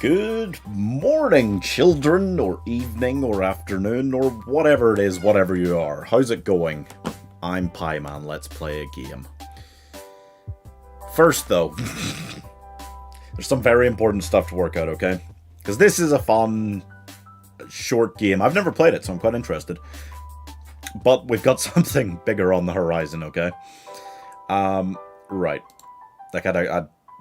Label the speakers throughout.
Speaker 1: Good morning, children, or evening, or afternoon, or whatever it is, whatever you are. How's it going? I'm Pieman, let's play a game. First, though, there's some very important stuff to work out, okay? Because this is a fun, short game. I've never played it, so I'm quite interested. But we've got something bigger on the horizon, okay? Right. Like,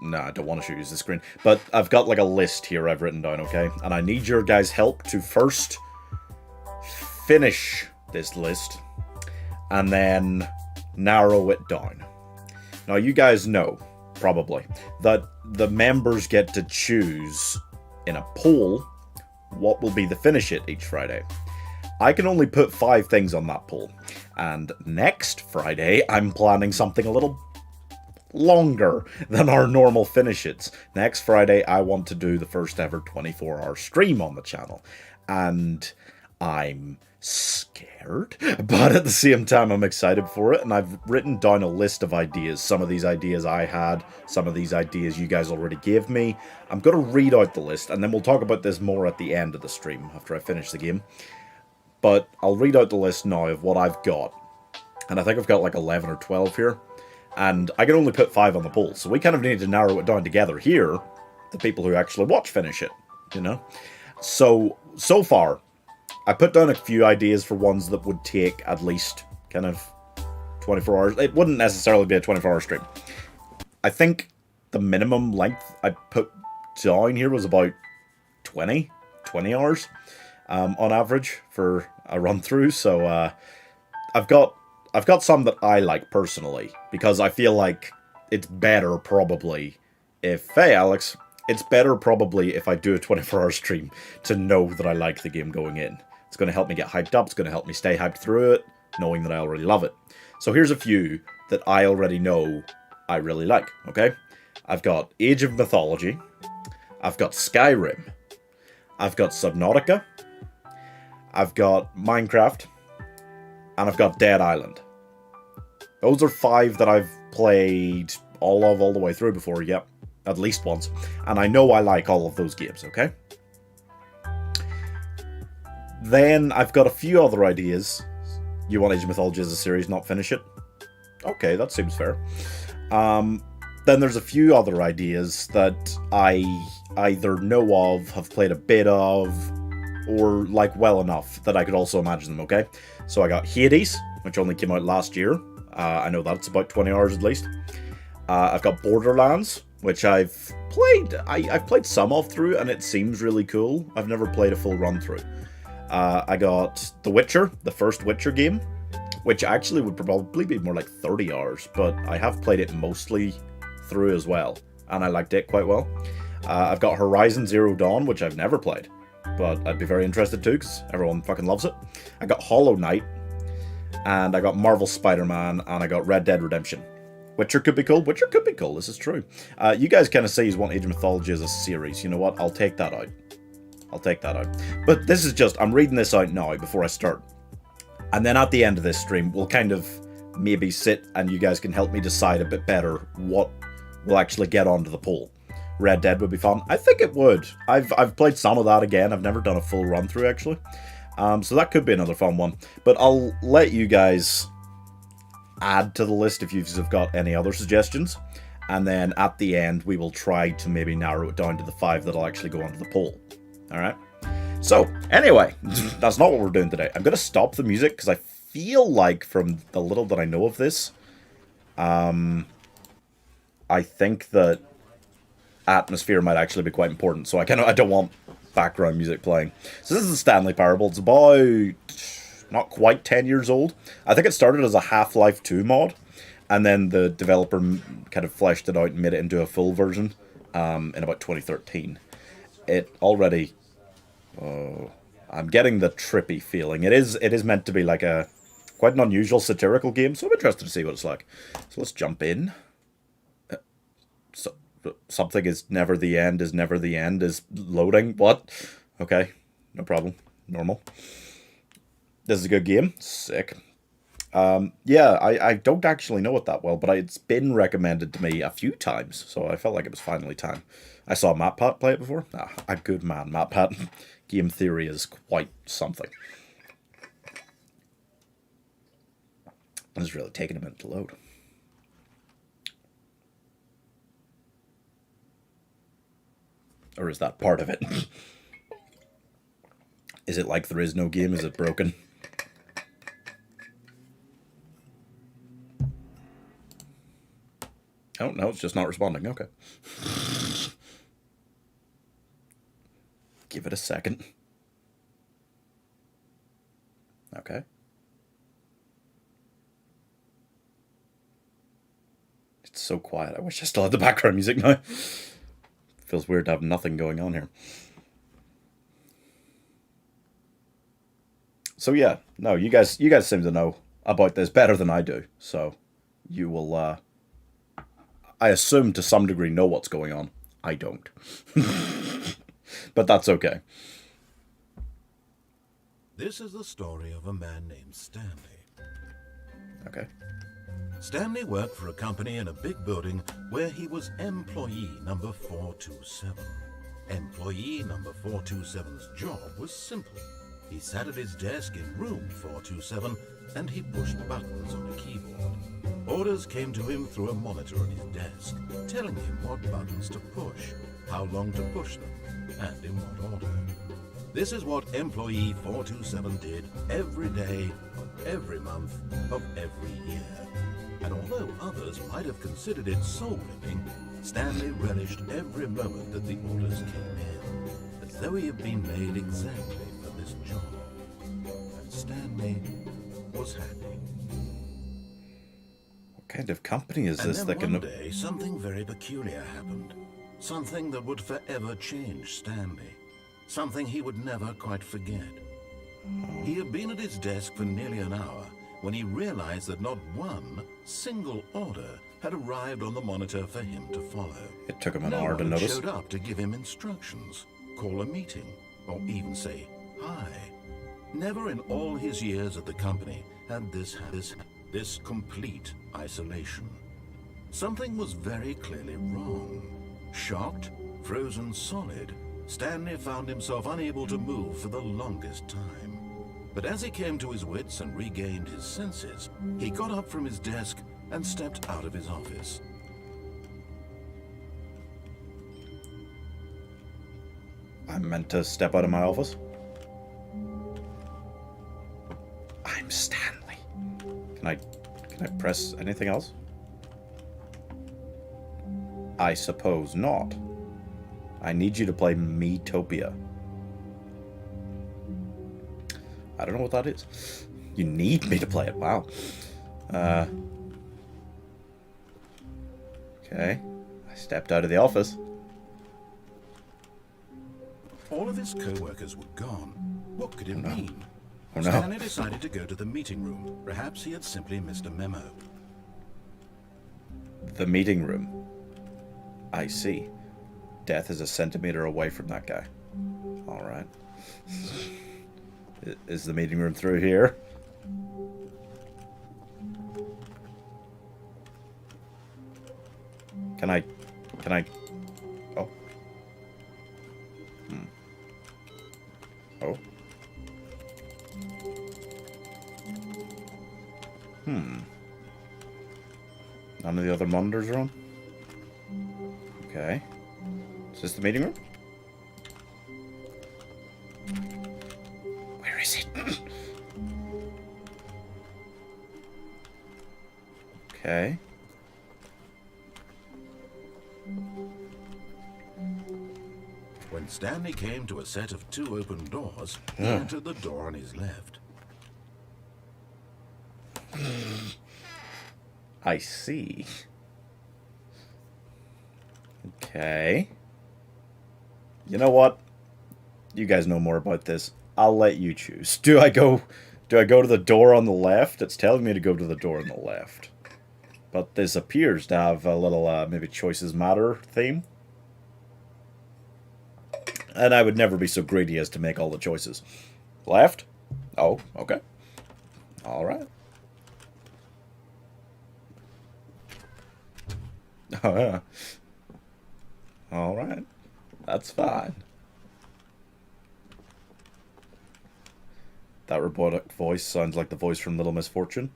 Speaker 1: no, I don't want to use the screen. But I've got like a list here I've written down, okay? And I need your guys' help to first finish this list and then narrow it down. Now, you guys know, probably, that the members get to choose in a poll what will be the Finish It each Friday. I can only put 5 things on that poll. And next Friday, I'm planning something a little longer than our normal Finish Its. Next Friday, I want to do the first ever 24-hour stream on the channel. And I'm scared, but at the same time, I'm excited for it. And I've written down a list of ideas. Some of these ideas I had, some of these ideas you guys already gave me. I'm going to read out the list, and then we'll talk about this more at the end of the stream after I finish the game. But I'll read out the list now of what I've got. And I think I've got like 11 or 12 here. And I can only put 5 on the poll, so we kind of need to narrow it down together here, the people who actually watch Finish It, you know? So far, I put down a few ideas for ones that would take at least kind of 24 hours. It wouldn't necessarily be a 24-hour stream. I think the minimum length I put down here was about 20 hours on average for a run-through, so I've got some that I like personally, because I feel like it's better probably if... Hey, Alex. It's better probably if I do a 24-hour stream to know that I like the game going in. It's going to help me get hyped up. It's going to help me stay hyped through it, knowing that I already love it. So here's a few that I already know I really like, okay? I've got Age of Mythology. I've got Skyrim. I've got Subnautica. I've got Minecraft. And I've got Dead Island. Those are 5 that I've played all the way through before, yep. At least once. And I know I like all of those games, okay? Then I've got a few other ideas. You want Age of Mythology as a series, not Finish It? Okay, that seems fair. Then there's a few other ideas that I either know of, have played a bit of, or like well enough that I could also imagine them, okay? So I got Hades, which only came out last year. I know that's about 20 hours at least. I've got Borderlands, which I've played. I've played some of through, and it seems really cool. I've never played a full run through. I got The Witcher, the first Witcher game, which actually would probably be more like 30 hours, but I have played it mostly through as well, and I liked it quite well. I've got Horizon Zero Dawn, which I've never played, but I'd be very interested too, because everyone fucking loves it. I got Hollow Knight, and I got Marvel Spider-Man, and I got Red Dead Redemption. Witcher could be cool. Witcher could be cool, this is true. You guys kind of say you want Age of Mythology as a series. You know what? I'll take that out. I'll take that out. But this is just, I'm reading this out now before I start. And then at the end of this stream, we'll kind of maybe sit and you guys can help me decide a bit better what will actually get onto the poll. Red Dead would be fun. I think it would. I've played some of that again. I've never done a full run through actually. So that could be another fun one. But I'll let you guys add to the list if you've got any other suggestions. And then at the end, we will try to maybe narrow it down to the 5 that'll actually go onto the poll. Alright? So, anyway, that's not what we're doing today. I'm going to stop the music because I feel like from the little that I know of this, I think that atmosphere might actually be quite important. So I don't want background music playing. So this is the Stanley Parable. It's about not quite 10 years old. I think it started as a Half-Life 2 mod, and then the developer kind of fleshed it out and made it into a full version in about 2013. It already... I'm getting the trippy feeling. It is meant to be like a quite an unusual satirical game, so I'm interested to see what it's like. So let's jump in. Something is never the end is loading. What? Okay, no problem. Normal. This is a good game. Sick. Yeah, I don't actually know it that well, but it's been recommended to me a few times, so I felt like it was finally time. I saw MatPat play it before. Ah, a good man, MatPat. Game theory is quite something. It's really taking a minute to load. Or is that part of it? Is it like there is no game? Is it broken? Oh, no, it's just not responding. Okay. Give it a second. Okay. It's so quiet. I wish I still had the background music now. Feels weird to have nothing going on here. So yeah, no, you guys seem to know about this better than I do. So you will, I assume to some degree, know what's going on. I don't. But that's okay.
Speaker 2: This is the story of a man named Stanley.
Speaker 1: Okay.
Speaker 2: Stanley worked for a company in a big building where he was employee number 427. Employee number 427's job was simple. He sat at his desk in room 427 and he pushed buttons on a keyboard. Orders came to him through a monitor on his desk, telling him what buttons to push, how long to push them, and in what order. This is what employee 427 did every day of every month of every year. And although others might have considered it soul-winning, Stanley relished every moment that the orders came in, as though he had been made exactly for this job. And Stanley was happy.
Speaker 1: What kind of company is this that can...
Speaker 2: And then one day, something very peculiar happened. Something that would forever change Stanley. Something he would never quite forget. He had been at his desk for nearly an hour when he realized that not one single order had arrived on the monitor for him to follow.
Speaker 1: It took him an hour to notice.
Speaker 2: No one showed up to give him instructions, call a meeting, or even say hi. Never in all his years at the company had this complete isolation. Something was very clearly wrong. Shocked, frozen solid, Stanley found himself unable to move for the longest time. But as he came to his wits and regained his senses, he got up from his desk and stepped out of his office.
Speaker 1: I'm meant to step out of my office? I'm Stanley. Can I press anything else? I suppose not. I need you to play Metopia. I don't know what that is. You need me to play it. Wow. Okay. I stepped out of the office.
Speaker 2: All of his co-workers were gone. What could it mean?
Speaker 1: Oh no.
Speaker 2: Stanley decided to go to the meeting room. Perhaps he had simply missed a memo.
Speaker 1: The meeting room. I see. Death is a centimeter away from that guy. Alright. Is the meeting room through here? Can I... Oh. Oh. None of the other monitors are on? Okay. Is this the meeting room? Where is it? Okay.
Speaker 2: When Stanley came to a set of 2 open doors, he entered the door on his left.
Speaker 1: I see. Okay. You know what? You guys know more about this. I'll let you choose. Do I go to the door on the left? It's telling me to go to the door on the left. But this appears to have a little, maybe choices matter theme. And I would never be so greedy as to make all the choices. Left? Oh, okay. Alright. Oh, yeah. Alright. That's fine. That robotic voice sounds like the voice from Little Miss Fortune.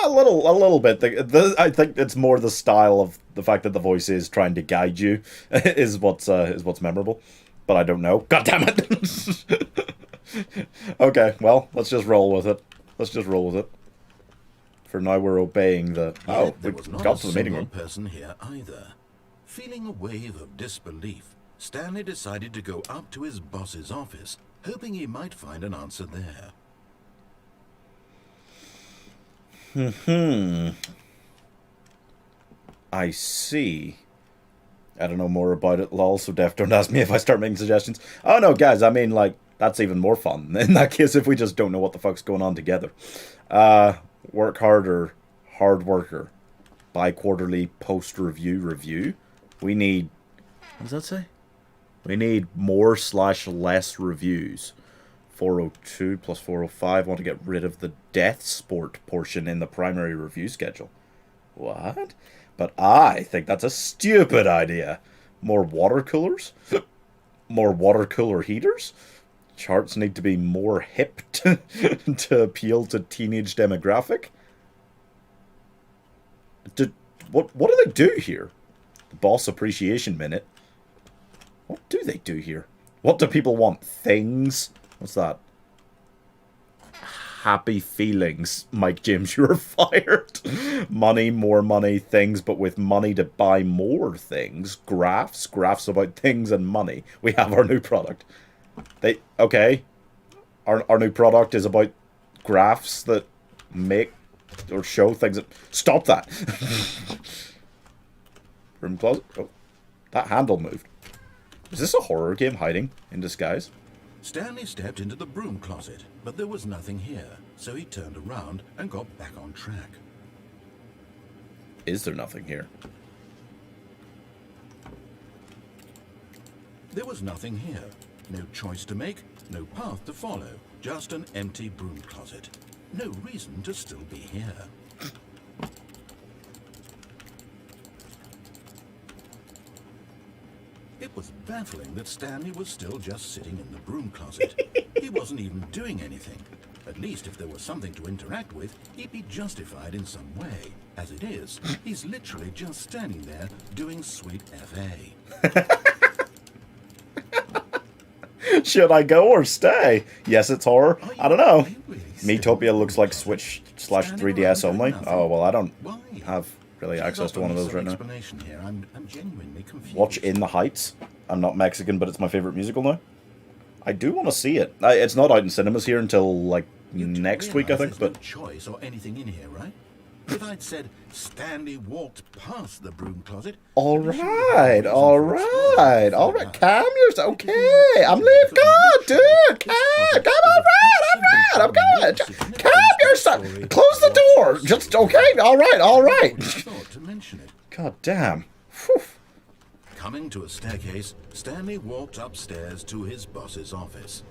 Speaker 1: A little bit. I think it's more the style of the fact that the voice is trying to guide you is what's memorable. But I don't know. God damn it! Okay, well, let's just roll with it. Let's just roll with it. For now, we're obeying the... Oh, we got to the meeting room.
Speaker 2: Person here either. Feeling a wave of disbelief, Stanley decided to go up to his boss's office, hoping he might find an answer there.
Speaker 1: I see. I don't know more about it, lol, so Def, don't ask me if I start making suggestions. Oh no, guys, I mean, like, that's even more fun. In that case, if we just don't know what the fuck's going on together. Work harder, hard worker. Bi-quarterly post-review. We need... What does that say? We need more/less reviews. 402 plus 405. Want to get rid of the death sport portion in the primary review schedule. What? But I think that's a stupid idea. More water coolers? More water cooler heaters? Charts need to be more hip to appeal to teenage demographic? What do they do here? The Boss Appreciation Minute. What do they do here? What do people want? Things? What's that? Happy feelings. Mike James, you're fired. Money, more money, things, but with money to buy more things. Graphs about things and money. We have our new product. Okay. Our new product is about graphs that make or show things that... Stop that! Room closet? Oh, that handle moved. Is this a horror game hiding in disguise?
Speaker 2: Stanley stepped into the broom closet, but there was nothing here, so he turned around and got back on track.
Speaker 1: Is there nothing here?
Speaker 2: There was nothing here. No choice to make, no path to follow, just an empty broom closet. No reason to still be here. It was baffling that Stanley was still just sitting in the broom closet. He wasn't even doing anything. At least if there was something to interact with, he'd be justified in some way. As it is, he's literally just standing there doing sweet FA.
Speaker 1: Should I go or stay? Yes, it's horror. I don't know. Miitopia looks like Switch/3DS only. Oh, well, I don't have really access to one of those right now. Watch In the Heights. I'm not Mexican, but it's my favorite musical now. I do want to see it. It's not out in cinemas here until, like, next week, I think, but...
Speaker 2: No choice or anything in here, right? If I'd said Stanley walked past the broom closet... Alright.
Speaker 1: Calm yourself. Okay, I'm leaving. God, dude, calm. Alright, I'm good. Calm yourself. Close the door. Just, okay, alright. God damn. Whew.
Speaker 2: Coming to a staircase, Stanley walked upstairs to his boss's office.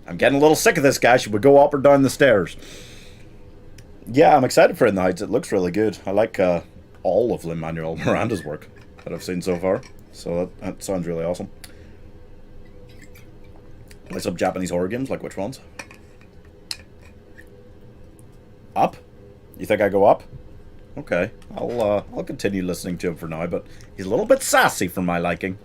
Speaker 1: I'm getting a little sick of this guy. Should we go up or down the stairs? Yeah, I'm excited for In the Heights. It looks really good. I like all of Lin-Manuel Miranda's work that I've seen so far. So that sounds really awesome. Play some Japanese horror games, like which ones? Up? You think I go up? Okay, I'll continue listening to him for now, but he's a little bit sassy for my liking.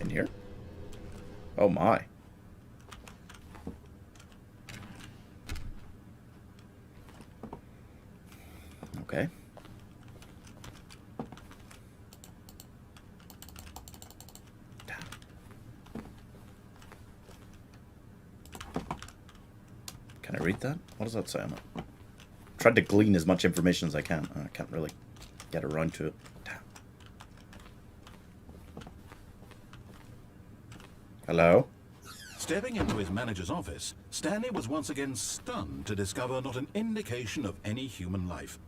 Speaker 1: In here? Oh my. Okay. Can I read that? What does that say on it? Tried to glean as much information as I can. I can't really get around to it. Damn. Hello?
Speaker 2: Stepping into his manager's office, Stanley was once again stunned to discover not an indication of any human life.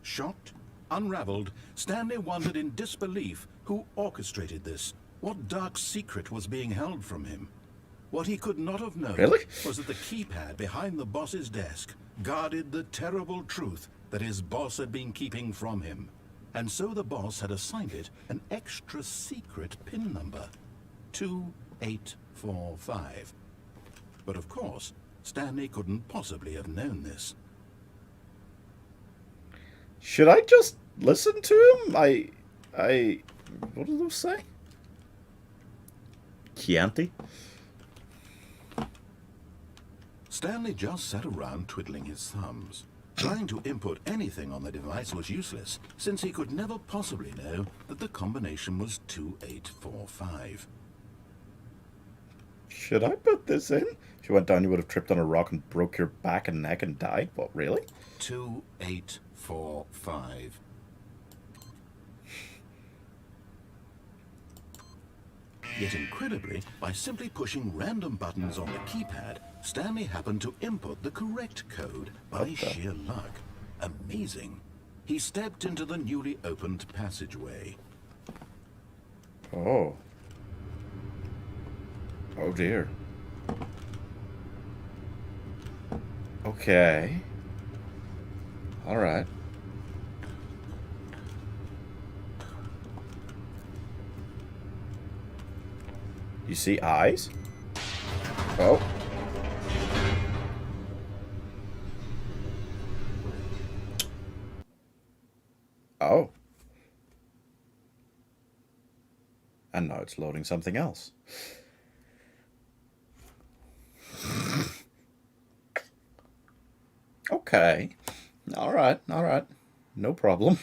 Speaker 2: Shocked, unraveled, Stanley wondered in disbelief who orchestrated this. What dark secret was being held from him? What he could not have known
Speaker 1: Really?
Speaker 2: was that the keypad behind the boss's desk guarded the terrible truth that his boss had been keeping from him. And so the boss had assigned it an extra secret PIN number, 2845. But of course, Stanley couldn't possibly have known this.
Speaker 1: Should I just listen to him? What did those say? Chianti?
Speaker 2: Stanley just sat around twiddling his thumbs. Trying to input anything on the device was useless, since he could never possibly know that the combination was 2845.
Speaker 1: Should I put this in? If you went down, you would have tripped on a rock and broke your back and neck and died? What, really?
Speaker 2: 2845. Yet incredibly, by simply pushing random buttons on the keypad, Stanley happened to input the correct code by sheer luck. Amazing. He stepped into the newly opened passageway.
Speaker 1: Oh. Oh dear. Okay. Alright. You see eyes? Oh. Oh. And now it's loading something else. Okay. Alright, alright. No problem.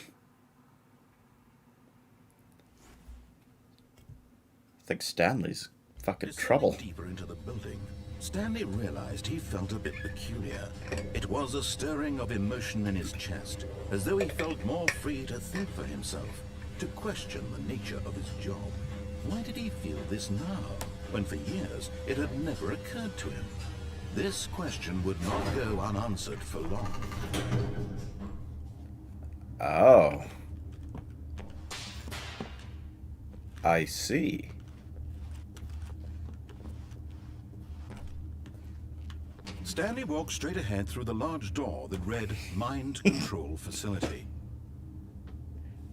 Speaker 1: I think Stanley's fucking trouble.
Speaker 2: Deeper into the building, Stanley realized he felt a bit peculiar. It was a stirring of emotion in his chest, as though he felt more free to think for himself, to question the nature of his job. Why did he feel this now, when for years it had never occurred to him? This question would not go unanswered for long.
Speaker 1: Oh. I see.
Speaker 2: Stanley walked straight ahead through the large door that read Mind Control Facility.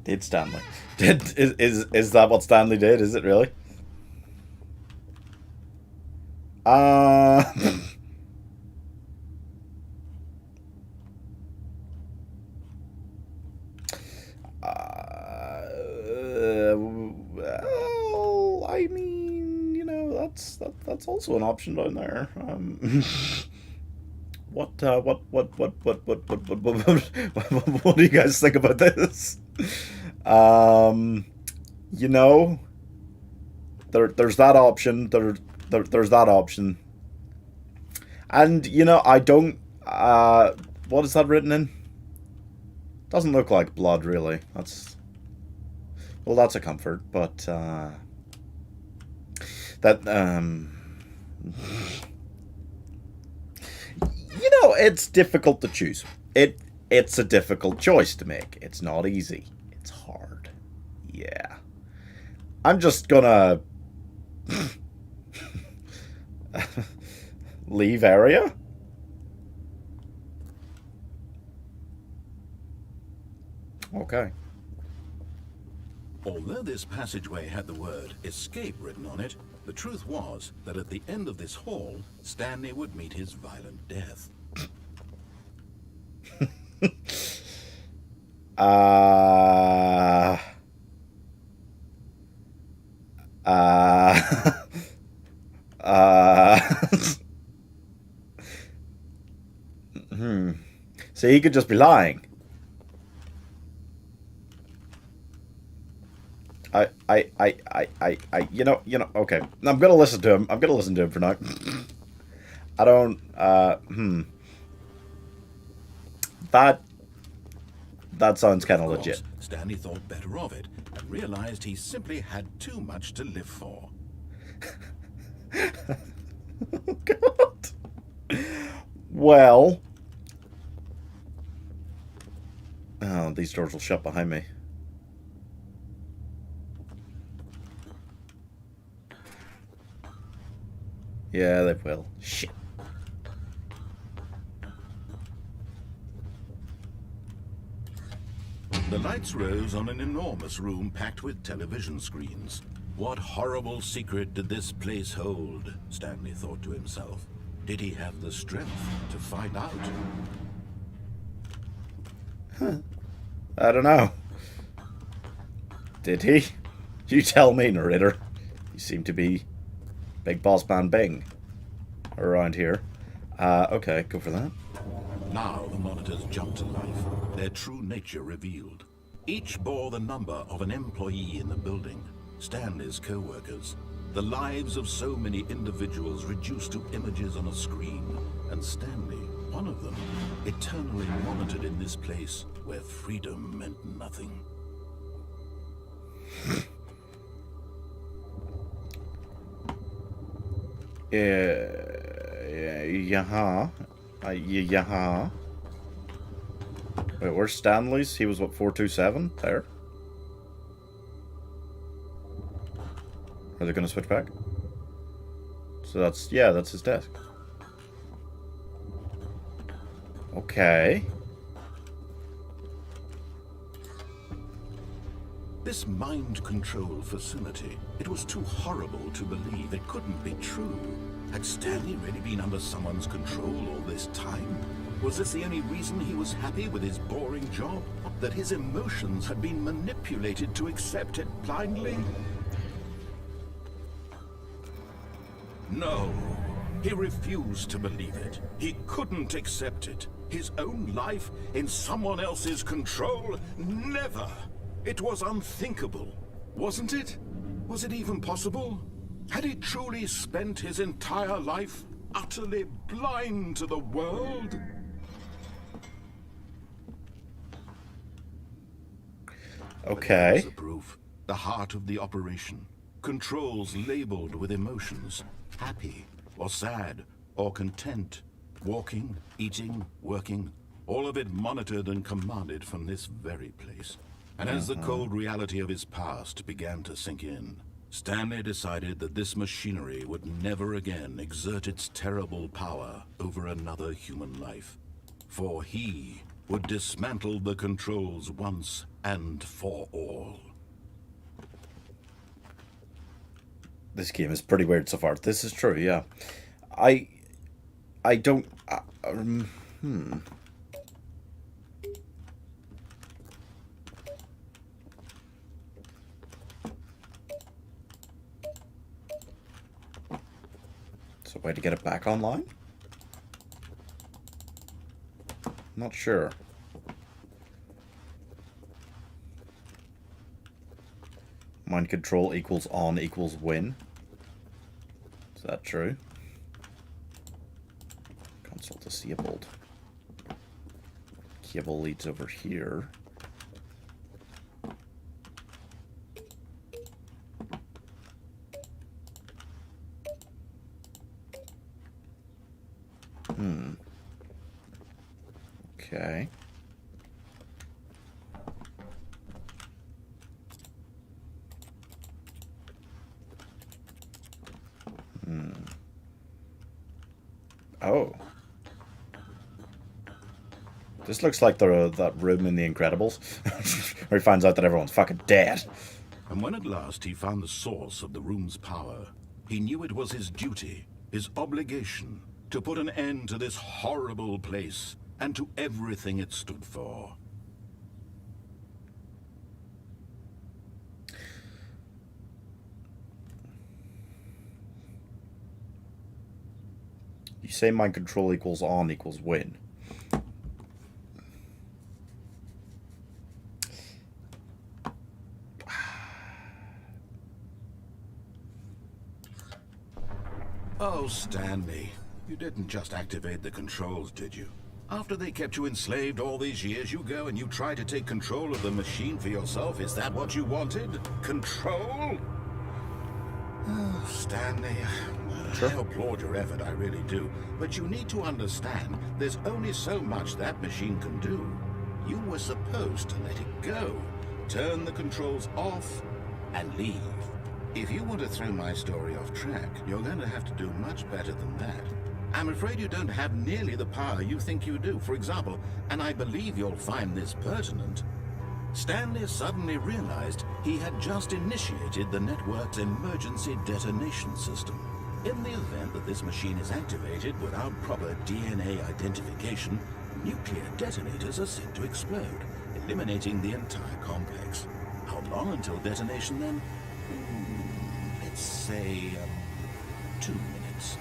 Speaker 1: Did Stanley? Is that what Stanley did? Is it really? Well, I mean, you know, that's also an option down there. What do you guys think about this? You know, there's that option. There's that option. And you know, I don't. What is that written in? Doesn't look like blood, really. That's a comfort, but that you know, it's difficult to choose. It's a difficult choice to make. It's not easy. It's hard. Yeah. I'm just gonna leave area. Okay.
Speaker 2: Although this passageway had the word escape written on it, the truth was that at the end of this hall, Stanley would meet his violent death.
Speaker 1: So he could just be lying. You know, okay. I'm gonna listen to him. I'm gonna listen to him for now. I don't, That sounds kind of legit.
Speaker 2: Stanley thought better of it and realized he simply had too much to live for.
Speaker 1: Oh, God. Well. Oh, these doors will shut behind me. Yeah, they will. Shit.
Speaker 2: The lights rose on an enormous room packed with television screens. What horrible secret did this place hold? Stanley thought to himself. Did he have the strength to find out?
Speaker 1: I don't know. Did he? You tell me, narrator. You seem to be Big Boss Man Bing around here. Okay, go for that.
Speaker 2: Now the monitors jumped to life, their true nature revealed. Each bore the number of an employee in the building, Stanley's co-workers. The lives of so many individuals reduced to images on a screen, and Stanley, one of them, eternally monitored in this place where freedom meant nothing.
Speaker 1: Yeah. Wait, where's Stanley's? He was, what, 427? There? Are they going to switch back? So that's, yeah, that's his desk. Okay.
Speaker 2: This mind control facility, it was too horrible to believe. It couldn't be true. Had Stanley really been under someone's control all this time? Was this the only reason he was happy with his boring job? That his emotions had been manipulated to accept it blindly? No, he refused to believe it. He couldn't accept it. His own life in someone else's control? Never! It was unthinkable, wasn't it? Was it even possible? Had he truly spent his entire life utterly blind to the world?
Speaker 1: Okay.
Speaker 2: There's the proof. The heart of the operation. Controls labeled with emotions. Happy, or sad, or content. Walking, eating, working. All of it monitored and commanded from this very place. And as the cold reality of his past began to sink in, Stanley decided that this machinery would never again exert its terrible power over another human life. For he would dismantle the controls once and for all.
Speaker 1: This game is pretty weird so far. This is true, yeah. I don't... So, way to get it back online? Not sure. Mind control equals on equals win. Is that true? Console disabled. Cable leads over here. Okay. Oh. This looks like that room in The Incredibles, where he finds out that everyone's fucking dead.
Speaker 2: And when at last he found the source of the room's power, he knew it was his duty, his obligation, to put an end to this horrible place and to everything it stood for.
Speaker 1: You say mind control equals on equals win.
Speaker 2: Oh, Stanley, you didn't just activate the controls, did you? After they kept you enslaved all these years, you go and you try to take control of the machine for yourself. Is that what you wanted? Control? Oh, Stanley,
Speaker 1: Sure.
Speaker 2: I applaud your effort, I really do. But you need to understand, there's only so much that machine can do. You were supposed to let it go. Turn the controls off and leave. If you want to throw my story off track, you're going to have to do much better than that. I'm afraid you don't have nearly the power you think you do. For example, and I believe you'll find this pertinent, Stanley suddenly realized he had just initiated the network's emergency detonation system. In the event that this machine is activated without proper DNA identification, nuclear detonators are set to explode, eliminating the entire complex. How long until detonation then? Let's say 2 minutes.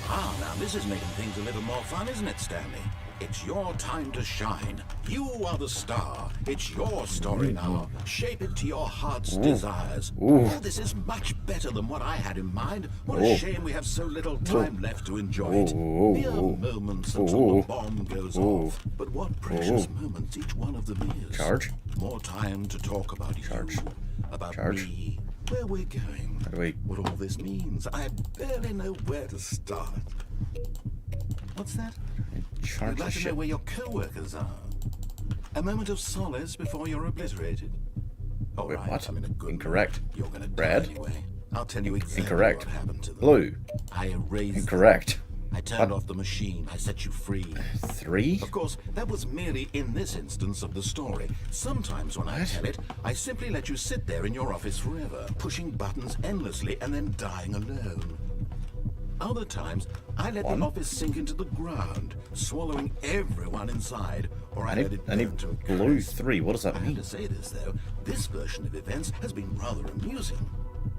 Speaker 2: Ah, now this is making things a little more fun, isn't it, Stanley? It's your time to shine. You are the star. It's your story now. Shape it to your heart's desires. Oh, this is much better than what I had in mind. What a shame we have so little time left to enjoy it. Mere moments until the bomb goes off. But what precious moments each one of them is.
Speaker 1: Charge.
Speaker 2: More time to talk about you, about me, where we're going, what all this means. I barely know where to start. What's that? I'd like to know where your co-workers are. A moment of solace before you're obliterated. All right,
Speaker 1: what?
Speaker 2: I'm in a good
Speaker 1: Incorrect.
Speaker 2: mood. You're gonna die
Speaker 1: Red.
Speaker 2: anyway. I'll tell you exactly
Speaker 1: Incorrect.
Speaker 2: what happened to them.
Speaker 1: Blue.
Speaker 2: I erased
Speaker 1: Incorrect.
Speaker 2: them. I turned off the machine. I set you free.
Speaker 1: 3?
Speaker 2: Of course, that was merely in this instance of the story. Sometimes when I tell it, I simply let you sit there in your office forever, pushing buttons endlessly and then dying alone. Other times, I let the office sink into the ground, swallowing everyone inside, or I let it burn to a
Speaker 1: blue
Speaker 2: crisp.
Speaker 1: 3. What does that
Speaker 2: I have
Speaker 1: mean?
Speaker 2: to say this, though. This version of events has been rather amusing.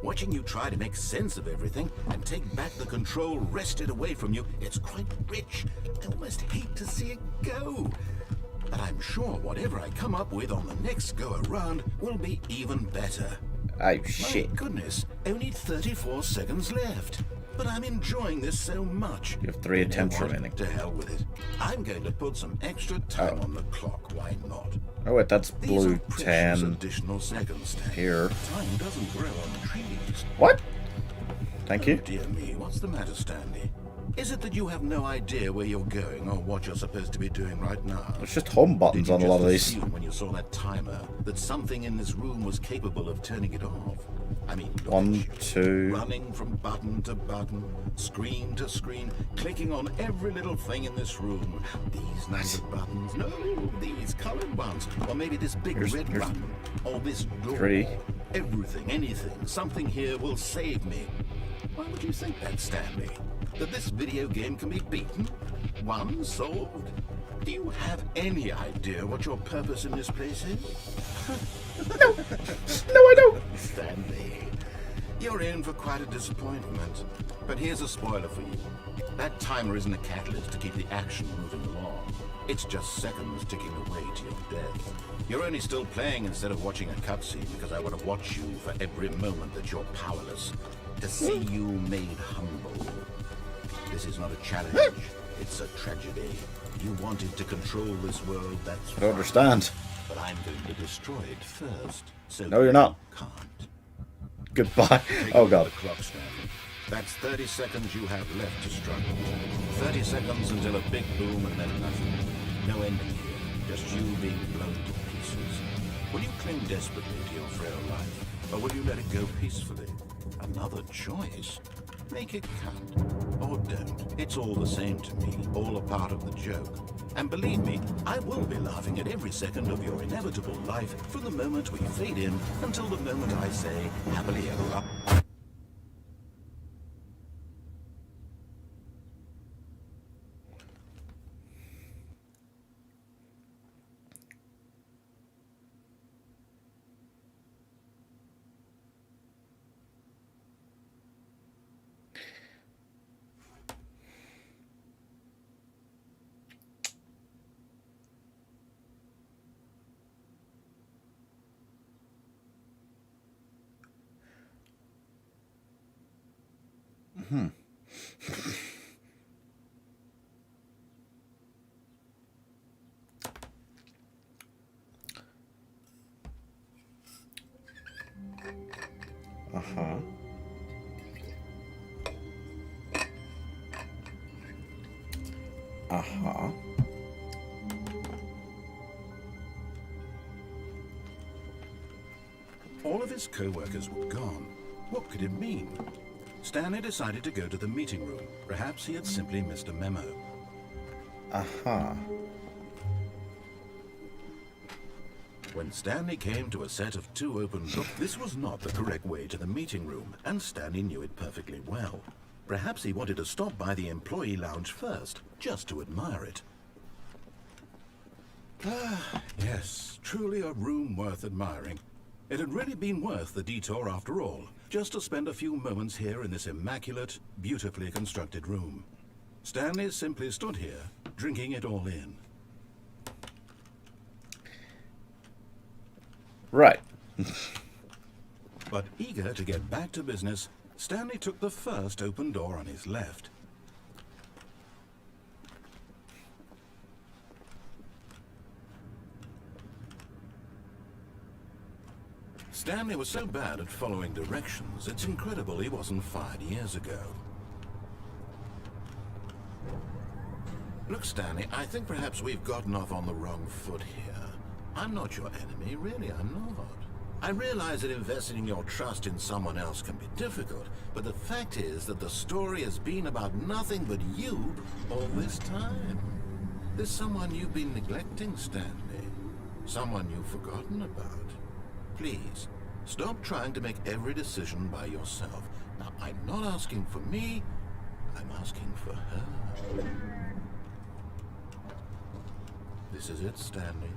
Speaker 2: Watching you try to make sense of everything and take back the control wrested away from you, it's quite rich. I almost hate to see it go. But I'm sure whatever I come up with on the next go-around will be even better.
Speaker 1: Oh,
Speaker 2: My
Speaker 1: shit.
Speaker 2: goodness, only 34 seconds left. But I'm enjoying this so much.
Speaker 1: You have 3 attempts remaining.
Speaker 2: To hell with it. I'm going to put some extra time on the clock. Why not?
Speaker 1: Oh, wait, that's
Speaker 2: These are
Speaker 1: blue
Speaker 2: precious
Speaker 1: 10
Speaker 2: additional seconds. Stan.
Speaker 1: here.
Speaker 2: Time doesn't grow on trees.
Speaker 1: What? Thank
Speaker 2: Oh,
Speaker 1: you.
Speaker 2: dear me, what's the matter, Stanley? Is it that you have no idea where you're going or what you're supposed to be doing right now?
Speaker 1: It's just home buttons
Speaker 2: Did you
Speaker 1: on a lot
Speaker 2: just
Speaker 1: of these.
Speaker 2: assume when you saw that timer that something in this room was capable of turning it off? I mean, look
Speaker 1: 1,
Speaker 2: at you,
Speaker 1: 2.
Speaker 2: running from button to button, screen to screen, clicking on every little thing in this room. These numbered buttons, no, these colored ones, or maybe this big red button, or this door.
Speaker 1: 3.
Speaker 2: Everything, anything, something here will save me. Why would you think that, Stanley? That this video game can be beaten? Won? Solved? Do you have any idea what your purpose in this place is?
Speaker 1: No, I don't.
Speaker 2: Stanley, you're in for quite a disappointment. But here's a spoiler for you. That timer isn't a catalyst to keep the action moving along. It's just seconds ticking away to your death. You're only still playing instead of watching a cutscene because I want to watch you for every moment that you're powerless. To see you made humble. This is not a challenge. It's a tragedy. You wanted to control this world, that's
Speaker 1: I don't understand.
Speaker 2: But I'm going to destroy it first. So
Speaker 1: No, you're not.
Speaker 2: you can't.
Speaker 1: Goodbye.
Speaker 2: Take
Speaker 1: Oh,
Speaker 2: out
Speaker 1: God.
Speaker 2: the clock, Stanley. That's 30 seconds you have left to struggle. 30 seconds until a big boom and then nothing. No ending here. Just you being blown to pieces. Will you cling desperately to your frail life? Or will you let it go peacefully? Another choice. Make it count. Or don't. It's all the same to me. All a part of the joke. And believe me, I will be laughing at every second of your inevitable life from the moment we fade in until the moment I say, happily ever after.
Speaker 1: Uh-huh. Uh-huh.
Speaker 2: All of his co-workers were gone. What could it mean? Stanley decided to go to the meeting room. Perhaps he had simply missed a memo.
Speaker 1: Uh-huh.
Speaker 2: When Stanley came to a set of 2 open doors, this was not the correct way to the meeting room, and Stanley knew it perfectly well. Perhaps he wanted to stop by the employee lounge first, just to admire it. Ah, yes, truly a room worth admiring. It had really been worth the detour after all, just to spend a few moments here in this immaculate, beautifully constructed room. Stanley simply stood here, drinking it all in.
Speaker 1: Right.
Speaker 2: But eager to get back to business, Stanley took the first open door on his left. Stanley was so bad at following directions, it's incredible he wasn't fired years ago. Look, Stanley, I think perhaps we've gotten off on the wrong foot here. I'm not your enemy, really, I'm not. I realize that investing your trust in someone else can be difficult, but the fact is that the story has been about nothing but you all this time. There's someone you've been neglecting, Stanley. Someone you've forgotten about. Please, stop trying to make every decision by yourself. Now, I'm not asking for me, I'm asking for her. This is it, Stanley.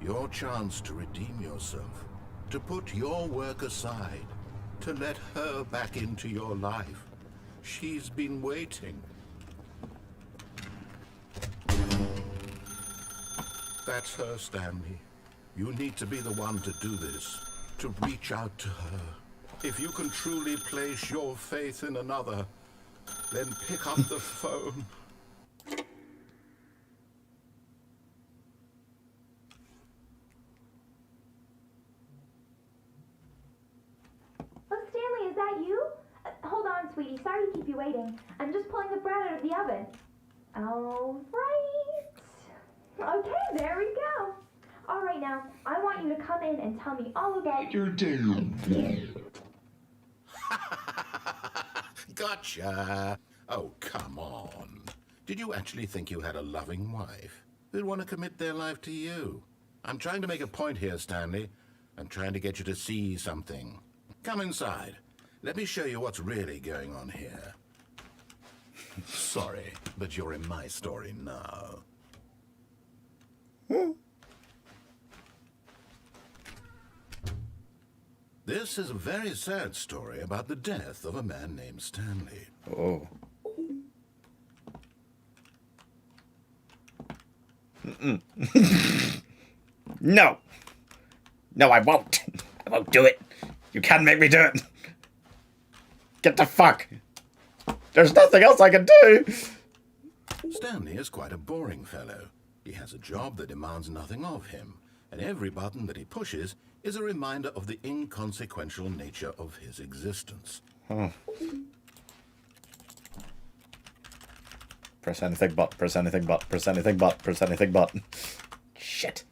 Speaker 2: Your chance to redeem yourself. To put your work aside. To let her back into your life. She's been waiting. That's her, Stanley. You need to be the one to do this. To reach out to her. If you can truly place your faith in another, then pick up the phone.
Speaker 3: Oh, Stanley, is that you? Hold on, sweetie. Sorry to keep you waiting. I'm just pulling the bread out of the oven. All right. Okay, there we go. All right, now, I want you to come in and tell me all about your day.
Speaker 2: Gotcha. Oh, come on. Did you actually think you had a loving wife who'd want to commit their life to you? I'm trying to make a point here, Stanley. I'm trying to get you to see something. Come inside. Let me show you what's really going on here. Sorry, but you're in my story now. This is a very sad story about the death of a man named Stanley.
Speaker 1: Oh. No. No, I won't. I won't do it. You can't make me do it. Get the fuck. There's nothing else I can do.
Speaker 2: Stanley is quite a boring fellow. He has a job that demands nothing of him, and every button that he pushes is a reminder of the inconsequential nature of his existence.
Speaker 1: Huh. Press anything but, press anything but, press anything but, press anything but. Shit.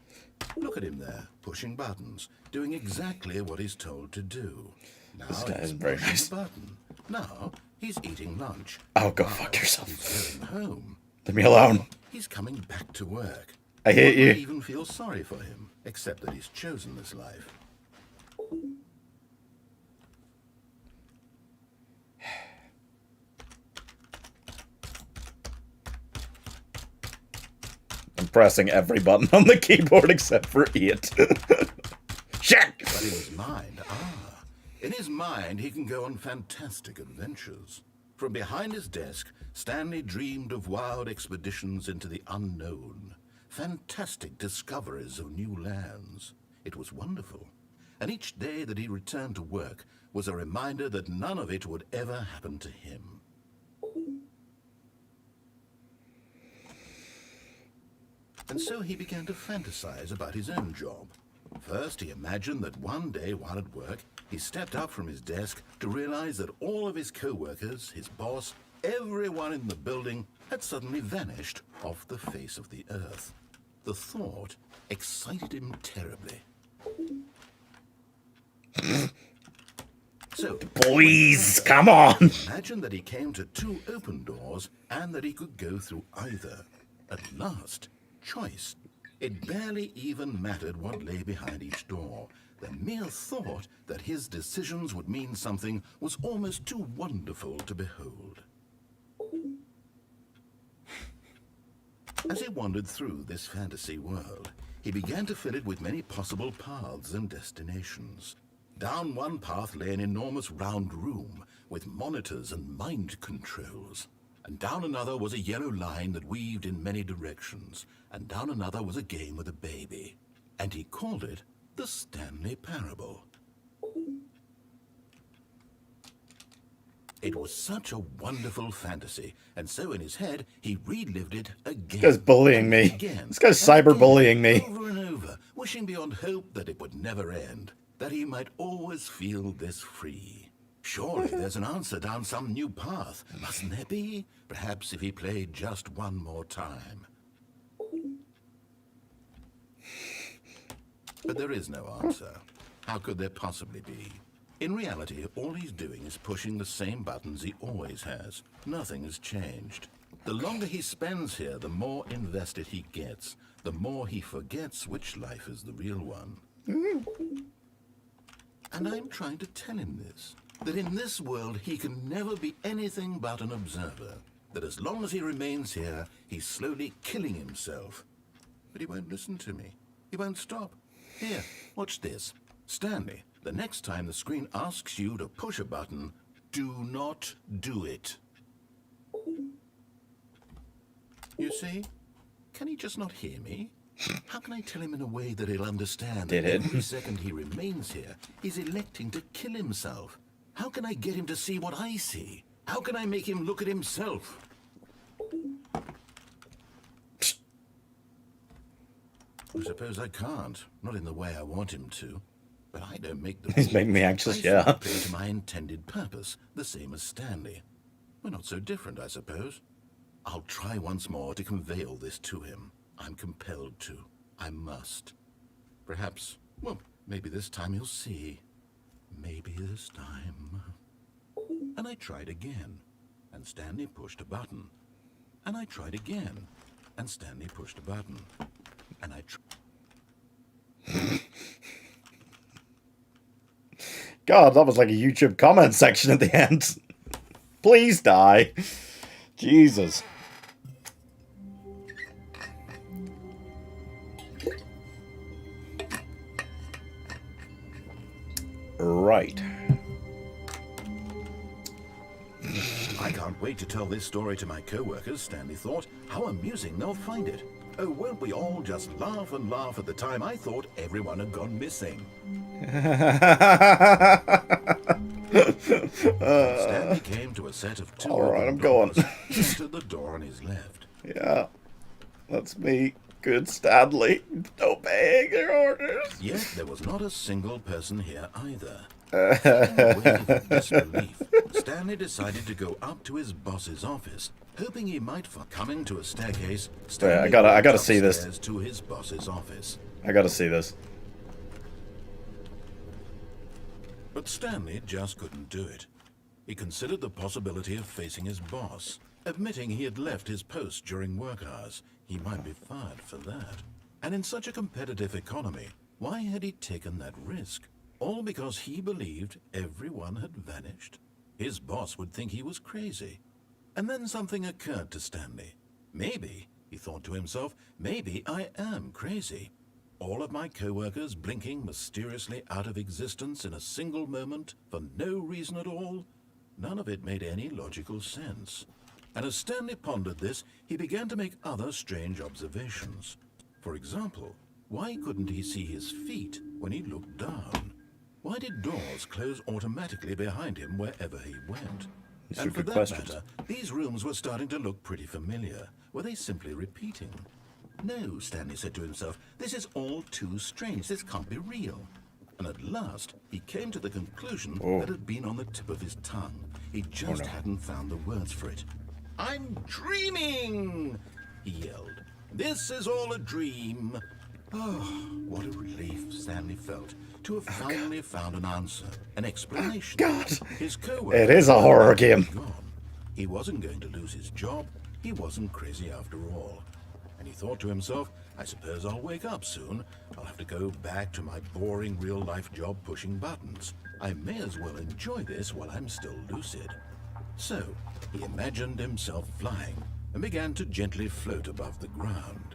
Speaker 2: Look at him there, pushing buttons, doing exactly what he's told to do. Now
Speaker 1: This guy
Speaker 2: he's
Speaker 1: isn't very
Speaker 2: pushing
Speaker 1: nice.
Speaker 2: the button. Now he's eating lunch.
Speaker 1: Oh, go
Speaker 2: Now
Speaker 1: fuck yourself.
Speaker 2: He's going home.
Speaker 1: Leave me alone.
Speaker 2: He's coming back to work.
Speaker 1: I hate
Speaker 2: One might
Speaker 1: you.
Speaker 2: even feel sorry for him, except that he's chosen this life.
Speaker 1: I'm pressing every button on the keyboard except for 8. Shit!
Speaker 2: But in his mind, he can go on fantastic adventures. From behind his desk, Stanley dreamed of wild expeditions into the unknown, fantastic discoveries of new lands. It was wonderful. And each day that he returned to work was a reminder that none of it would ever happen to him. And so he began to fantasize about his own job. First, he imagined that one day while at work, he stepped up from his desk to realize that all of his co-workers, his boss, everyone in the building had suddenly vanished off the face of the earth. The thought excited him terribly. So So,
Speaker 1: Please, come on.
Speaker 2: imagine that he came to 2 open doors and that he could go through either. At last, choice. It barely even mattered what lay behind each door. The mere thought that his decisions would mean something was almost too wonderful to behold. As he wandered through this fantasy world, he began to fill it with many possible paths and destinations. Down one path lay an enormous round room with monitors and mind controls. And down another was a yellow line that weaved in many directions. And down another was a game with a baby. And he called it the Stanley Parable. It was such a wonderful fantasy, and so in his head, he relived it again.
Speaker 1: This guy's bullying me. This guy's cyberbullying me.
Speaker 2: Over and over, wishing beyond hope that it would never end, that he might always feel this free. Surely there's an answer down some new path, mustn't there be? Perhaps if he played just one more time. But there is no answer. How could there possibly be? In reality, all he's doing is pushing the same buttons he always has. Nothing has changed. The longer he spends here, the more invested he gets. The more he forgets which life is the real one. And I'm trying to tell him this. That in this world, he can never be anything but an observer. That as long as he remains here, he's slowly killing himself. But he won't listen to me. He won't stop. Here, watch this. Stanley, the next time the screen asks you to push a button, do not do it. You see? Can he just not hear me? How can I tell him in a way that he'll understand that every second he remains here, he's electing to kill himself? How can I get him to see what I see? How can I make him look at himself? I suppose I can't. Not in the way I want him to. But I don't make the
Speaker 1: He's making me anxious,
Speaker 2: I
Speaker 1: yeah.
Speaker 2: play to my intended purpose, the same as Stanley. We're not so different, I suppose. I'll try once more to convey all this to him. I'm compelled to. I must. Perhaps, well, maybe this time he'll see. Maybe this time. And I tried again, and Stanley pushed a button. And I tried again, and Stanley pushed a button. And I
Speaker 1: God, that was like a YouTube comment section at the end. Please die. Jesus. Right.
Speaker 2: I can't wait to tell this story to my co-workers, Stanley thought. How amusing they'll find it. Oh, won't we all just laugh and laugh at the time I thought everyone had gone missing. Stanley came to a set of 2
Speaker 1: Alright, I'm
Speaker 2: doors.
Speaker 1: going.
Speaker 2: He entered the door on his left.
Speaker 1: Yeah. That's me. Good Stanley. Obeying your orders.
Speaker 2: Yet there was not a single person here either. In a wave of disbelief, Stanley decided to go up to his boss's office, hoping he might find coming to a staircase. Stanley
Speaker 1: I gotta see this.
Speaker 2: upstairs to his boss's office.
Speaker 1: I gotta see this.
Speaker 2: But Stanley just couldn't do it. He considered the possibility of facing his boss, admitting he had left his post during work hours. He might be fired for that. And in such a competitive economy, why had he taken that risk? All because he believed everyone had vanished? His boss would think he was crazy. And then something occurred to Stanley. Maybe, he thought to himself, maybe I am crazy. All of my co-workers blinking mysteriously out of existence in a single moment for no reason at all? None of it made any logical sense. And as Stanley pondered this, he began to make other strange observations. For example, why couldn't he see his feet when he looked down? Why did doors close automatically behind him wherever he went?
Speaker 1: These are
Speaker 2: And for
Speaker 1: good
Speaker 2: that
Speaker 1: questions.
Speaker 2: matter, these rooms were starting to look pretty familiar. Were they simply repeating? No, Stanley said to himself, this is all too strange. This can't be real. And at last, he came to the conclusion that had been on the tip of his tongue. He just hadn't found the words for it. I'm dreaming, he yelled. This is all a dream. Oh, what a relief Stanley felt to have finally found an answer, an explanation.
Speaker 1: God.
Speaker 2: His coworker
Speaker 1: It is a horror game.
Speaker 2: gone. He wasn't going to lose his job. He wasn't crazy after all. And he thought to himself, I suppose I'll wake up soon. I'll have to go back to my boring real-life job pushing buttons. I may as well enjoy this while I'm still lucid. So, he imagined himself flying and began to gently float above the ground.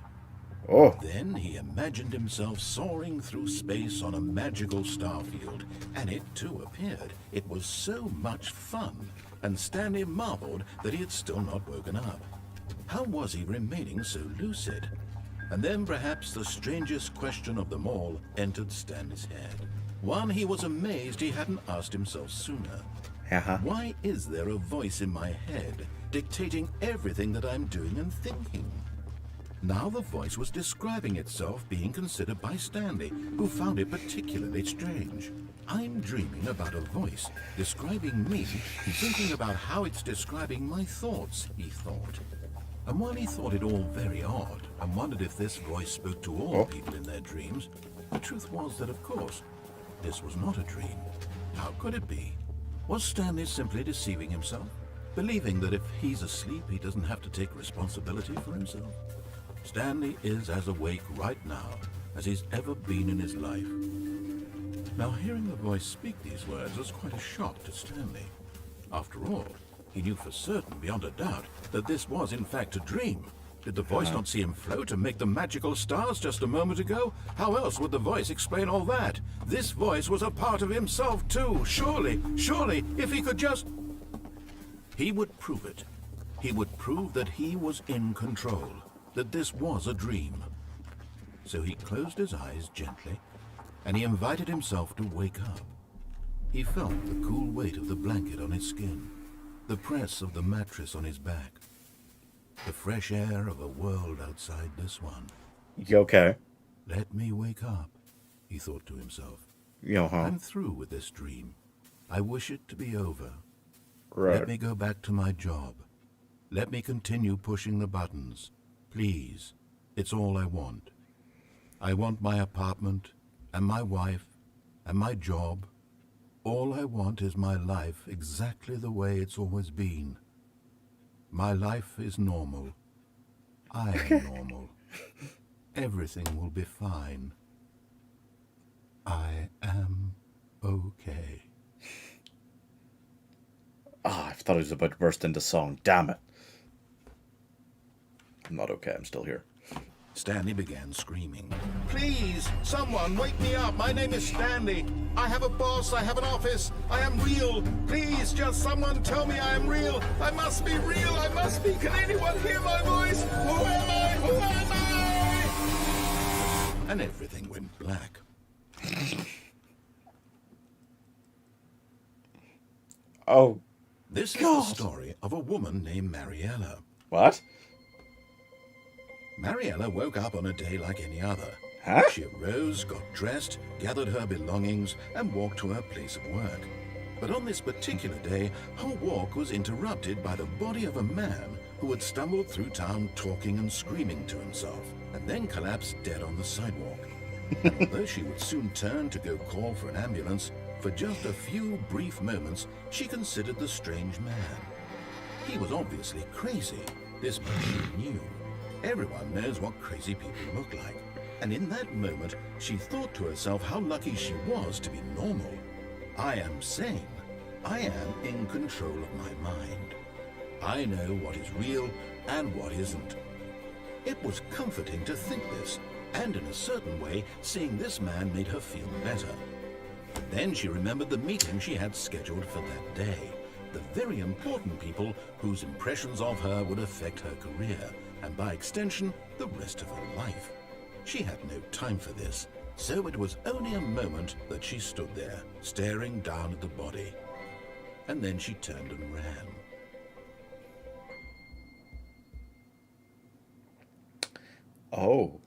Speaker 1: Oh.
Speaker 2: Then he imagined himself soaring through space on a magical starfield, and it too appeared. It was so much fun, and Stanley marveled that he had still not woken up. How was he remaining so lucid? And then perhaps the strangest question of them all entered Stanley's head. One he was amazed he hadn't asked himself sooner. Why is there a voice in my head dictating everything that I'm doing and thinking? Now the voice was describing itself being considered by Stanley, who found it particularly strange. I'm dreaming about a voice describing me, thinking about how it's describing my thoughts, he thought. And while he thought it all very odd, and wondered if this voice spoke to all people in their dreams, the truth was that, of course, this was not a dream. How could it be? Was Stanley simply deceiving himself, believing that if he's asleep, he doesn't have to take responsibility for himself? Stanley is as awake right now as he's ever been in his life. Now, hearing the voice speak these words was quite a shock to Stanley. After all, he knew for certain, beyond a doubt, that this was in fact a dream. Did the voice not see him float and make the magical stars just a moment ago? How else would the voice explain all that? This voice was a part of himself too. Surely, if he could just... He would prove it. He would prove that he was in control, that this was a dream. So he closed his eyes gently, and he invited himself to wake up. He felt the cool weight of the blanket on his skin, the press of the mattress on his back, the fresh air of a world outside this one.
Speaker 1: You okay?
Speaker 2: Let me wake up, he thought to himself.
Speaker 1: Yeah, huh?
Speaker 2: I'm through with this dream. I wish it to be over.
Speaker 1: Right.
Speaker 2: Let me go back to my job. Let me continue pushing the buttons. Please, it's all I want. I want my apartment, and my wife, and my job. All I want is my life exactly the way it's always been. My life is normal. I am normal. Everything will be fine. I am okay.
Speaker 1: I thought he was about to burst into song. Damn it. I'm not okay. I'm still here.
Speaker 2: Stanley began screaming. Please, someone wake me up. My name is Stanley. I have a boss. I have an office. I am real. Please, just someone tell me I am real. I must be real. I must be. Can anyone hear my voice? Who am I? Who am I? And everything went black.
Speaker 1: Oh.
Speaker 2: This is the story of a woman named Mariella.
Speaker 1: What?
Speaker 2: Mariella woke up on a day like any other.
Speaker 1: Huh?
Speaker 2: She arose, got dressed, gathered her belongings, and walked to her place of work. But on this particular day, her walk was interrupted by the body of a man who had stumbled through town talking and screaming to himself, and then collapsed dead on the sidewalk. And although she would soon turn to go call for an ambulance, for just a few brief moments, she considered the strange man. He was obviously crazy. This much she knew. Everyone knows what crazy people look like. And in that moment, she thought to herself how lucky she was to be normal. I am sane. I am in control of my mind. I know what is real and what isn't. It was comforting to think this, and in a certain way, seeing this man made her feel better. Then she remembered the meeting she had scheduled for that day. The very important people whose impressions of her would affect her career, and by extension, the rest of her life. She had no time for this, so it was only a moment that she stood there, staring down at the body. And then she turned and ran.
Speaker 1: Oh.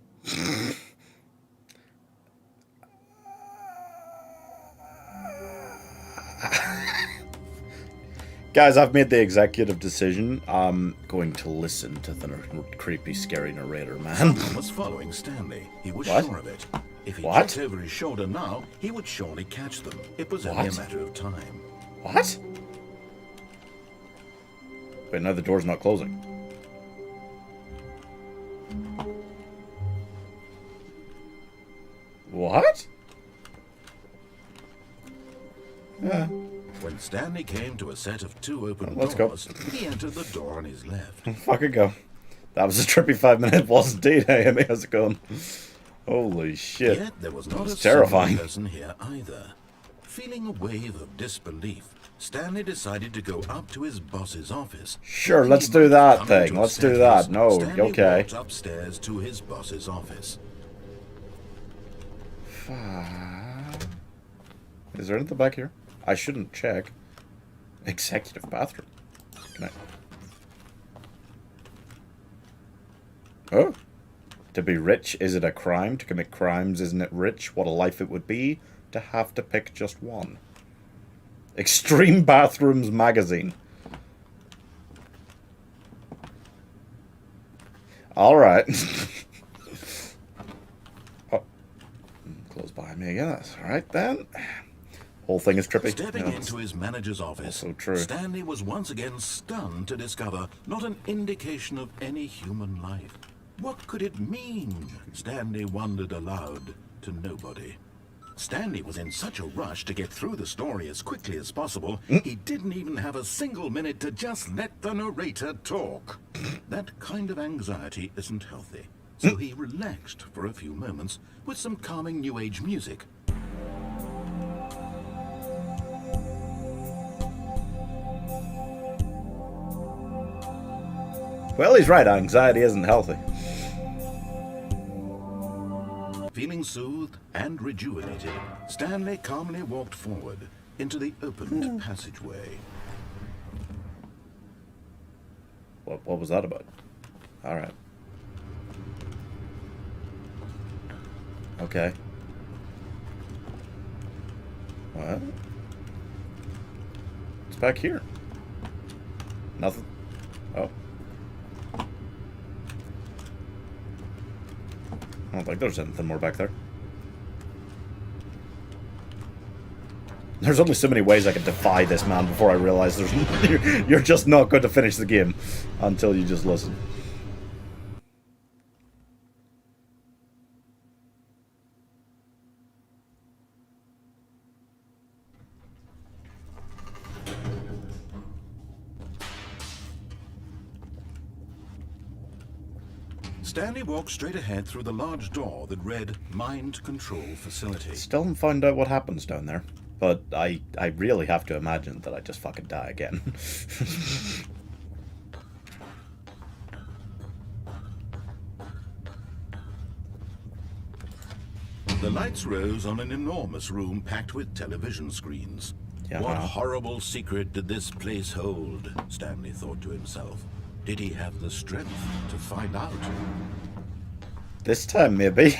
Speaker 1: Guys, I've made the executive decision. I'm going to listen to the creepy, scary narrator, man.
Speaker 2: Someone was following Stanley. He was
Speaker 1: What?
Speaker 2: sure of it. If he
Speaker 1: What?
Speaker 2: checked over his shoulder now, he would surely catch them. It was only a
Speaker 1: What?
Speaker 2: matter of time.
Speaker 1: What? Wait, no, the door's not closing. What? Yeah.
Speaker 2: When Stanley came to a set of 2 open
Speaker 1: Let's go.
Speaker 2: doors, he entered the door on his left.
Speaker 1: Fucking go. That was a trippy 5 minute boss indeed. Hey, Amy, how's it going? Holy shit.
Speaker 2: Yet there was not a
Speaker 1: terrifying.
Speaker 2: single person here either. Feeling a wave of disbelief, Stanley decided to go up to his boss's office.
Speaker 1: Sure,
Speaker 2: He
Speaker 1: let's do
Speaker 2: might
Speaker 1: that
Speaker 2: come
Speaker 1: thing.
Speaker 2: into a
Speaker 1: Let's do
Speaker 2: staircase.
Speaker 1: that. No,
Speaker 2: Stanley
Speaker 1: okay.
Speaker 2: walked upstairs to his boss's office.
Speaker 1: Is there anything back here? I shouldn't check. Executive bathroom. Can I... Oh. To be rich, is it a crime? To commit crimes, isn't it rich? What a life it would be to have to pick just one. Extreme Bathrooms magazine. Alright. Oh. Close behind me again. That's alright then. Whole thing is trippy.
Speaker 2: Stepping
Speaker 1: Yeah,
Speaker 2: into his manager's office,
Speaker 1: so true.
Speaker 2: Stanley was once again stunned to discover not an indication of any human life. What could it mean? Stanley wondered aloud to nobody. Stanley was in such a rush to get through the story as quickly as possible, he didn't even have a single minute to just let the narrator talk. That kind of anxiety isn't healthy, so he relaxed for a few moments with some calming New Age music.
Speaker 1: Well, he's right. Anxiety isn't healthy.
Speaker 2: Feeling soothed and rejuvenated, Stanley calmly walked forward into the opened passageway.
Speaker 1: What was that about? Alright. Okay. What? It's back here. Nothing. Oh. I don't think there's anything more back there. There's only so many ways I can defy this man before I realize you're just not going to finish the game until you just listen.
Speaker 2: Stanley walked straight ahead through the large door that read Mind Control Facility.
Speaker 1: Still haven't found out what happens down there. But I really have to imagine that I just fucking die again.
Speaker 2: The lights rose on an enormous room packed with television screens.
Speaker 1: Yeah.
Speaker 2: What horrible secret did this place hold? Stanley thought to himself. Did he have the strength to find out?
Speaker 1: This time, maybe.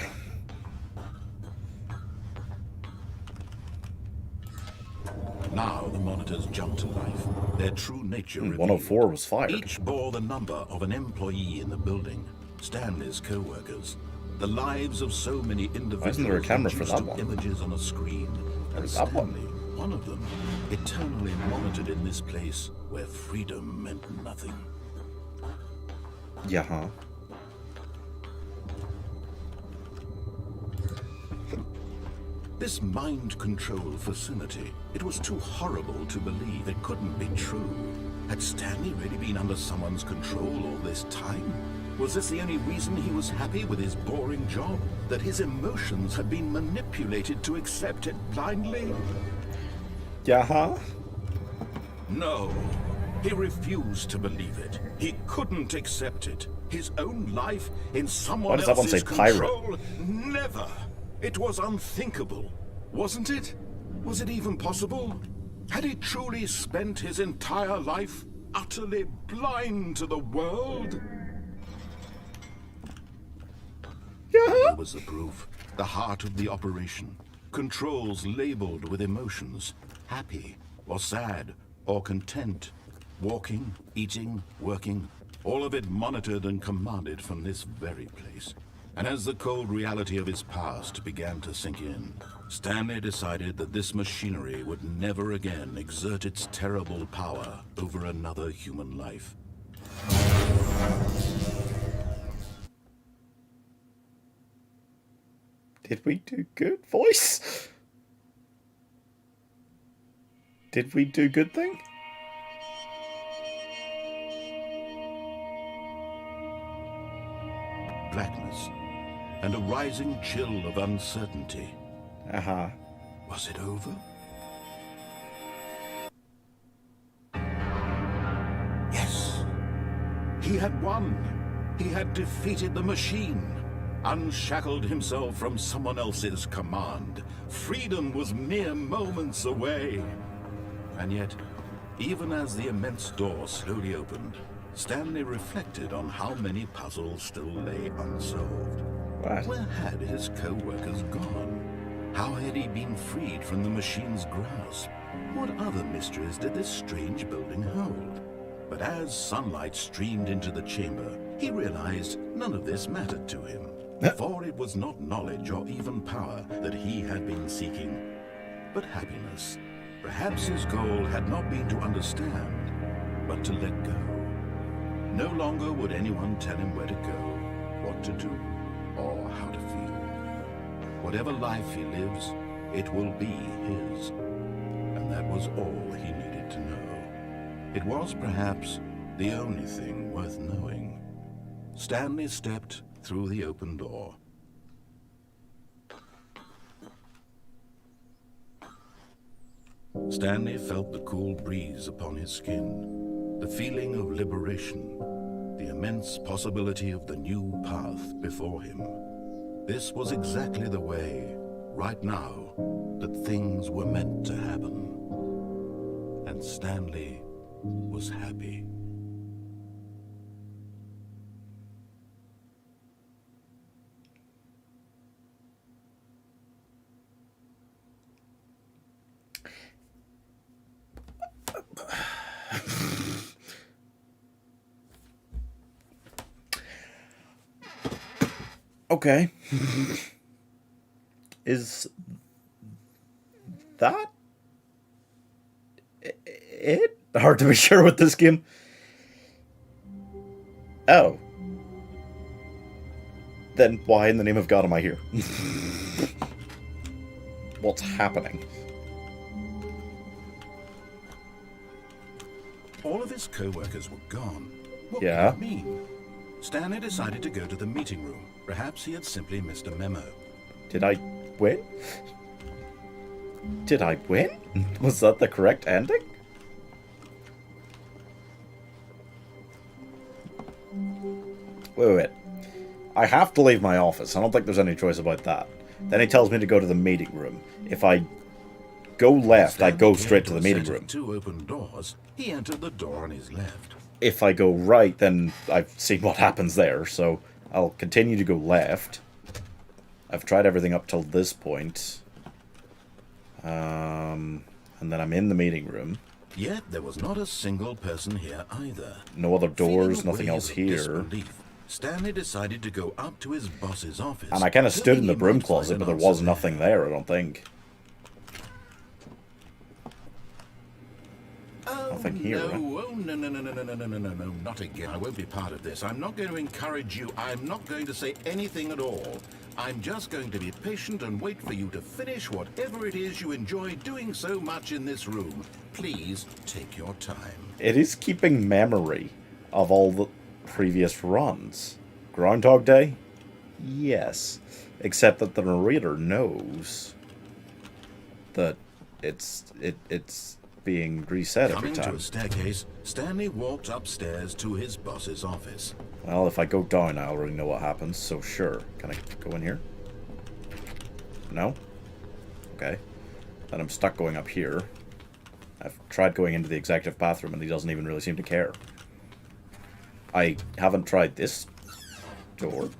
Speaker 2: Now the monitors jumped to life. Their true nature revealed.
Speaker 1: 104 was fired.
Speaker 2: Each bore the number of an employee in the building. Stanley's co-workers. The lives of so many individuals.
Speaker 1: Why isn't there a camera for
Speaker 2: reduced
Speaker 1: that
Speaker 2: to
Speaker 1: one?
Speaker 2: Images on a screen. And
Speaker 1: There's that one.
Speaker 2: Stanley, one of them, eternally monitored in this place where freedom meant nothing.
Speaker 1: Yeah, huh?
Speaker 2: This mind control facility, it was too horrible to believe it couldn't be true. Had Stanley really been under someone's control all this time? Was this the only reason he was happy with his boring job? That his emotions had been manipulated to accept it blindly?
Speaker 1: Yeah, huh?
Speaker 2: No. He refused to believe it. He couldn't accept it. His own life in someone
Speaker 1: Why does that one
Speaker 2: else's
Speaker 1: say pirate?
Speaker 2: control? Never. It was unthinkable, wasn't it? Was it even possible? Had he truly spent his entire life utterly blind to the world? Here was the proof. The heart of the operation. Controls labeled with emotions. Happy, or sad, or content, Walking, eating, working, all of it monitored and commanded from this very place. And as the cold reality of his past began to sink in, Stanley decided that this machinery would never again exert its terrible power over another human life.
Speaker 1: Did we do good, voice? Did we do good thing?
Speaker 2: Blackness and a rising chill of uncertainty.
Speaker 1: Uh-huh.
Speaker 2: Was it over? Yes. He had won. He had defeated the machine. Unshackled himself from someone else's command. Freedom was mere moments away. And yet, even as the immense door slowly opened, Stanley reflected on how many puzzles still lay unsolved.
Speaker 1: What?
Speaker 2: Where had his co-workers gone? How had he been freed from the machine's grasp? What other mysteries did this strange building hold? But as sunlight streamed into the chamber, he realized none of this mattered to him. For it was not knowledge or even power that he had been seeking, but happiness. Perhaps his goal had not been to understand, but to let go. No longer would anyone tell him where to go, what to do, or how to feel. Whatever life he lives, it will be his. And that was all he needed to know. It was perhaps the only thing worth knowing. Stanley stepped through the open door. Stanley felt the cool breeze upon his skin, the feeling of liberation, the immense possibility of the new path before him. This was exactly the way, right now, that things were meant to happen. And Stanley was happy.
Speaker 1: Okay. Is that it? Hard to be sure with this game. Oh. Then why in the name of God am I here? What's happening?
Speaker 2: All of his co-workers were gone. What
Speaker 1: Yeah.
Speaker 2: could it mean? Stanley decided to go to the meeting room. Perhaps he had simply missed a memo.
Speaker 1: Did I win? Did I win? Was that the correct ending? Wait. I have to leave my office. I don't think there's any choice about that. Then he tells me to go to the meeting room. If I go left, I go straight to the meeting room.
Speaker 2: Two open doors. He entered the door on his left.
Speaker 1: If I go right, then I've seen what happens there, so I'll continue to go left. I've tried everything up till this point. And then I'm in the meeting room.
Speaker 2: Yet there was not a single person here either.
Speaker 1: No other doors,
Speaker 2: Feeling a
Speaker 1: nothing
Speaker 2: wave
Speaker 1: else
Speaker 2: of
Speaker 1: here.
Speaker 2: disbelief, Stanley decided to go up to his boss's office.
Speaker 1: And I kind of stood in the
Speaker 2: hoping he
Speaker 1: broom
Speaker 2: might
Speaker 1: closet,
Speaker 2: find
Speaker 1: but
Speaker 2: an
Speaker 1: there was
Speaker 2: answer
Speaker 1: nothing there, I don't think. Nothing here,
Speaker 2: no,
Speaker 1: right?
Speaker 2: oh, no, not again. I won't be part of this. I'm not going to encourage you. I'm not going to say anything at all. I'm just going to be patient and wait for you to finish whatever it is you enjoy doing so much in this room. Please take your time.
Speaker 1: It is keeping memory of all the previous runs. Groundhog Day? Yes. Except that the narrator knows that it's being reset every
Speaker 2: Coming to
Speaker 1: time.
Speaker 2: a staircase, Stanley walked upstairs to his boss's office.
Speaker 1: Well, if I go down, I already know what happens, so sure. Can I go in here? No? Okay. Then I'm stuck going up here. I've tried going into the executive bathroom, and he doesn't even really seem to care. I haven't tried this door.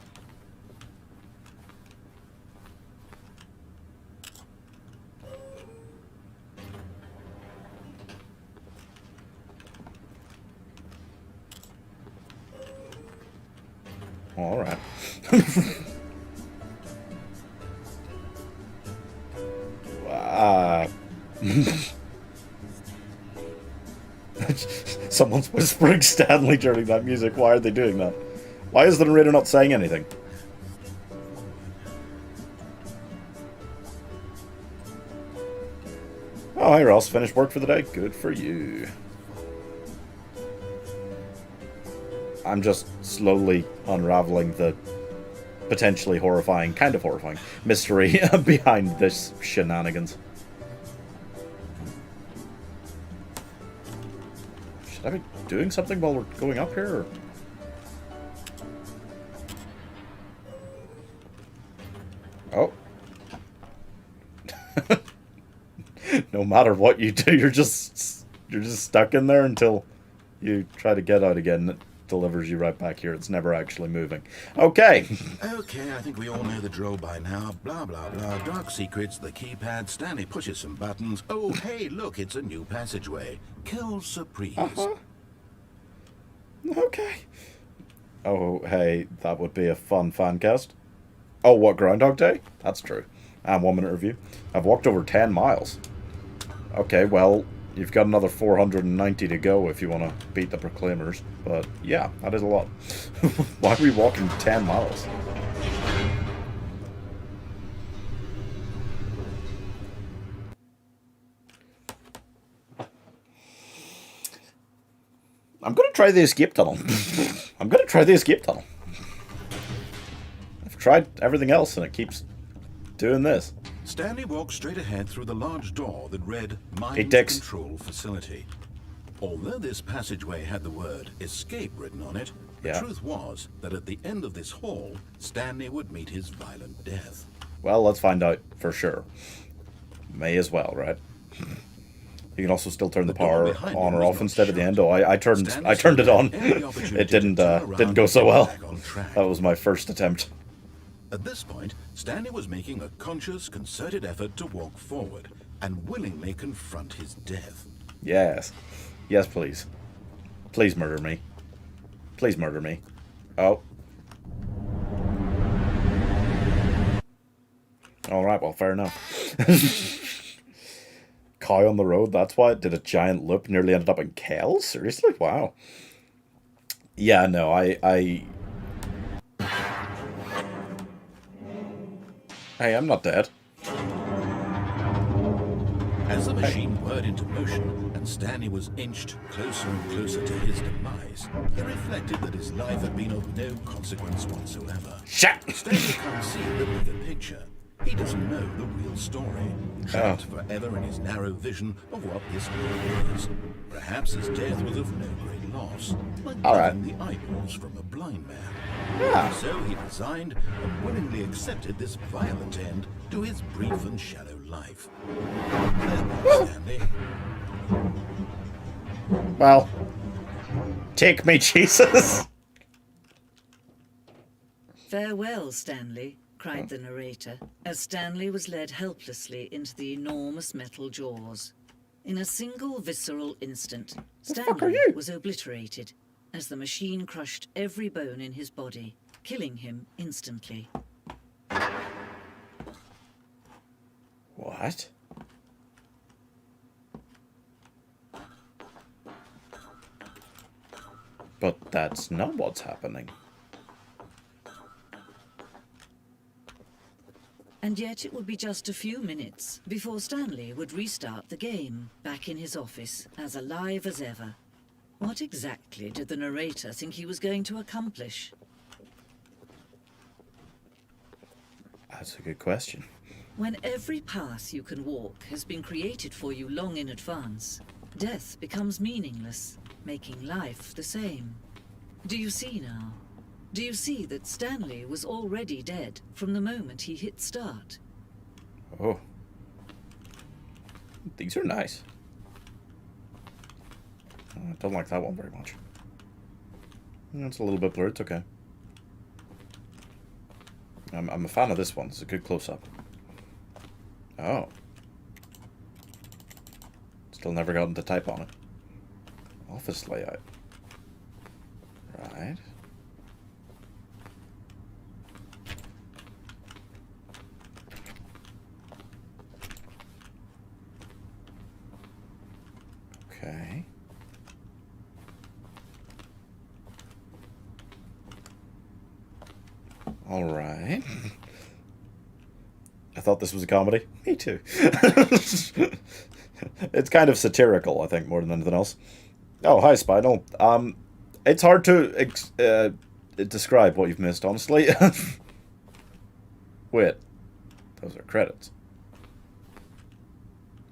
Speaker 1: Alright. Someone's whispering Stanley during that music. Why are they doing that? Why is the narrator not saying anything? Oh, hey Ross, finished work for the day? Good for you. I'm just slowly unraveling the potentially horrifying, kind of horrifying, mystery behind this shenanigans. Should I be doing something while we're going up here? Or? Oh. No matter what you do, you're just stuck in there until you try to get out again. It delivers you right back here. It's never actually moving. Okay.
Speaker 2: Okay, I think we all know the drill by now. Blah, blah, blah. Dark secrets, the keypad. Stanley pushes some buttons. Oh, hey, look, it's a new passageway. Kill surprise.
Speaker 1: Okay. Oh, hey, that would be a fun fan cast. Oh, what, Groundhog Day? That's true. And 1 minute review. I've walked over 10 miles. Okay, well, you've got another 490 to go if you want to beat the Proclaimers. But, yeah, that is a lot. Why are we walking 10 miles? I'm going to try the escape tunnel. I'm going to try the escape tunnel. I've tried everything else and it keeps doing this.
Speaker 2: Stanley walked straight ahead through the large door that read Mind
Speaker 1: Dix.
Speaker 2: Control Facility. Although this passageway had the word escape written on it, the truth was that at the end of this hall, Stanley would meet his violent death.
Speaker 1: Well, let's find out for sure. May as well, right? You can also still turn the power on or off instead of the end. Oh, I turned it on. It didn't go so well. That was my first attempt.
Speaker 2: At this point, Stanley was making a conscious, concerted effort to walk forward and willingly confront his death.
Speaker 1: Yes. Yes, please. Please murder me. Please murder me. Oh. Alright, well, fair enough. Cow on the road, that's why it did a giant loop, nearly ended up in Kells? Seriously? Wow. Yeah, no, Hey, I'm not dead.
Speaker 2: As the machine whirred into motion and Stanley was inched closer and closer to his demise, he reflected that his life had been of no consequence whatsoever.
Speaker 1: Shit!
Speaker 2: Stanley can't see the bigger picture. He doesn't know the real story, trapped forever in his narrow vision of what this world is. Perhaps his death was of no great loss, like getting the eyeballs from a blind man.
Speaker 1: Yeah.
Speaker 2: So he resigned and willingly accepted this violent end to his brief and shallow life. Farewell, Stanley.
Speaker 1: Well, take me, Jesus!
Speaker 4: Farewell, Stanley, cried the narrator, as Stanley was led helplessly into the enormous metal jaws. In a single visceral instant, Stanley was obliterated, as the machine crushed every bone in his body, killing him instantly.
Speaker 1: What? But that's not what's happening.
Speaker 4: And yet it would be just a few minutes before Stanley would restart the game, back in his office, as alive as ever. What exactly did the narrator think he was going to accomplish?
Speaker 1: That's a good question.
Speaker 4: When every path you can walk has been created for you long in advance, death becomes meaningless, making life the same. Do you see now? Do you see that Stanley was already dead from the moment he hit start?
Speaker 1: Oh. These are nice. I don't like that one very much. It's a little bit blurred, it's okay. I'm a fan of this one, it's a good close-up. Oh. Still never gotten to type on it. Office layout. Right. Alright. I thought this was a comedy. Me too. It's kind of satirical, I think, more than anything else. Oh, hi, Spinal. It's hard to describe what you've missed, honestly. Wait. Those are credits.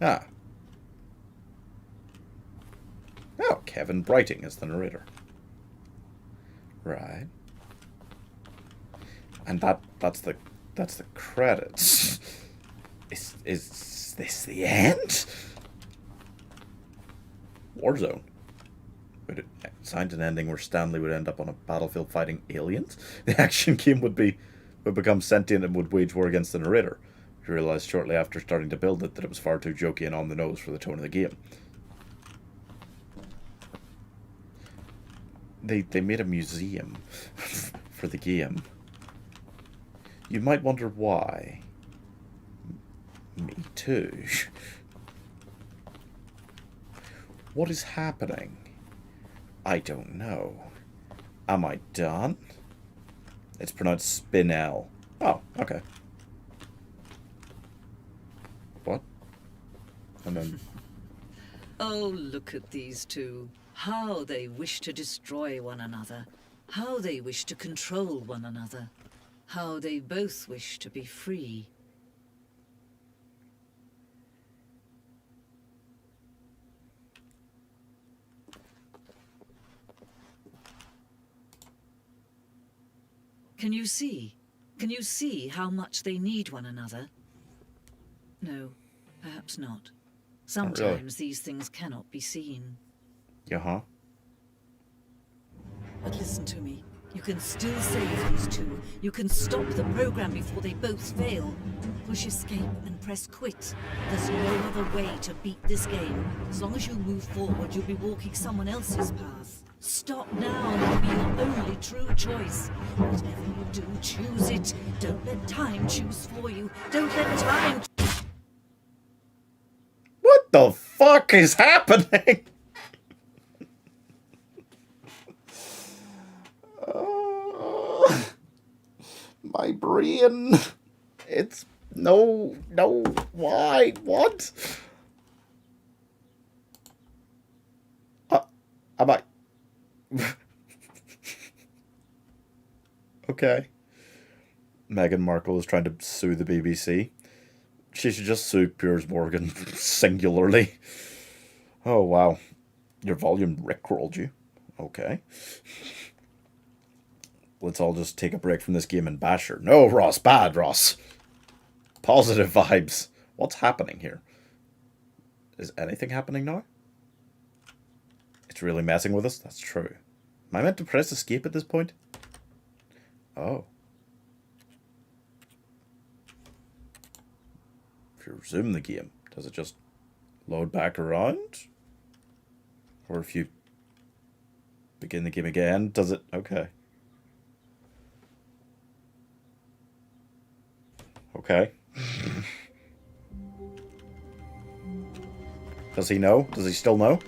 Speaker 1: Ah. Oh, Kevin Brighting is the narrator. Right. And that's the credits. Is this the end? Warzone. Would it signed an ending where Stanley would end up on a battlefield fighting aliens? The action game would become sentient and would wage war against the narrator. He realized shortly after starting to build it that it was far too jokey and on the nose for the tone of the game. They made a museum for the game. You might wonder why. Me too. What is happening? I don't know. Am I done? It's pronounced Spinel. Oh, okay. What? And then...
Speaker 4: Oh, look at these two. How they wish to destroy one another. How they wish to control one another. How they both wish to be free. Can you see? Can you see how much they need one another? No, perhaps not. Sometimes these things cannot be seen.
Speaker 1: Yeah.
Speaker 4: But listen to me. You can still save these two. You can stop the program before they both fail. Push escape and press quit. There's no other way to beat this game. As long as you move forward, you'll be walking someone else's path. Stop now and it'll be your only true choice. Whatever you do, choose it. Don't let time choose for you. Don't let time...
Speaker 1: What the fuck is happening? My brain. It's... No, why? What? Am I... Okay. Meghan Markle is trying to sue the BBC. She should just sue Piers Morgan singularly. Oh, wow. Your volume rickrolled you. Okay. Let's all just take a break from this game and bash her. No, Ross. Bad, Ross. Positive vibes. What's happening here? Is anything happening now? It's really messing with us? That's true. Am I meant to press escape at this point? Oh. If you resume the game, does it just load back around? Or if you begin the game again, does it... Okay. Okay. Does he know? Does he still know?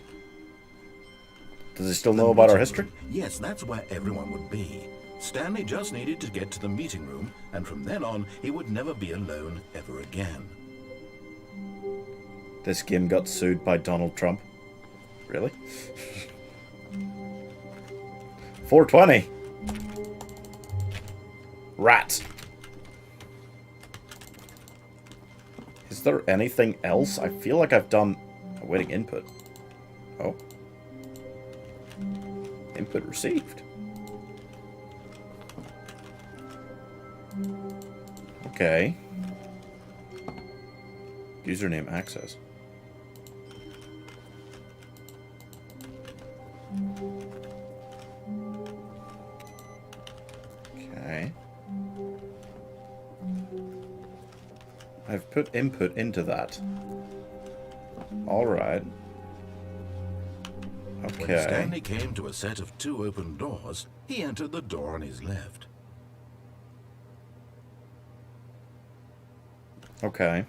Speaker 1: Does he still know about our history?
Speaker 2: Yes, that's where everyone would be. Stanley just needed to get to the meeting room, and from then on, he would never be alone ever again.
Speaker 1: This game got sued by Donald Trump. Really? 420. Rat. Is there anything else? I feel like I've done awaiting input. Oh. Input received. Okay. Username access. Okay. I've put input into that. Alright. Okay.
Speaker 2: When Stanley came to a set of 2 open doors, he entered the door on his left.
Speaker 1: Okay.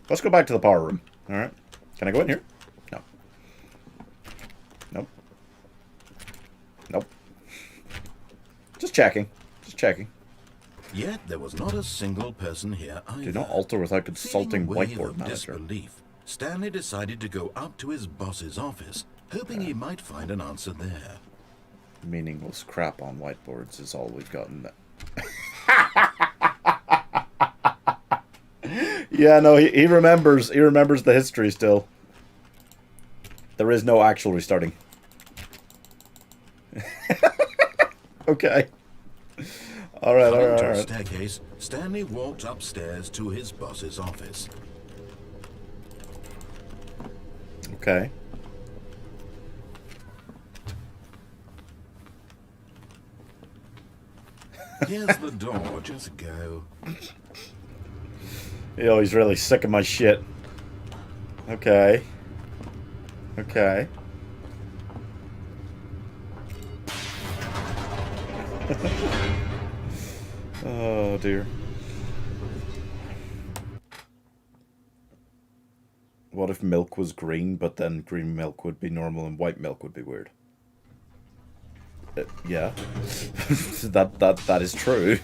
Speaker 1: Let's go back to the power room. Alright. Can I go in here? No. Nope. Nope. Just checking. checking.
Speaker 2: Yet there was not a single person here either.
Speaker 1: Do not alter without consulting
Speaker 2: Feeling a wave
Speaker 1: whiteboard
Speaker 2: of
Speaker 1: manager.
Speaker 2: disbelief, Stanley decided to go up to his boss's office, hoping he might find an answer there.
Speaker 1: Meaningless crap on whiteboards is all we've gotten. Yeah, no, he remembers. He remembers the history still. There is no actual restarting. Okay. All right, all right, all right.
Speaker 2: Staircase, Stanley walked upstairs to his boss's office.
Speaker 1: Okay.
Speaker 2: Here's the door. Just go.
Speaker 1: Yo, he's really sick of my shit. Okay. Okay. Oh, dear. What if milk was green, but then green milk would be normal and white milk would be weird? Yeah. that is true.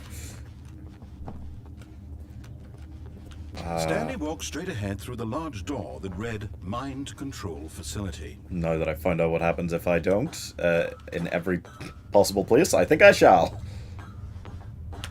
Speaker 2: Stanley walked straight ahead through the large door that read Mind Control Facility.
Speaker 1: Now that I found out what happens if I don't, in every possible place, I think I shall.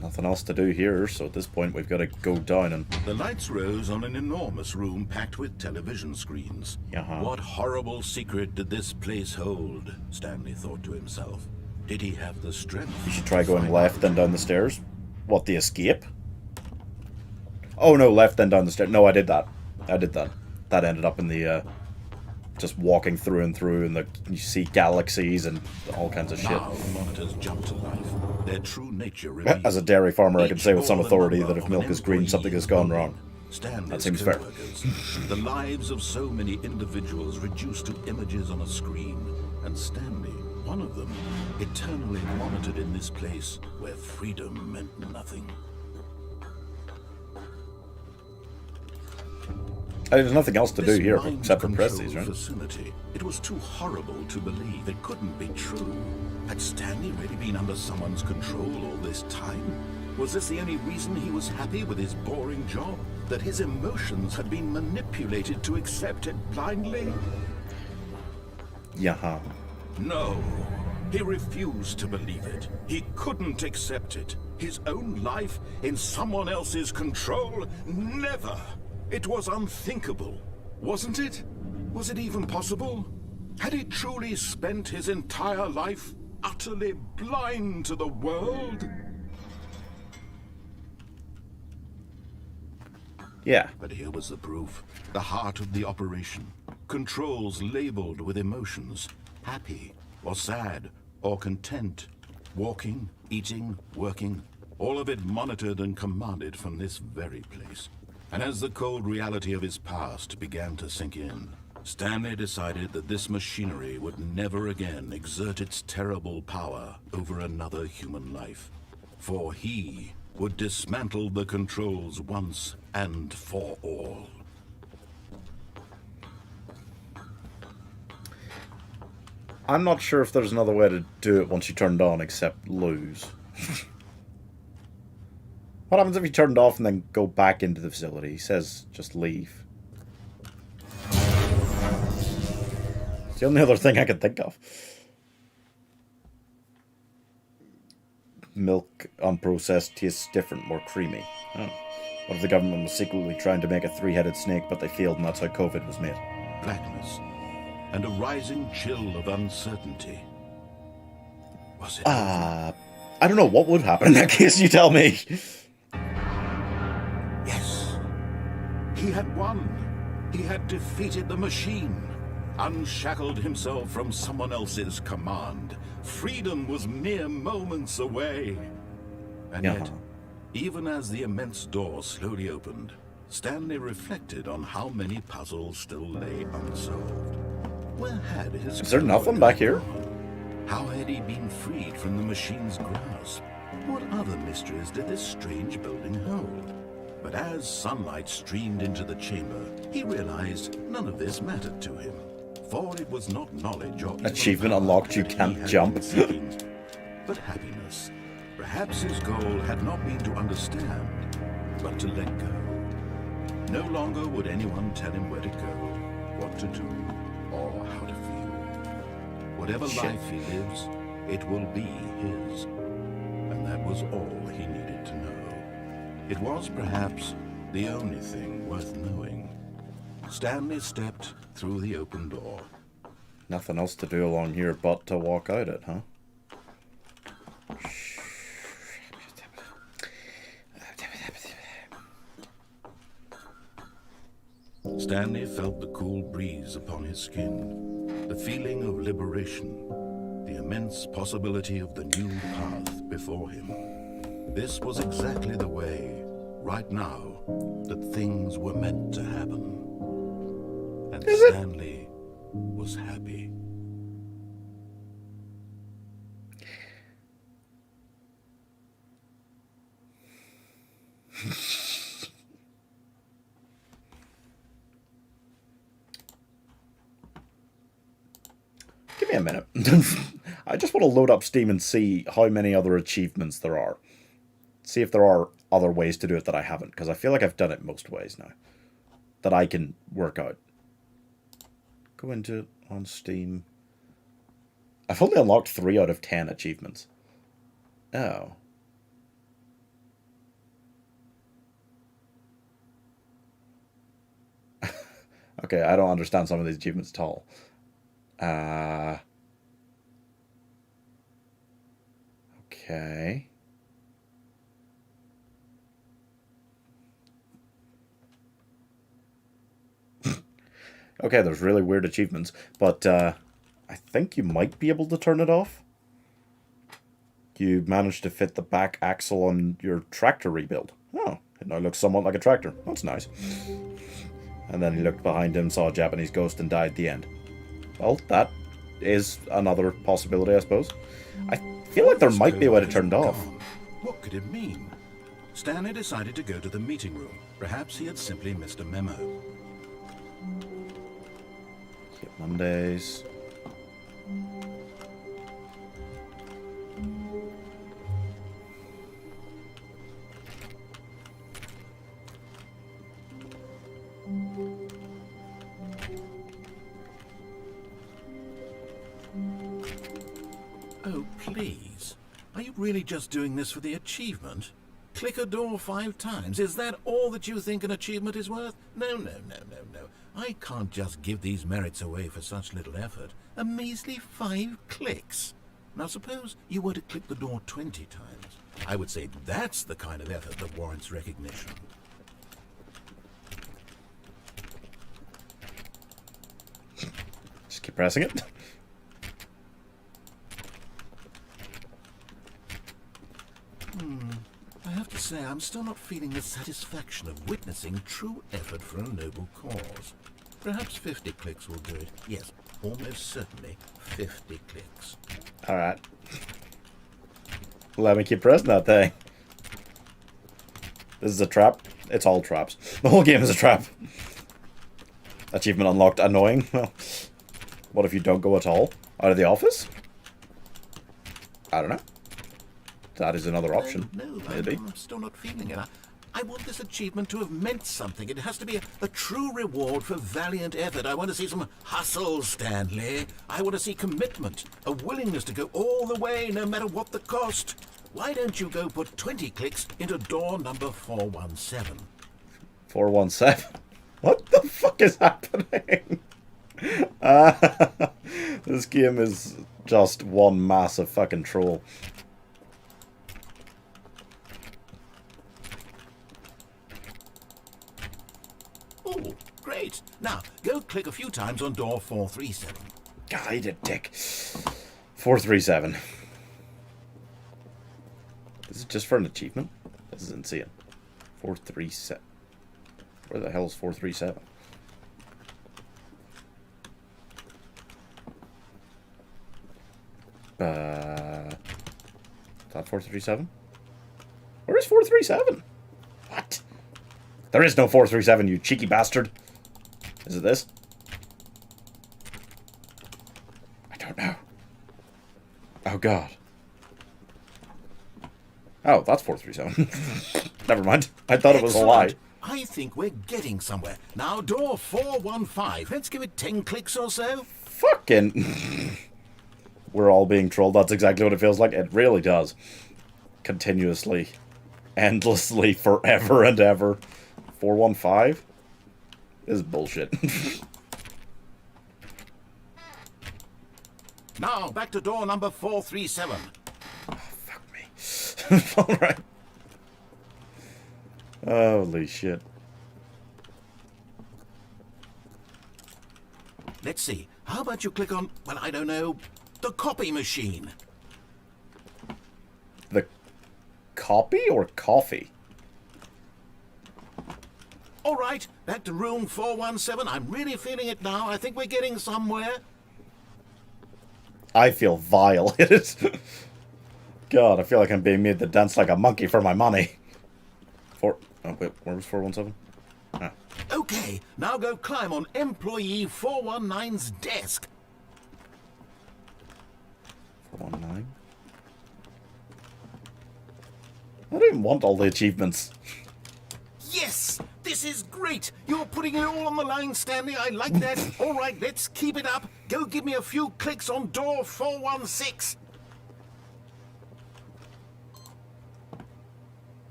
Speaker 1: Nothing else to do here, so at this point we've got to go down and...
Speaker 2: The lights rose on an enormous room packed with television screens. What horrible secret did this place hold? Stanley thought to himself. Did he have the strength?
Speaker 1: You should try going left then down the stairs. What, the escape? Oh no, left then down the stairs. No, I did that. I did that. That ended up in the, just walking through and through, and you see galaxies and all kinds of shit.
Speaker 2: Now the monitors jump to life. Their true nature revealed.
Speaker 1: As a dairy farmer, I can say with some authority that if milk is green, something has gone wrong. That seems fair.
Speaker 2: The lives of so many individuals reduced to images on a screen, and Stanley, one of them, eternally monitored in this place where freedom meant nothing.
Speaker 1: There's nothing else to do here except for press these, right?
Speaker 2: Facility. It was too horrible to believe. It couldn't be true. Had Stanley really been under someone's control all this time? Was this the only reason he was happy with his boring job? That his emotions had been manipulated to accept it blindly?
Speaker 1: Yeah.
Speaker 2: No. He refused to believe it. He couldn't accept it. His own life in someone else's control? Never. It was unthinkable, wasn't it? Was it even possible? Had he truly spent his entire life utterly blind to the world?
Speaker 1: Yeah.
Speaker 2: But here was the proof. The heart of the operation. Controls labeled with emotions. Happy, or sad, or content. Walking, eating, working. All of it monitored and commanded from this very place. And as the cold reality of his past began to sink in, Stanley decided that this machinery would never again exert its terrible power over another human life. For he would dismantle the controls once and for all.
Speaker 1: I'm not sure if there's another way to do it once you turn it on except lose. What happens if you turn it off and then go back into the facility? He says just leave. It's the only other thing I can think of. Milk unprocessed tastes different, more creamy. Oh. What if the government was secretly trying to make a three-headed snake, but they failed and that's how COVID was made?
Speaker 2: Blackness and a rising chill of uncertainty. Was it?
Speaker 1: I don't know. What would happen in that case? You tell me.
Speaker 2: Yes. He had won. He had defeated the machine. Unshackled himself from someone else's command. Freedom was mere moments away. And yet, even as the immense door slowly opened, Stanley reflected on how many puzzles still lay unsolved. Where had his...
Speaker 1: Is there nothing back here?
Speaker 2: How had he been freed from the machine's grasp? What other mysteries did this strange building hold? But as sunlight streamed into the chamber, he realized none of this mattered to him. For it was not knowledge or...
Speaker 1: Achievement unlocked, you can't jump.
Speaker 2: But happiness. Perhaps his goal had not been to understand, but to let go. No longer would anyone tell him where to go, what to do, or how to feel. Whatever life he lives, it will be his. And that was all he needed to know. It was perhaps the only thing worth knowing. Stanley stepped through the open door.
Speaker 1: Nothing else to do along here but to walk out it, huh?
Speaker 2: Stanley felt the cool breeze upon his skin, the feeling of liberation, the immense possibility of the new path before him. This was exactly the way, right now, that things were meant to happen. And Stanley was happy.
Speaker 1: Give me a minute. I just want to load up Steam and see how many other achievements there are. See if there are other ways to do it that I haven't, because I feel like I've done it most ways now that I can work out. Go into it on Steam. I've only unlocked 3 out of 10 achievements. Oh. Okay, I don't understand some of these achievements at all. Okay. Okay, there's really weird achievements, but I think you might be able to turn it off. You managed to fit the back axle on your tractor rebuild. Oh, it now looks somewhat like a tractor. That's nice. And then he looked behind him, saw a Japanese ghost, and died at the end. Well, that is another possibility, I suppose. I feel like there might be a way to turn it off.
Speaker 2: What could it mean? Stanley decided to go to the meeting room. Perhaps he had simply missed a memo.
Speaker 1: Mondays.
Speaker 2: Oh, please. Are you really just doing this for the achievement? Click a door 5 times. Is that all that you think an achievement is worth? No. I can't just give these merits away for such little effort. A measly 5 clicks. Now suppose you were to click the door 20 times. I would say that's the kind of effort that warrants recognition.
Speaker 1: Just keep pressing it.
Speaker 2: I have to say, I'm still not feeling the satisfaction of witnessing true effort for a noble cause. Perhaps 50 clicks will do it. Yes, almost certainly 50 clicks.
Speaker 1: Alright. Let me keep pressing that thing. This is a trap. It's all traps. The whole game is a trap. Achievement unlocked. Annoying. Well, what if you don't go at all? Out of the office? I don't know. That is another option.
Speaker 2: No,
Speaker 1: maybe.
Speaker 2: I'm still not feeling it. I want this achievement to have meant something. It has to be a true reward for valiant effort. I want to see some hustle, Stanley. I want to see commitment, a willingness to go all the way, no matter what the cost. Why don't you go put 20 clicks into door number 417?
Speaker 1: 417? What the fuck is happening? This game is just one massive fucking troll.
Speaker 2: Oh, great. Now, go click a few times on door 437.
Speaker 1: God, I did dick. 437. Is it just for an achievement? This is insane. 437. Where the hell is 437? Is that 437? Where is 437? What? There is no 437, you cheeky bastard. Is it this? I don't know. Oh god. Oh, that's 437. Never mind. I thought it was a lie.
Speaker 2: Excellent. I think we're getting somewhere. Now, door 415. Let's give it 10 clicks or so.
Speaker 1: Fucking... We're all being trolled. That's exactly what it feels like. It really does. Continuously. Endlessly. Forever and ever. 415? This is bullshit.
Speaker 2: Now, back to door number 437.
Speaker 1: Oh, fuck me. Alright. Holy shit.
Speaker 2: Let's see. How about you click on, well, I don't know, the copy machine?
Speaker 1: The copy or coffee?
Speaker 2: All right, back to room 417. I'm really feeling it now. I think we're getting somewhere.
Speaker 1: I feel violated. God, I feel like I'm being made to dance like a monkey for my money. Oh, wait, where was 417? Ah.
Speaker 2: Okay, now go climb on employee 419's desk.
Speaker 1: 419? I don't even want all the achievements.
Speaker 2: Yes, this is great. You're putting it all on the line, Stanley. I like that. All right, let's keep it up. Go give me a few clicks on door 416.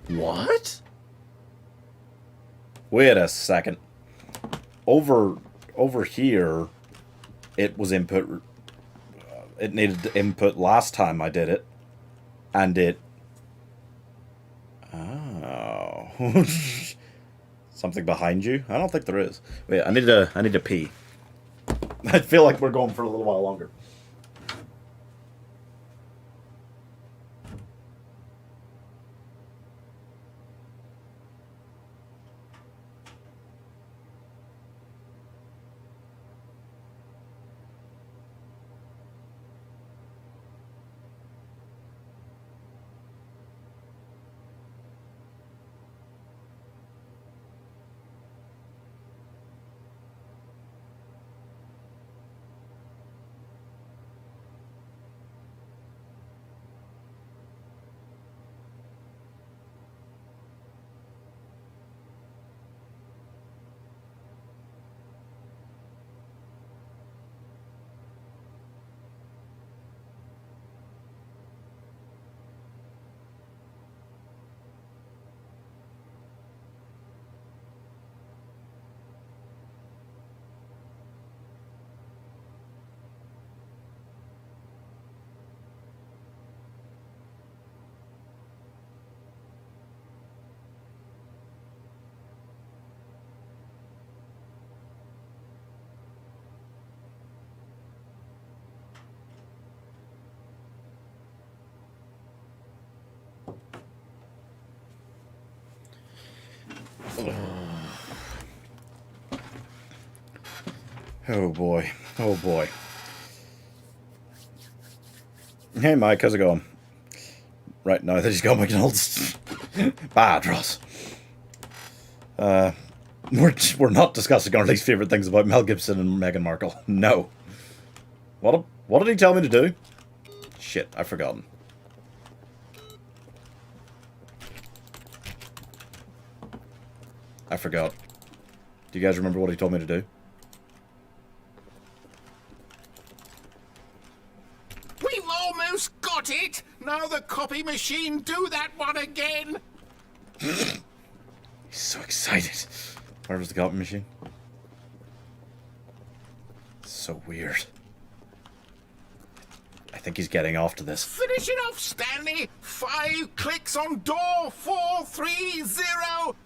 Speaker 1: What? Wait a second. Over here, it was input. It needed input last time I did it, and it. Oh. Something behind you? I don't think there is. Wait, I need to pee. I feel like we're going for a little while longer. Oh boy. Oh boy. Hey Mike, how's it going? Right now that he's got McDonald's. Bad, Ross. We're not discussing our least favourite things about Mel Gibson and Meghan Markle. No. What did he tell me to do? Shit, I've forgotten. I forgot. Do you guys remember what he told me to do?
Speaker 2: We've almost got it. Now the copy machine, do that one again.
Speaker 1: He's so excited. Where was the copy machine? So weird. I think he's getting off to this.
Speaker 2: Finish it off, Stanley. 5 clicks on door 430.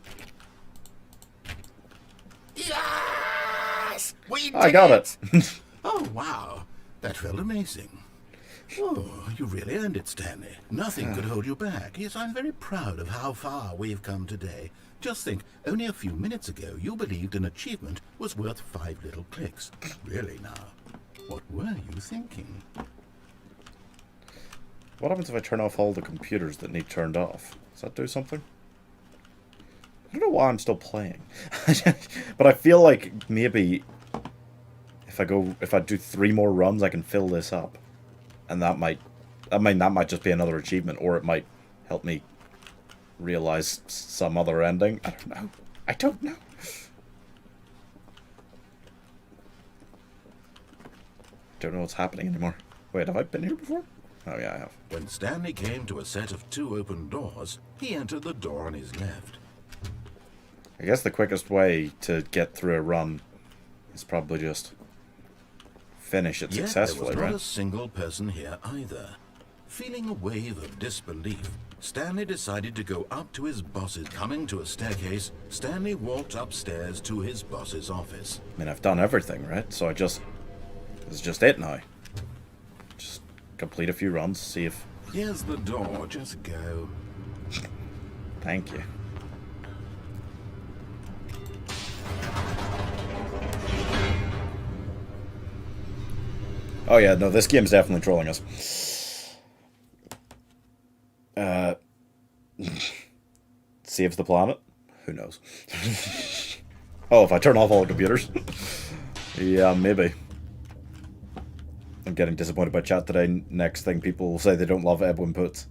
Speaker 2: Yes! We did
Speaker 1: I got it.
Speaker 2: Oh, wow. That felt amazing. Oh, you really earned it, Stanley. Nothing could hold you back. Yes, I'm very proud of how far we've come today. Just think, only a few minutes ago, you believed an achievement was worth 5 little clicks. Really now, what were you thinking?
Speaker 1: What happens if I turn off all the computers that need turned off? Does that do something? I don't know why I'm still playing. But I feel like maybe if I do 3 more runs, I can fill this up. And that might just be another achievement, or it might help me realize some other ending. I don't know. I don't know. Don't know what's happening anymore. Wait, have I been here before? Oh yeah, I have.
Speaker 2: When Stanley came to a set of 2 open doors, he entered the door on his left.
Speaker 1: I guess the quickest way to get through a run is probably just finish it successfully,
Speaker 2: there was not
Speaker 1: right?
Speaker 2: a single person here either. Feeling a wave of disbelief, Stanley decided to go up to his boss's. Coming to a staircase, Stanley walked upstairs to his boss's office.
Speaker 1: I mean, I've done everything, right? So I just... It's just it now. Just complete a few runs, see if...
Speaker 2: Here's the door, just go.
Speaker 1: Thank you. Oh yeah, no, this game's definitely trolling us. Saves the planet? Who knows? Oh, if I turn off all the computers? Yeah, maybe. I'm getting disappointed by chat today. Next thing, people will say they don't love ebb inputs.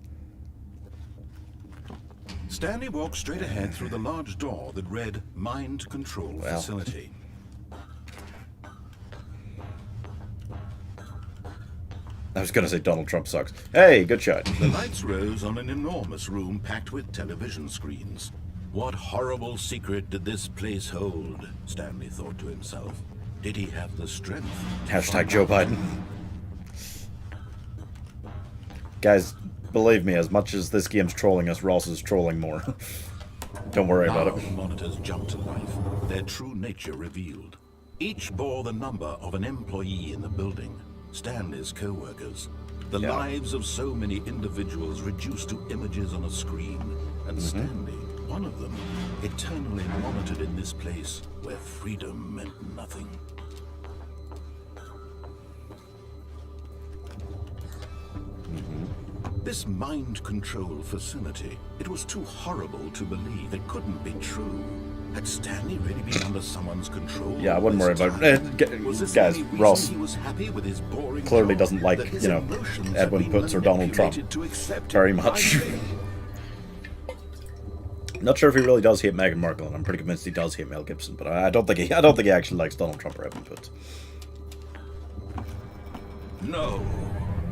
Speaker 2: Stanley walked straight ahead through the large door that read Mind Control Facility.
Speaker 1: I was going to say Donald Trump sucks. Hey, good shot.
Speaker 2: The lights rose on an enormous room packed with television screens. What horrible secret did this place hold? Stanley thought to himself. Did he have the strength?
Speaker 1: Hashtag Joe Biden. Guys, believe me, as much as this game's trolling us, Ross is trolling more. Don't worry about it.
Speaker 2: The monitors jumped to life, their true nature revealed. Each bore the number of an employee in the building, Stanley's co-workers. The lives of so many individuals reduced to images on a screen, and Stanley, one of them, eternally monitored in this place where freedom meant nothing. This mind control facility, it was too horrible to believe. It couldn't be true. Had Stanley really been under someone's control?
Speaker 1: Yeah, I wouldn't worry about it. Guys, Ross clearly doesn't like, you know, Edwin Putz or Donald Trump very much. Not sure if he really does hate Meghan Markle, and I'm pretty convinced he does hate Mel Gibson, but I don't think he actually likes Donald Trump or Edwin Putz.
Speaker 2: No.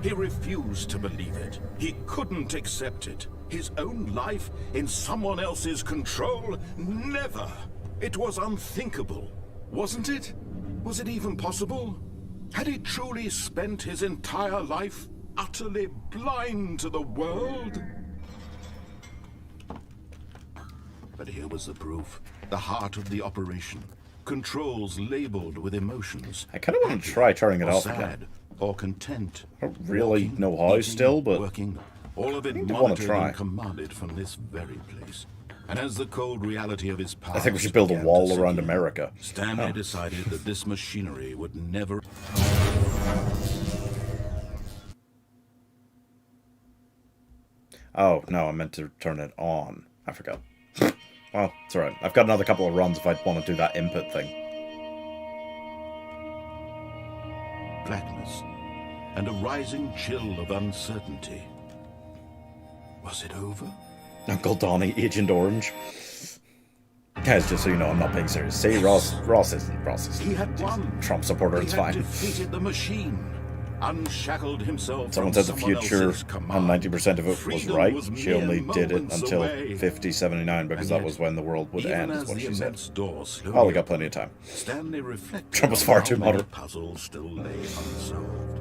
Speaker 2: He refused to believe it. He couldn't accept it. His own life in someone else's control? Never! It was unthinkable. Wasn't it? Was it even possible? Had he truly spent his entire life utterly blind to the world? But here was the proof. The heart of the operation. Controls labeled with emotions.
Speaker 1: I kind of want to try turning it off again.
Speaker 2: Or content.
Speaker 1: I don't really know how still, but
Speaker 2: working, all of it
Speaker 1: I want to
Speaker 2: monitored
Speaker 1: try.
Speaker 2: and commanded from this very place. And as the cold reality of his past
Speaker 1: I think we should build a
Speaker 2: began
Speaker 1: wall
Speaker 2: to
Speaker 1: around
Speaker 2: sink in,
Speaker 1: America.
Speaker 2: Stanley decided that this machinery would never...
Speaker 1: Oh, no, I meant to turn it on. I forgot. Well, it's alright. I've got another couple of runs if I want to do that input thing.
Speaker 2: Blackness and a rising chill of uncertainty. Was it over?
Speaker 1: Uncle Donnie, Agent Orange. Guys, just so you know, I'm not being serious. See, Ross isn't.
Speaker 2: He had won.
Speaker 1: Trump supporter,
Speaker 2: He
Speaker 1: it's
Speaker 2: had
Speaker 1: fine.
Speaker 2: defeated the machine. Unshackled himself
Speaker 1: Someone
Speaker 2: from
Speaker 1: said the
Speaker 2: someone
Speaker 1: future
Speaker 2: else's command.
Speaker 1: and 90% of it was
Speaker 2: Freedom
Speaker 1: right.
Speaker 2: was
Speaker 1: She
Speaker 2: mere
Speaker 1: only did it
Speaker 2: moments
Speaker 1: until
Speaker 2: away.
Speaker 1: 5079 because
Speaker 2: And
Speaker 1: that
Speaker 2: yet,
Speaker 1: was when the world would
Speaker 2: even
Speaker 1: end, is
Speaker 2: as
Speaker 1: what
Speaker 2: the
Speaker 1: she said.
Speaker 2: immense door slowly
Speaker 1: Oh, we got plenty of time.
Speaker 2: Stanley reflected
Speaker 1: Trump was
Speaker 2: on
Speaker 1: far
Speaker 2: how
Speaker 1: too
Speaker 2: many
Speaker 1: moderate.
Speaker 2: puzzles still lay unsolved.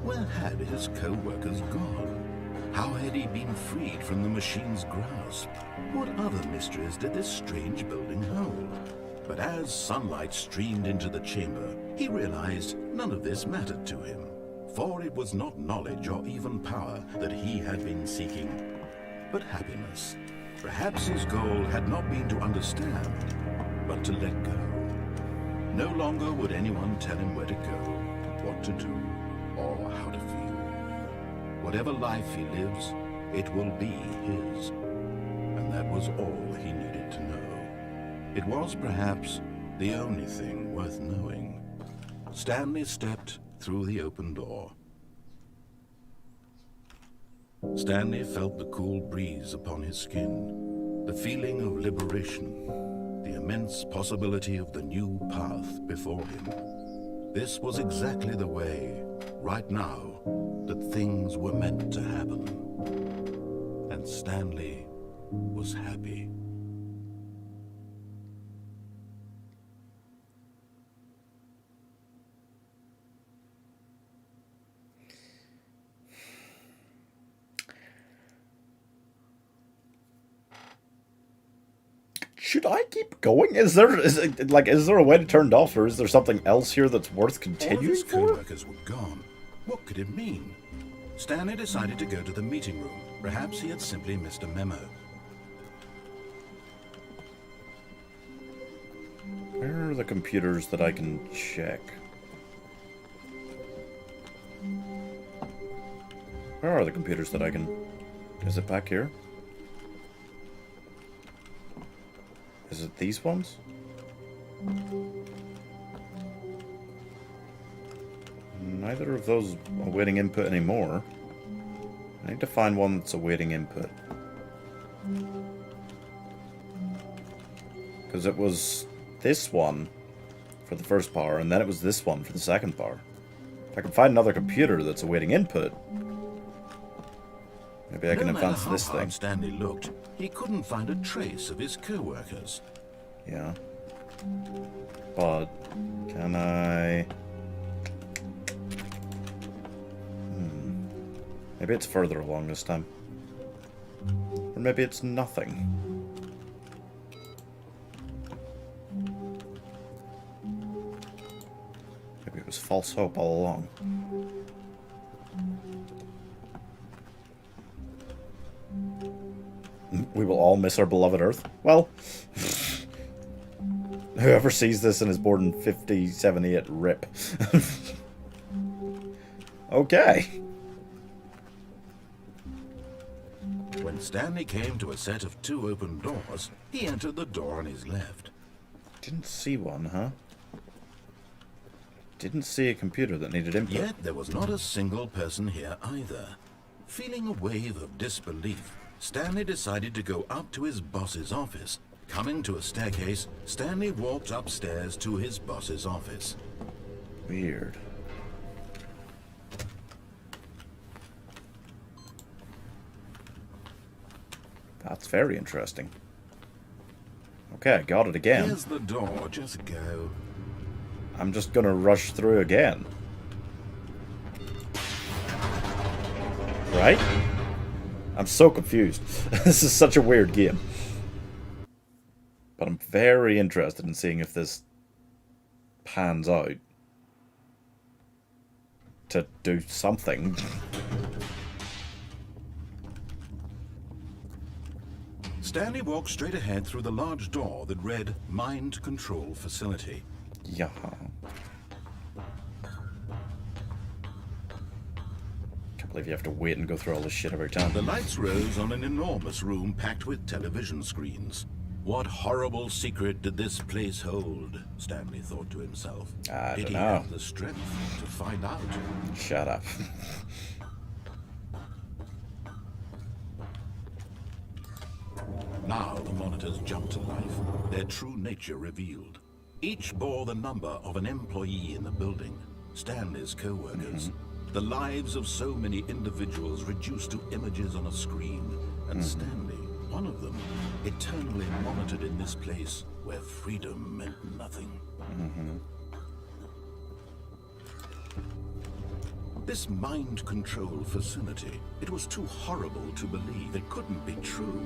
Speaker 2: Where had his co-workers gone? How had he been freed from the machine's grasp? What other mysteries did this strange building hold? But as sunlight streamed into the chamber, he realized none of this mattered to him. For it was not knowledge or even power that he had been seeking, but happiness. Perhaps his goal had not been to understand, but to let go. No longer would anyone tell him where to go, what to do, or how to feel. Whatever life he lives, it will be his. And that was all he needed to know. It was perhaps the only thing worth knowing. Stanley stepped through the open door. Stanley felt the cool breeze upon his skin, the feeling of liberation, the immense possibility of the new path before him. This was exactly the way, right now, that things were meant to happen. And Stanley was happy.
Speaker 1: Should I keep going? Is there a way to turn it off, or is there something else here that's worth
Speaker 2: All of
Speaker 1: continuing
Speaker 2: his
Speaker 1: for?
Speaker 2: co-workers were gone. What could it mean? Stanley decided to go to the meeting room. Perhaps he had simply missed a memo.
Speaker 1: Where are the computers that I can check? Where are the computers that I can... Is it back here? Is it these ones? Neither of those awaiting input anymore. I need to find one that's awaiting input. Because it was this one for the first bar, and then it was this one for the second bar. If I can find another computer that's awaiting input, maybe I can advance this thing.
Speaker 2: No matter how hard Stanley looked, he couldn't find a trace of his co-workers.
Speaker 1: Yeah. But can I... Maybe it's further along this time. Or maybe it's nothing. Maybe it was false hope all along. We will all miss our beloved Earth. Well, whoever sees this and is born in 5078, rip. Okay.
Speaker 2: When Stanley came to a set of 2 open doors, he entered the door on his left.
Speaker 1: Didn't see one, huh? Didn't see a computer that needed input.
Speaker 2: Yet there was not a single person here either. Feeling a wave of disbelief, Stanley decided to go up to his boss's office. Coming to a staircase, Stanley walked upstairs to his boss's office.
Speaker 1: Weird. That's very interesting. Okay, I got it again.
Speaker 2: Here's the door, just go.
Speaker 1: I'm just gonna rush through again. Right? I'm so confused. This is such a weird game. But I'm very interested in seeing if this pans out to do something.
Speaker 2: Stanley walked straight ahead through the large door that read Mind Control Facility.
Speaker 1: Yeah. Can't believe you have to wait and go through all this shit every time.
Speaker 2: The lights rose on an enormous room packed with television screens. What horrible secret did this place hold? Stanley thought to himself.
Speaker 1: I
Speaker 2: did
Speaker 1: don't
Speaker 2: he
Speaker 1: know.
Speaker 2: have the strength to find out?
Speaker 1: Shut up.
Speaker 2: Now the monitors jumped to life, their true nature revealed. Each bore the number of an employee in the building, Stanley's co-workers. The lives of so many individuals reduced to images on a screen, and Stanley, one of them, eternally monitored in this place where freedom meant nothing. This mind control facility, it was too horrible to believe. It couldn't be true.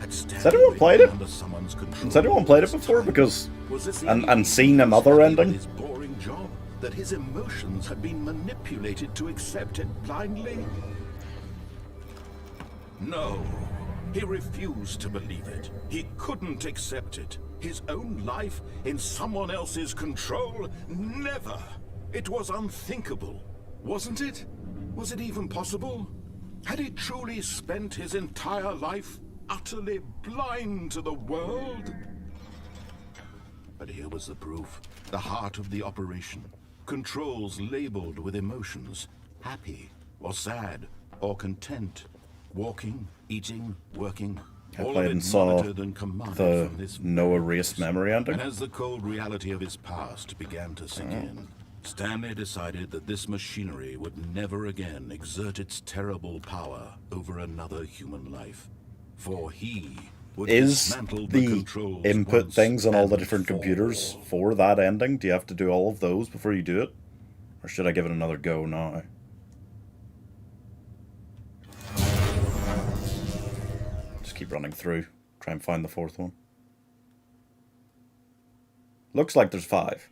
Speaker 2: Had
Speaker 1: Has anyone played it?
Speaker 2: under someone's control
Speaker 1: Has anyone played it
Speaker 2: all this
Speaker 1: before?
Speaker 2: time?
Speaker 1: Because
Speaker 2: Was this the
Speaker 1: and
Speaker 2: only
Speaker 1: seen another
Speaker 2: Stanley
Speaker 1: ending?
Speaker 2: with his boring job, that his emotions had been manipulated to accept it blindly? No, he refused to believe it. He couldn't accept it. His own life in someone else's control? Never. It was unthinkable. Wasn't it? Was it even possible? Had he truly spent his entire life utterly blind to the world? But here was the proof. The heart of the operation. Controls labeled with emotions. Happy, or sad, or content. Walking, eating, working,
Speaker 1: I
Speaker 2: all
Speaker 1: played
Speaker 2: of
Speaker 1: and
Speaker 2: it
Speaker 1: saw
Speaker 2: monitored and commanded
Speaker 1: the
Speaker 2: from this
Speaker 1: no
Speaker 2: very
Speaker 1: erased
Speaker 2: place.
Speaker 1: memory ending.
Speaker 2: And as the cold reality of his past began to sink in, Stanley decided that this machinery would never again exert its terrible power over another human life. For he would
Speaker 1: Is
Speaker 2: dismantle
Speaker 1: the
Speaker 2: controls
Speaker 1: input
Speaker 2: once
Speaker 1: things on all the
Speaker 2: and
Speaker 1: different
Speaker 2: for
Speaker 1: computers
Speaker 2: all.
Speaker 1: for that ending? Do you have to do all of those before you do it? Or should I give it another go now? Just keep running through. Try and find the fourth one. Looks like there's 5.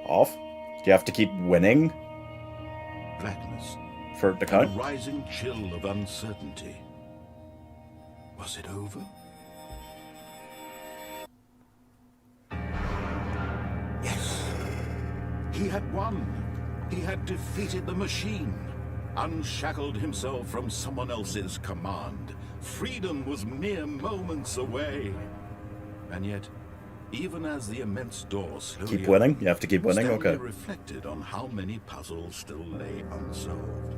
Speaker 1: Off? Do you have to keep winning
Speaker 2: Blackness,
Speaker 1: for it to
Speaker 2: and
Speaker 1: count?
Speaker 2: a rising chill of uncertainty. Was it over? Yes. He had won. He had defeated the machine, unshackled himself from someone else's command. Freedom was mere moments away. And yet, even as the immense door slowly
Speaker 1: Keep winning? You have to keep winning?
Speaker 2: Stanley
Speaker 1: Okay.
Speaker 2: reflected on how many puzzles still lay unsolved.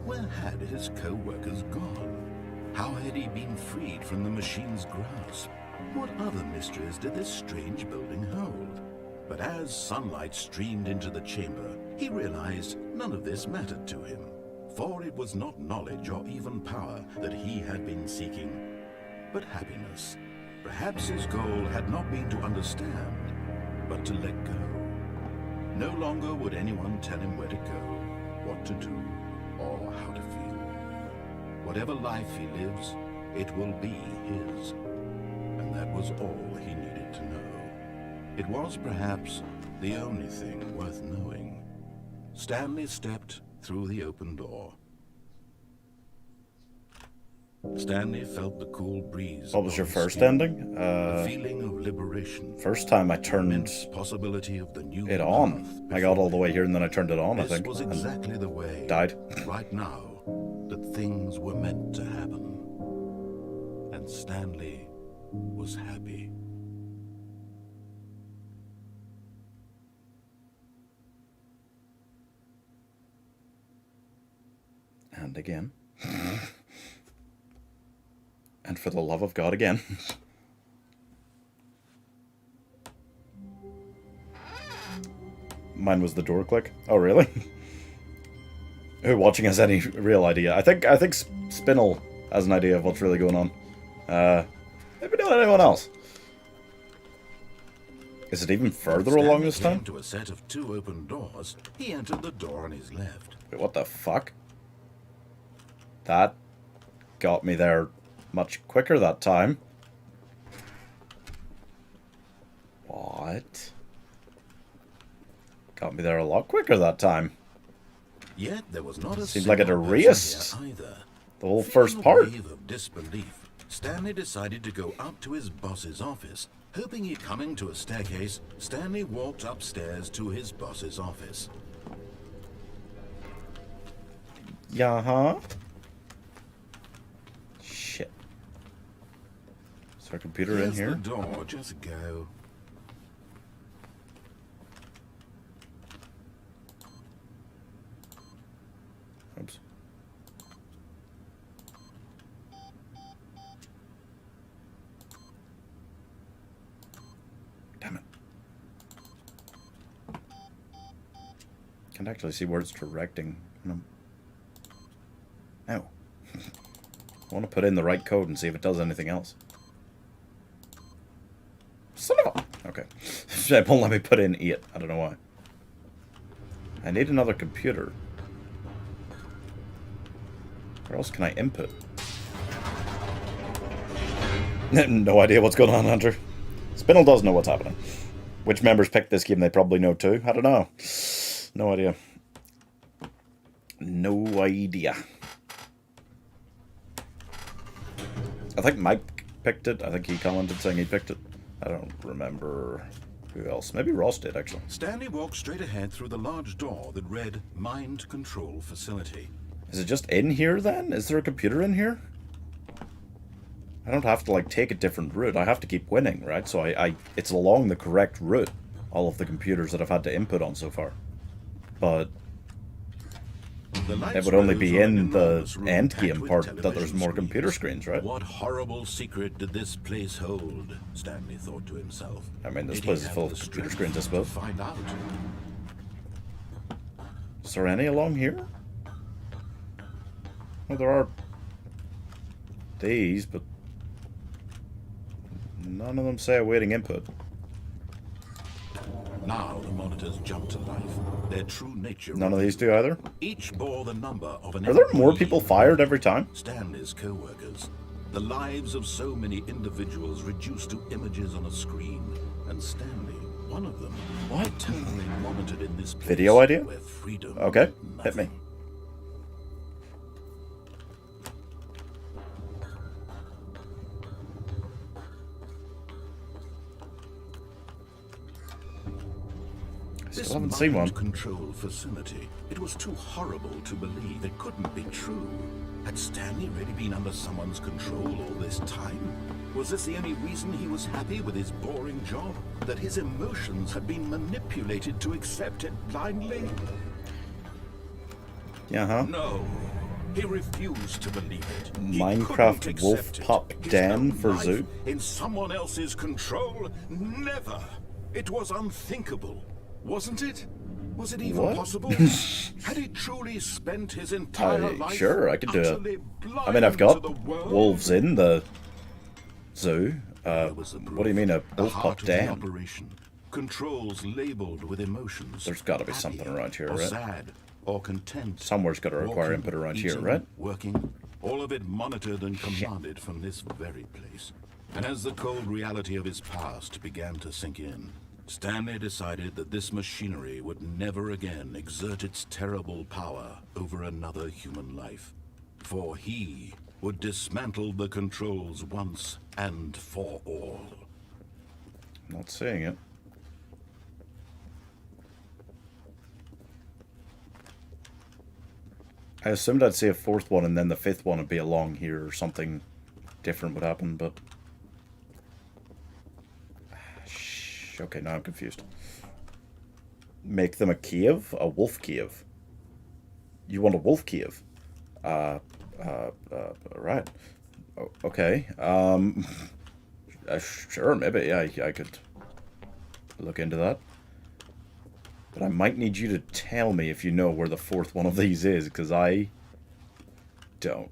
Speaker 2: Where had his co-workers gone? How had he been freed from the machine's grasp? What other mysteries did this strange building hold? But as sunlight streamed into the chamber, he realized none of this mattered to him. For it was not knowledge or even power that he had been seeking, but happiness. Perhaps his goal had not been to understand, but to let go. No longer would anyone tell him where to go, what to do, or how to feel. Whatever life he lives, it will be his. And that was all he needed to know. It was perhaps the only thing worth knowing. Stanley stepped through the open door. Stanley felt the cool breeze.
Speaker 1: What was your
Speaker 2: upon his
Speaker 1: first
Speaker 2: skin,
Speaker 1: ending?
Speaker 2: a feeling of liberation.
Speaker 1: First time I turned
Speaker 2: Immense possibility of the new
Speaker 1: it on.
Speaker 2: path
Speaker 1: I got all the
Speaker 2: before
Speaker 1: way here and then I turned it on, I
Speaker 2: This
Speaker 1: think.
Speaker 2: was
Speaker 1: and
Speaker 2: exactly the way,
Speaker 1: died.
Speaker 2: right now, that things were meant to happen. And Stanley was happy.
Speaker 1: And again. And for the love of God again. Mine was the door click. Oh, really? Who watching has any real idea? I think Spinel has an idea of what's really going on. Maybe not anyone else. Is it even further along this
Speaker 2: Stanley
Speaker 1: time?
Speaker 2: came to a set of 2 open doors. He entered the door on his left.
Speaker 1: Wait, what the fuck? That got me there much quicker that time. What? Got me there a lot quicker that time.
Speaker 2: Yet there was not a
Speaker 1: Seemed like it
Speaker 2: single person
Speaker 1: erased
Speaker 2: here either.
Speaker 1: the whole
Speaker 2: Feeling
Speaker 1: first
Speaker 2: a
Speaker 1: part.
Speaker 2: wave of disbelief, Stanley decided to go up to his boss's office. Hoping he'd coming to a staircase, Stanley walked upstairs to his boss's office.
Speaker 1: Yeah, huh? Shit. Is our computer in
Speaker 2: Here's
Speaker 1: here?
Speaker 2: the door, just go.
Speaker 1: Oops. Damn it. Can't actually see where it's directing. No. I want to put in the right code and see if it does anything else. Son of a... Okay. It won't let me put in 8. I don't know why. I need another computer. Where else can I input? No idea what's going on, Hunter. Spinel does know what's happening. Which members picked this game, they probably know too. I don't know. No idea. No idea. I think Mike picked it. I think he commented saying he picked it. I don't remember who else. Maybe Ross did, actually.
Speaker 2: Stanley walked straight ahead through the large door that read Mind Control Facility.
Speaker 1: Is it just in here, then? Is there a computer in here? I don't have to, like, take a different route. I have to keep winning, right? So it's along the correct route, all of the computers that I've had to input on so far. But it would only be in the end game part that there's more computer screens, right?
Speaker 2: What horrible secret did this place hold? Stanley thought to himself.
Speaker 1: I mean, this
Speaker 2: Did
Speaker 1: place
Speaker 2: he
Speaker 1: is
Speaker 2: have
Speaker 1: full
Speaker 2: the
Speaker 1: of computer
Speaker 2: strength
Speaker 1: screens, I suppose.
Speaker 2: to find out.
Speaker 1: Is there any along here? Well, there are these, but none of them say awaiting input.
Speaker 2: Now the monitors jump to life. Their true nature.
Speaker 1: None of these do either.
Speaker 2: Each bore the number of an.
Speaker 1: Are there more
Speaker 2: employee.
Speaker 1: people fired every time?
Speaker 2: Stanley's co-workers. The lives of so many individuals reduced to images on a screen. And Stanley, one of them,
Speaker 1: What?
Speaker 2: eternally monitored in this place
Speaker 1: Video idea?
Speaker 2: where freedom
Speaker 1: Okay,
Speaker 2: meant
Speaker 1: hit me.
Speaker 2: nothing.
Speaker 1: I
Speaker 2: This
Speaker 1: still haven't seen one.
Speaker 2: mind control facility. It was too horrible to believe it couldn't be true. Had Stanley really been under someone's control all this time? Was this the only reason he was happy with his boring job? That his emotions had been manipulated to accept it blindly?
Speaker 1: Yeah, huh?
Speaker 2: No. He refused to believe it. He
Speaker 1: Minecraft
Speaker 2: couldn't
Speaker 1: Wolf
Speaker 2: accept it.
Speaker 1: Pup
Speaker 2: His
Speaker 1: Den
Speaker 2: own
Speaker 1: for
Speaker 2: life
Speaker 1: Zoo.
Speaker 2: in someone else's control? Never. It was unthinkable. Wasn't it? Was it even
Speaker 1: What?
Speaker 2: possible? Had he truly spent his entire life
Speaker 1: Sure, I could do
Speaker 2: utterly
Speaker 1: it. I mean, I've got
Speaker 2: blind to the world?
Speaker 1: wolves in the zoo.
Speaker 2: There was the
Speaker 1: What do you mean, a
Speaker 2: the
Speaker 1: wolf
Speaker 2: heart
Speaker 1: pup
Speaker 2: of the
Speaker 1: den?
Speaker 2: operation. Controls labeled with emotions.
Speaker 1: There's gotta be
Speaker 2: Happy
Speaker 1: something around here,
Speaker 2: or
Speaker 1: right?
Speaker 2: sad or content.
Speaker 1: Somewhere's got to require
Speaker 2: Walking,
Speaker 1: input around here,
Speaker 2: eating,
Speaker 1: right?
Speaker 2: Working, all of it monitored and commanded from this very place. And as the cold reality of his past began to sink in, Stanley decided that this machinery would never again exert its terrible power over another human life. For he would dismantle the controls once and for all.
Speaker 1: Not seeing it. I assumed I'd see a fourth one and then the fifth one would be along here or something different would happen, but... Okay, now I'm confused. Make them a Kiev? A wolf Kiev? You want a wolf Kiev? Right. Okay. Sure, maybe, yeah, I could look into that. But I might need you to tell me if you know where the fourth one of these is, because I don't.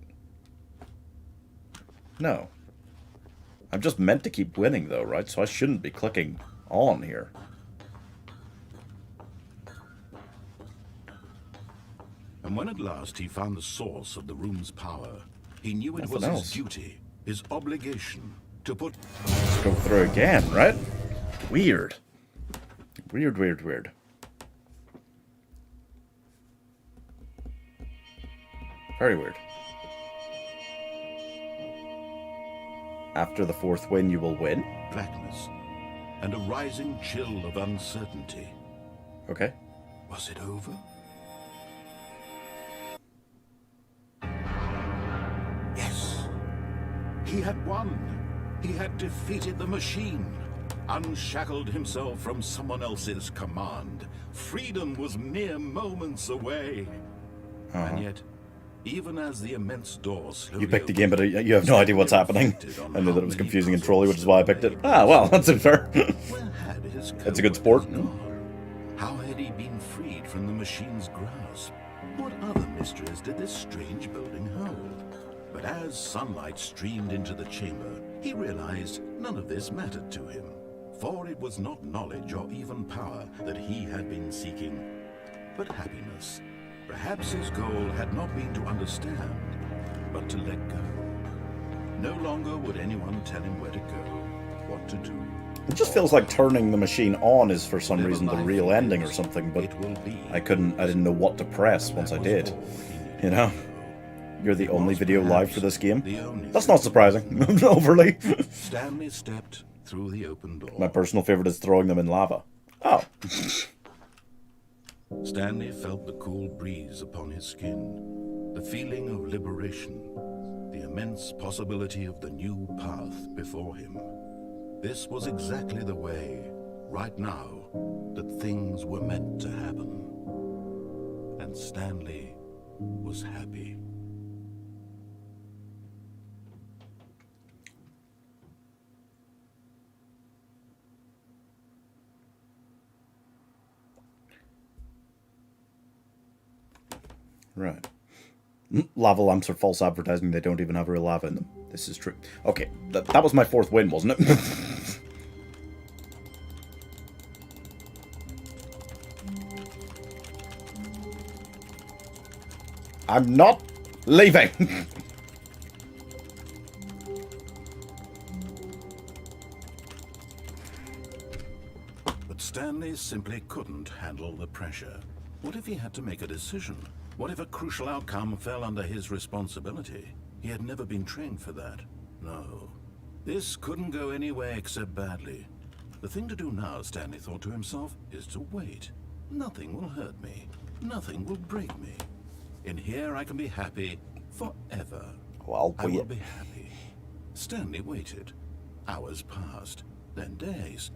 Speaker 1: No. I'm just meant to keep winning, though, right? So I shouldn't be clicking on here.
Speaker 2: And when at last he found the source of the room's power, he knew it
Speaker 1: Nothing
Speaker 2: was
Speaker 1: else.
Speaker 2: his duty, his obligation, to put...
Speaker 1: Let's go through again, right? Weird. Weird, weird, weird. Very weird. After the fourth win, you will win?
Speaker 2: blackness and a rising chill of uncertainty.
Speaker 1: Okay.
Speaker 2: Was it over? Yes. He had won. He had defeated the machine, unshackled himself from someone else's command. Freedom was mere moments away. And yet, even as the immense door slowly
Speaker 1: You picked the
Speaker 2: opened,
Speaker 1: game, but you have no idea what's happening. I knew that it was confusing and trolly, which is why I picked it. Ah, well, that's unfair.
Speaker 2: Where had his
Speaker 1: That's a good sport.
Speaker 2: co-workers gone? How had he been freed from the machine's grasp? What other mysteries did this strange building hold? But as sunlight streamed into the chamber, he realized none of this mattered to him. For it was not knowledge or even power that he had been seeking, but happiness. Perhaps his goal had not been to understand, but to let go. No longer would anyone tell him where to go, what to do.
Speaker 1: It just feels like turning the machine on is for some reason the real ending or something, but
Speaker 2: It will be.
Speaker 1: I didn't know what to press once I did. You know? You're the only video live for this game?
Speaker 2: The only
Speaker 1: That's not surprising, overly.
Speaker 2: Stanley stepped through the open door.
Speaker 1: My personal favorite is throwing them in lava. Oh.
Speaker 2: Stanley felt the cool breeze upon his skin, the feeling of liberation, the immense possibility of the new path before him. This was exactly the way, right now, that things were meant to happen. And Stanley was happy.
Speaker 1: Right. Lava lamps are false advertising. They don't even have real lava in them. This is true. Okay, that was my fourth win, wasn't it? I'm not leaving.
Speaker 2: But Stanley simply couldn't handle the pressure. What if he had to make a decision? What if a crucial outcome fell under his responsibility? He had never been trained for that. No. This couldn't go anywhere except badly. The thing to do now, Stanley thought to himself, is to wait. Nothing will hurt me. Nothing will break me. In here I can be happy forever.
Speaker 1: Well,
Speaker 2: I will be happy. Stanley waited. Hours passed, then days.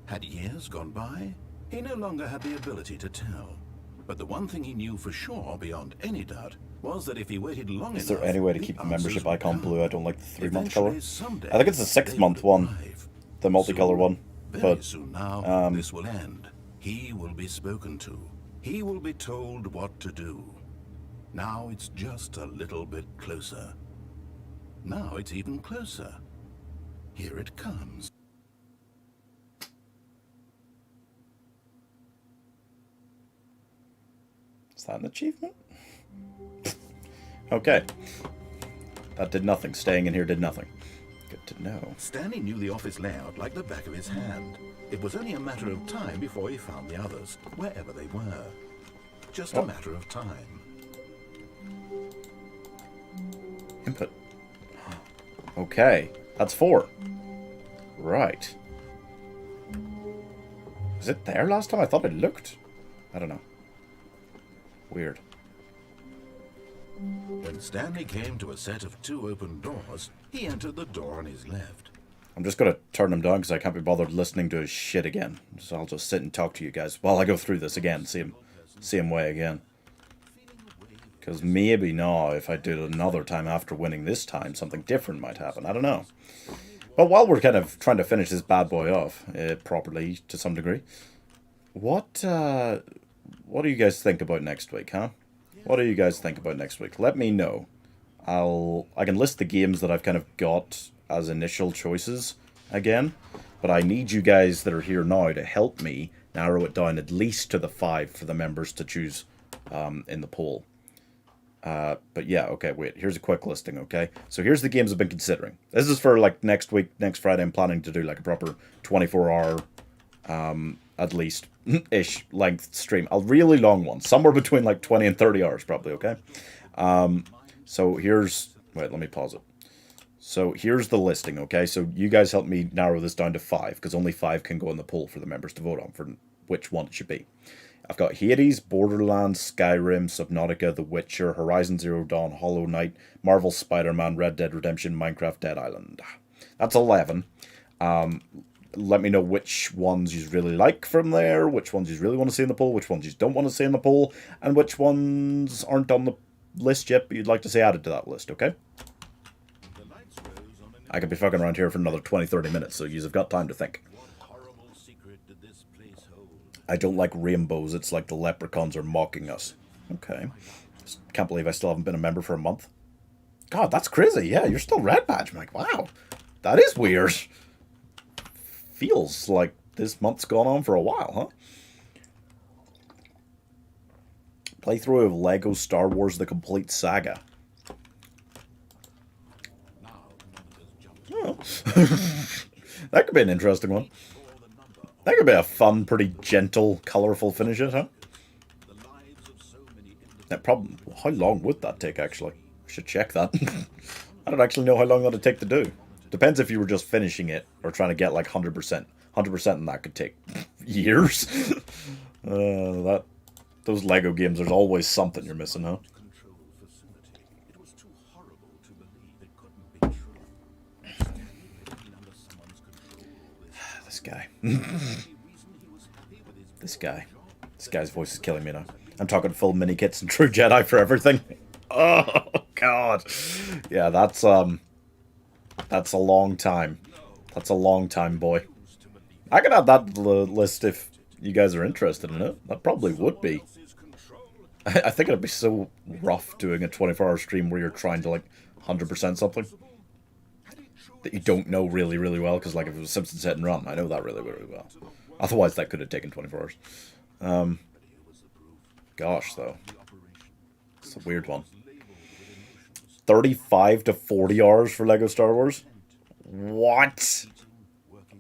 Speaker 2: Had years gone by? He no longer had the ability to tell. But the one thing he knew for sure, beyond any doubt, was that if he waited long enough...
Speaker 1: Is there any way to keep the membership icon blue? I don't like the 3-month color.
Speaker 2: Someday,
Speaker 1: I think it's the 6-month one. The multicolor one.
Speaker 2: Very soon now, this will end. He will be spoken to. He will be told what to do. Now it's just a little bit closer. Now it's even closer. Here it comes.
Speaker 1: Is that an achievement? Okay. That did nothing. Staying in here did nothing. Good to know.
Speaker 2: Stanley knew the office layout like the back of his hand. It was only a matter of time before he found the others, wherever they were. Just a matter of time.
Speaker 1: Input. Okay. That's 4. Right. Was it there last time? I thought it looked. I don't know. Weird.
Speaker 2: When Stanley came to a set of 2 open doors, he entered the door on his left.
Speaker 1: I'm just going to turn him down because I can't be bothered listening to his shit again. So I'll just sit and talk to you guys while I go through this again. See him way again. Because maybe now, if I do it another time after winning this time, something different might happen. I don't know. But while we're kind of trying to finish this bad boy off properly to some degree, what do you guys think about next week, huh? What do you guys think about next week? Let me know. I can list the games that I've kind of got as initial choices again, but I need you guys that are here now to help me narrow it down at least to the 5 for the members to choose in the poll. But yeah, okay, wait, here's a quick listing, okay? So here's the games I've been considering. This is for, like, next week, next Friday. I'm planning to do, like, a proper 24-hour, at least, ish length stream. A really long one. Somewhere between, like, 20 and 30 hours, probably, okay? So here's... Wait, let me pause it. So here's the listing, okay? So you guys help me narrow this down to 5, because only 5 can go in the poll for the members to vote on for which one it should be. I've got Hades, Borderlands, Skyrim, Subnautica, The Witcher, Horizon Zero Dawn, Hollow Knight, Marvel Spider-Man, Red Dead Redemption, Minecraft, Dead Island. That's 11. Let me know which ones you really like from there, which ones you really want to see in the poll, which ones you don't want to see in the poll, and which ones aren't on the list yet, but you'd like to see added to that list, okay? I could be fucking around here for another 20-30 minutes, so you've got time to think. I don't like rainbows. It's like the leprechauns are mocking us. Okay. Can't believe I still haven't been a member for a month. God, that's crazy. Yeah, you're still Red Badge. I'm like, wow. That is weird. Feels like this month's gone on for a while, huh? Playthrough of Lego Star Wars The Complete Saga. Oh. That could be an interesting one. That could be a fun, pretty gentle, colourful finish it, huh? That problem. How long would that take, actually? I should check that. I don't actually know how long that would take to do. Depends if you were just finishing it or trying to get like 100%. 100% and that could take years. Those Lego games, there's always something you're missing, huh? This guy. This guy's voice is killing me now. I'm talking full mini kits and True Jedi for everything. Oh god. Yeah, that's a long time. That's a long time, boy. I could add that to the list if you guys are interested in it. That probably would be. I think it'd be so rough doing a 24-hour stream where you're trying to, like, 100% something that you don't know really, really well. Because, like, if it was Simpsons Hit and Run, I know that really, really well. Otherwise, that could have taken 24 hours. Gosh, though. It's a weird one. 35 to 40 hours for Lego Star Wars? What?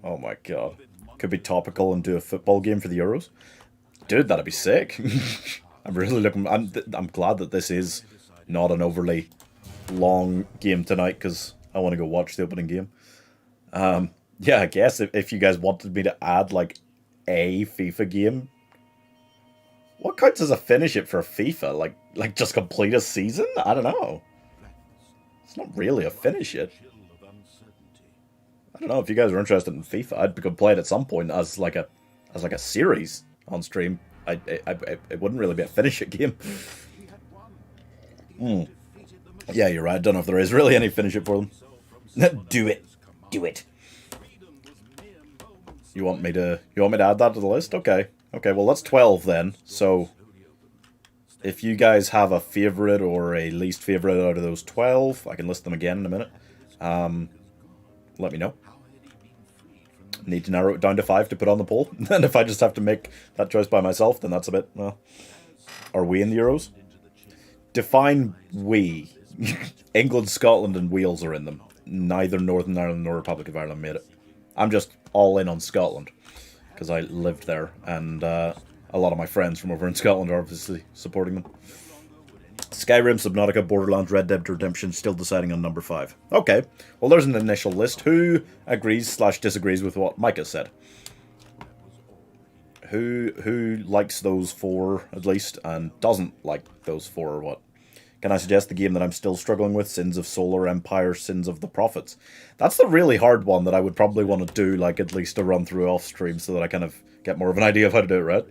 Speaker 1: Oh my god. Could be topical and do a football game for the Euros. Dude, that'd be sick. I'm really looking... I'm glad that this is not an overly long game tonight, because I want to go watch the opening game. Yeah, I guess if you guys wanted me to add, like, a FIFA game... What counts as a finish it for FIFA? Like just complete a season? I don't know. It's not really a finish it. I don't know, if you guys are interested in FIFA, I'd become playing at some point as like a series on stream. It wouldn't really be a finish it game. Yeah, you're right. I don't know if there is really any finish it for them. Do it. Do it. You want me to add that to the list? Okay. Okay, well that's 12 then. So if you guys have a favorite or a least favorite out of those 12, I can list them again in a minute. Let me know. Need to narrow it down to 5 to put on the poll. And if I just have to make that choice by myself, then that's a bit, well... Are we in the Euros? Define we. England, Scotland, and Wales are in them. Neither Northern Ireland nor Republic of Ireland made it. I'm just all in on Scotland, because I lived there, and a lot of my friends from over in Scotland are obviously supporting them. Skyrim, Subnautica, Borderlands, Red Dead Redemption, still deciding on number 5. Okay, well there's an initial list. Who agrees/disagrees with what Micah said? Who likes those 4, at least, and doesn't like those 4, or what? Can I suggest the game that I'm still struggling with? Sins of Solar Empire, Sins of the Prophets. That's the really hard one that I would probably want to do, like, at least a run-through off-stream so that I kind of get more of an idea of how to do it, right?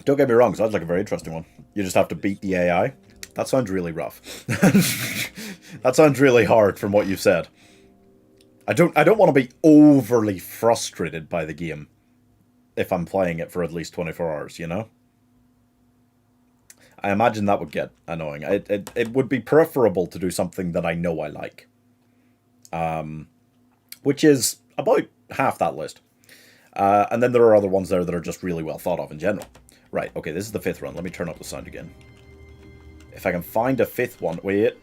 Speaker 1: Don't get me wrong, sounds like a very interesting one. You just have to beat the AI. That sounds really rough. That sounds really hard from what you've said. I don't want to be overly frustrated by the game if I'm playing it for at least 24 hours, you know? I imagine that would get annoying. It would be preferable to do something that I know I like. Which is about half that list. And then there are other ones there that are just really well thought of in general. Right, okay, this is the 5th run. Let me turn up the sound again. If I can find a 5th one... Wait.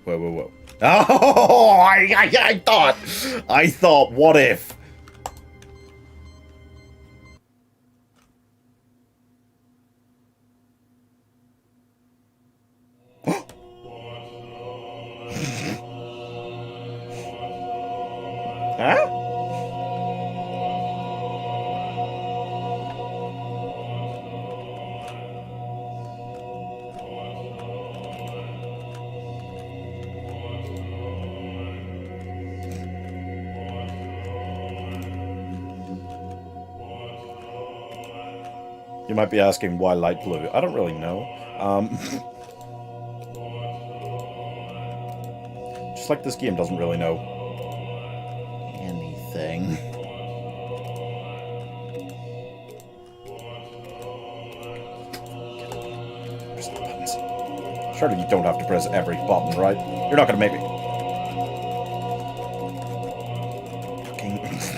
Speaker 1: Whoa. Oh, I thought, what if... Huh? You might be asking why light blue. I don't really know. Just like this game doesn't really know anything. Press the buttons. Surely you don't have to press every button, right? You're not gonna make me... Fucking... It's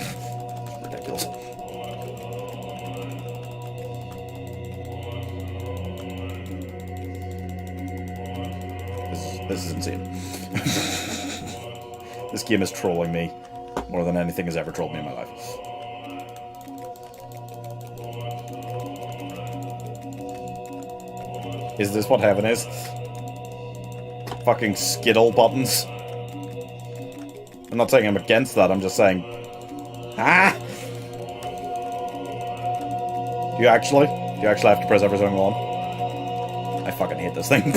Speaker 1: ridiculous. This is insane. This game is trolling me more than anything has ever trolled me in my life. Is this what heaven is? Fucking Skittle buttons. I'm not saying I'm against that, I'm just saying... Ah! Do you actually have to press every single one? I fucking hate this thing.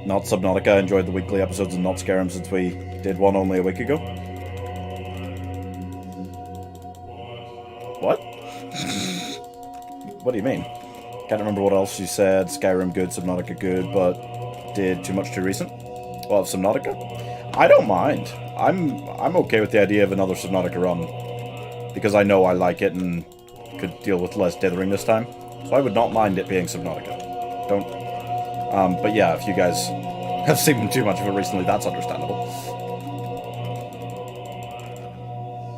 Speaker 1: Not Subnautica. Enjoyed the weekly episodes and not Skyrim since we did one only a week ago. What do you mean? Can't remember what else you said. Skyrim good, Subnautica good, but did too much too recent? Well, Subnautica? I don't mind. I'm okay with the idea of another Subnautica run. Because I know I like it and could deal with less dithering this time. So I would not mind it being Subnautica. Don't... but yeah, if you guys have seen too much of it recently, that's understandable.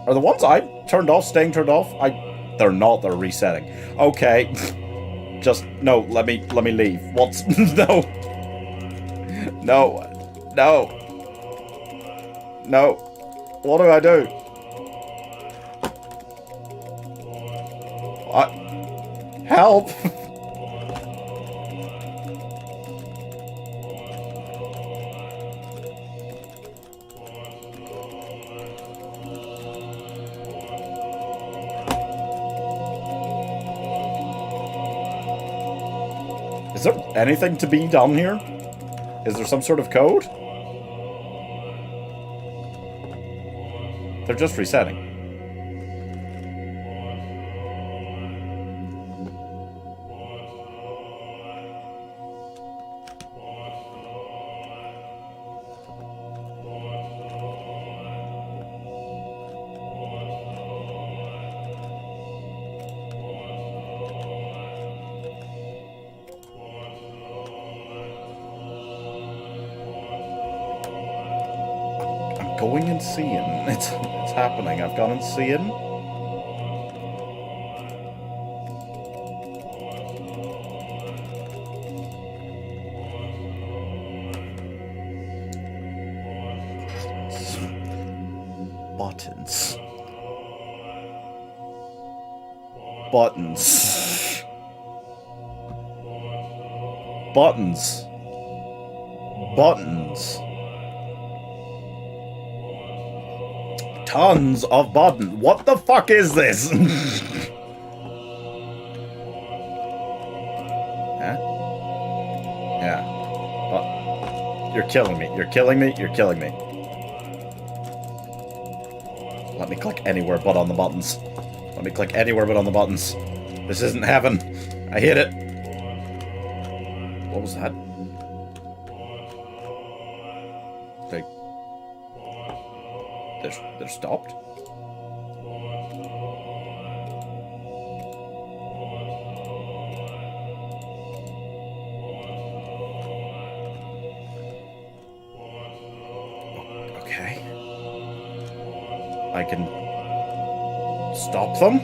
Speaker 1: Are the ones I turned off staying turned off? They're not, they're resetting. Okay. Just, no, let me leave. What's... No. No. No. No. What do I do? What? Help! Is there anything to be done here? Is there some sort of code? They're just resetting. Going and seeing. It's happening. I've gone and seen. Buttons. Buttons. Buttons. Buttons. Tons of buttons. What the fuck is this? Huh? Yeah. Oh. You're killing me. You're killing me. You're killing me. Let me click anywhere but on the buttons. Let me click anywhere but on the buttons. This isn't heaven. I hit it. What was that? They're stopped? Okay. I can stop them?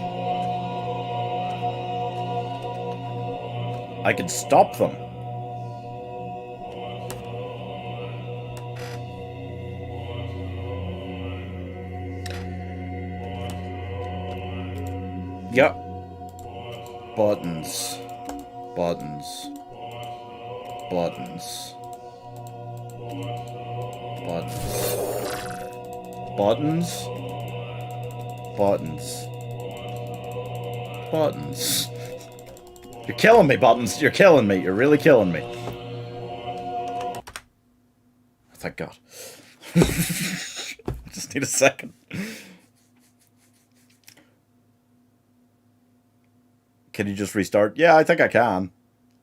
Speaker 1: I can stop them. Yep. Buttons. Buttons. Buttons. Buttons. Buttons. Buttons. Buttons. You're killing me, Buttons. You're killing me. You're really killing me. Thank God. I just need a second. Can you just restart? Yeah, I think I can.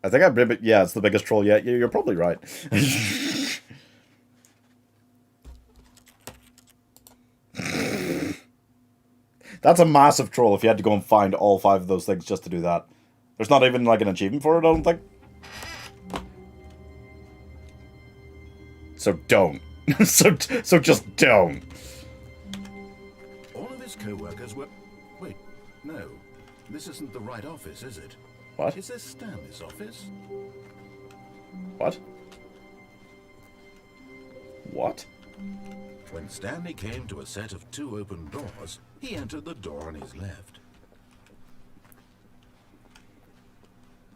Speaker 1: I think I've been... Yeah, it's the biggest troll yet. You're probably right. That's a massive troll if you had to go and find all 5 of those things just to do that. There's not even, like, an achievement for it, I don't think. So don't. so just don't.
Speaker 2: All of his co-workers were... Wait, no. This isn't the right office, is it?
Speaker 1: What?
Speaker 2: Is this Stanley's office?
Speaker 1: What? What?
Speaker 2: When Stanley came to a set of 2 open doors, he entered the door on his left.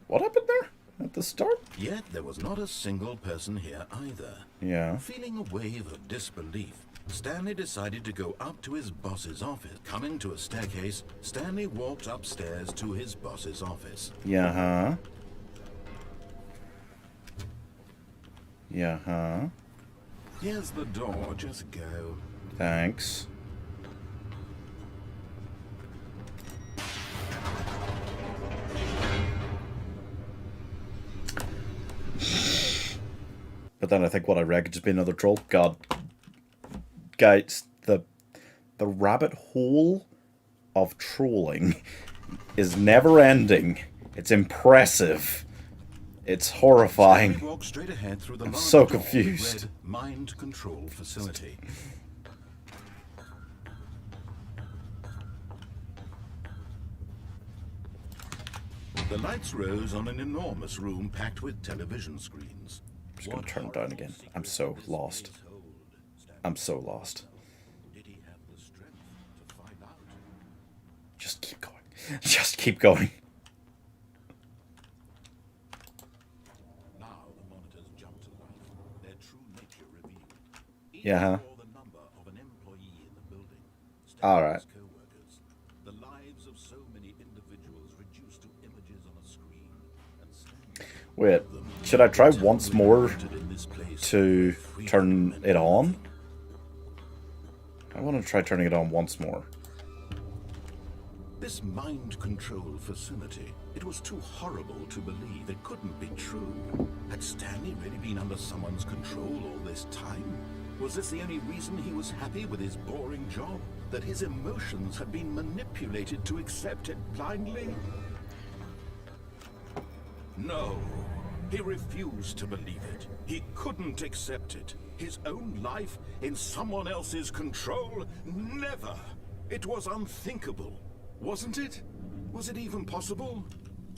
Speaker 1: What happened there? At the start?
Speaker 2: Yet there was not a single person here either.
Speaker 1: Yeah.
Speaker 2: Feeling a wave of disbelief, Stanley decided to go up to his boss's office. Coming to a staircase, Stanley walked upstairs to his boss's office.
Speaker 1: Yeah-huh. Yeah-huh.
Speaker 2: Here's the door, just go.
Speaker 1: Thanks. then I think what I read could just be another troll. God. Guys, the rabbit hole of trolling is never ending. It's impressive. It's horrifying.
Speaker 2: Walked straight ahead through the
Speaker 1: I'm so
Speaker 2: large door
Speaker 1: confused.
Speaker 2: red mind control facility. The lights rose on an enormous room packed with television screens.
Speaker 1: I'm just gonna turn it down again. I'm so lost. I'm so lost.
Speaker 2: Did he have the strength to find out?
Speaker 1: Just keep going. Just keep going.
Speaker 2: Now the monitors jump to life, their true nature revealed. Each
Speaker 1: Yeah, huh?
Speaker 2: bore the number of an employee in the building.
Speaker 1: All right.
Speaker 2: Stanley's co-workers, the lives of so many individuals reduced to images on a screen. And Stanley
Speaker 1: Wait, should I try once more
Speaker 2: in this place
Speaker 1: to turn it on? I want to try turning it on once more.
Speaker 2: This mind control facility, it was too horrible to believe. It couldn't be true. Had Stanley really been under someone's control all this time? Was this the only reason he was happy with his boring job? That his emotions had been manipulated to accept it blindly? No. He refused to believe it. He couldn't accept it. His own life in someone else's control? Never. It was unthinkable. Wasn't it? Was it even possible?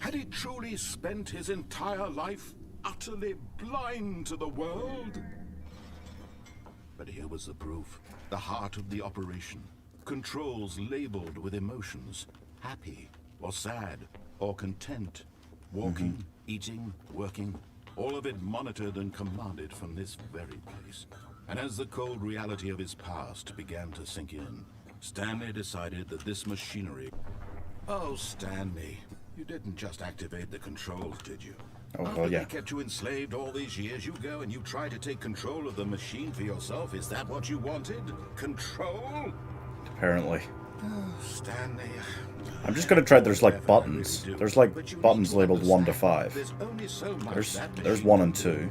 Speaker 2: Had he truly spent his entire life utterly blind to the world? But here was the proof. The heart of the operation. Controls labeled with emotions. Happy, or sad, or content. Walking, eating, working. All of it monitored and commanded from this very place. And as the cold reality of his past began to sink in, Stanley decided that this machinery... Oh, Stanley, you didn't just activate the controls, did you?
Speaker 1: Oh,
Speaker 2: After
Speaker 1: well, yeah.
Speaker 2: they kept you enslaved all these years, you go and you try to take control of the machine for yourself. Is that what you wanted? Control?
Speaker 1: Apparently.
Speaker 2: Oh, Stanley...
Speaker 1: I'm just gonna try. There's like buttons. There's like buttons labeled 1 to 5.
Speaker 2: There's only so much that
Speaker 1: There's
Speaker 2: machine
Speaker 1: 1 and
Speaker 2: can
Speaker 1: 2.
Speaker 2: do.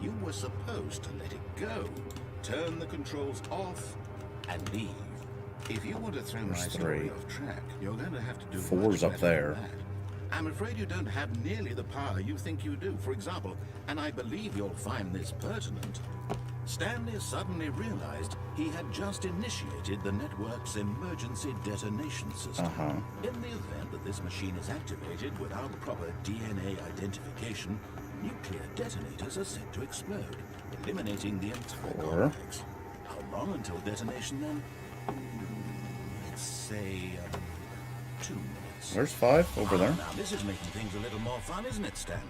Speaker 2: You were supposed to let it go. Turn the controls off and leave. If you want to throw my
Speaker 1: There's
Speaker 2: story
Speaker 1: 3.
Speaker 2: off track, you're going to have to do
Speaker 1: 4's
Speaker 2: much
Speaker 1: up
Speaker 2: better
Speaker 1: there.
Speaker 2: than that. I'm afraid you don't have nearly the power you think you do. For example, and I believe you'll find this pertinent, Stanley suddenly realized he had just initiated the network's emergency detonation system. In the event that this machine is activated without proper DNA identification, nuclear detonators are set to explode, eliminating the entire
Speaker 1: 4.
Speaker 2: complex. How long until detonation then? Let's say 2 minutes.
Speaker 1: Where's 5? Over there.
Speaker 2: Now this is making things a little more fun, isn't it, Stanley?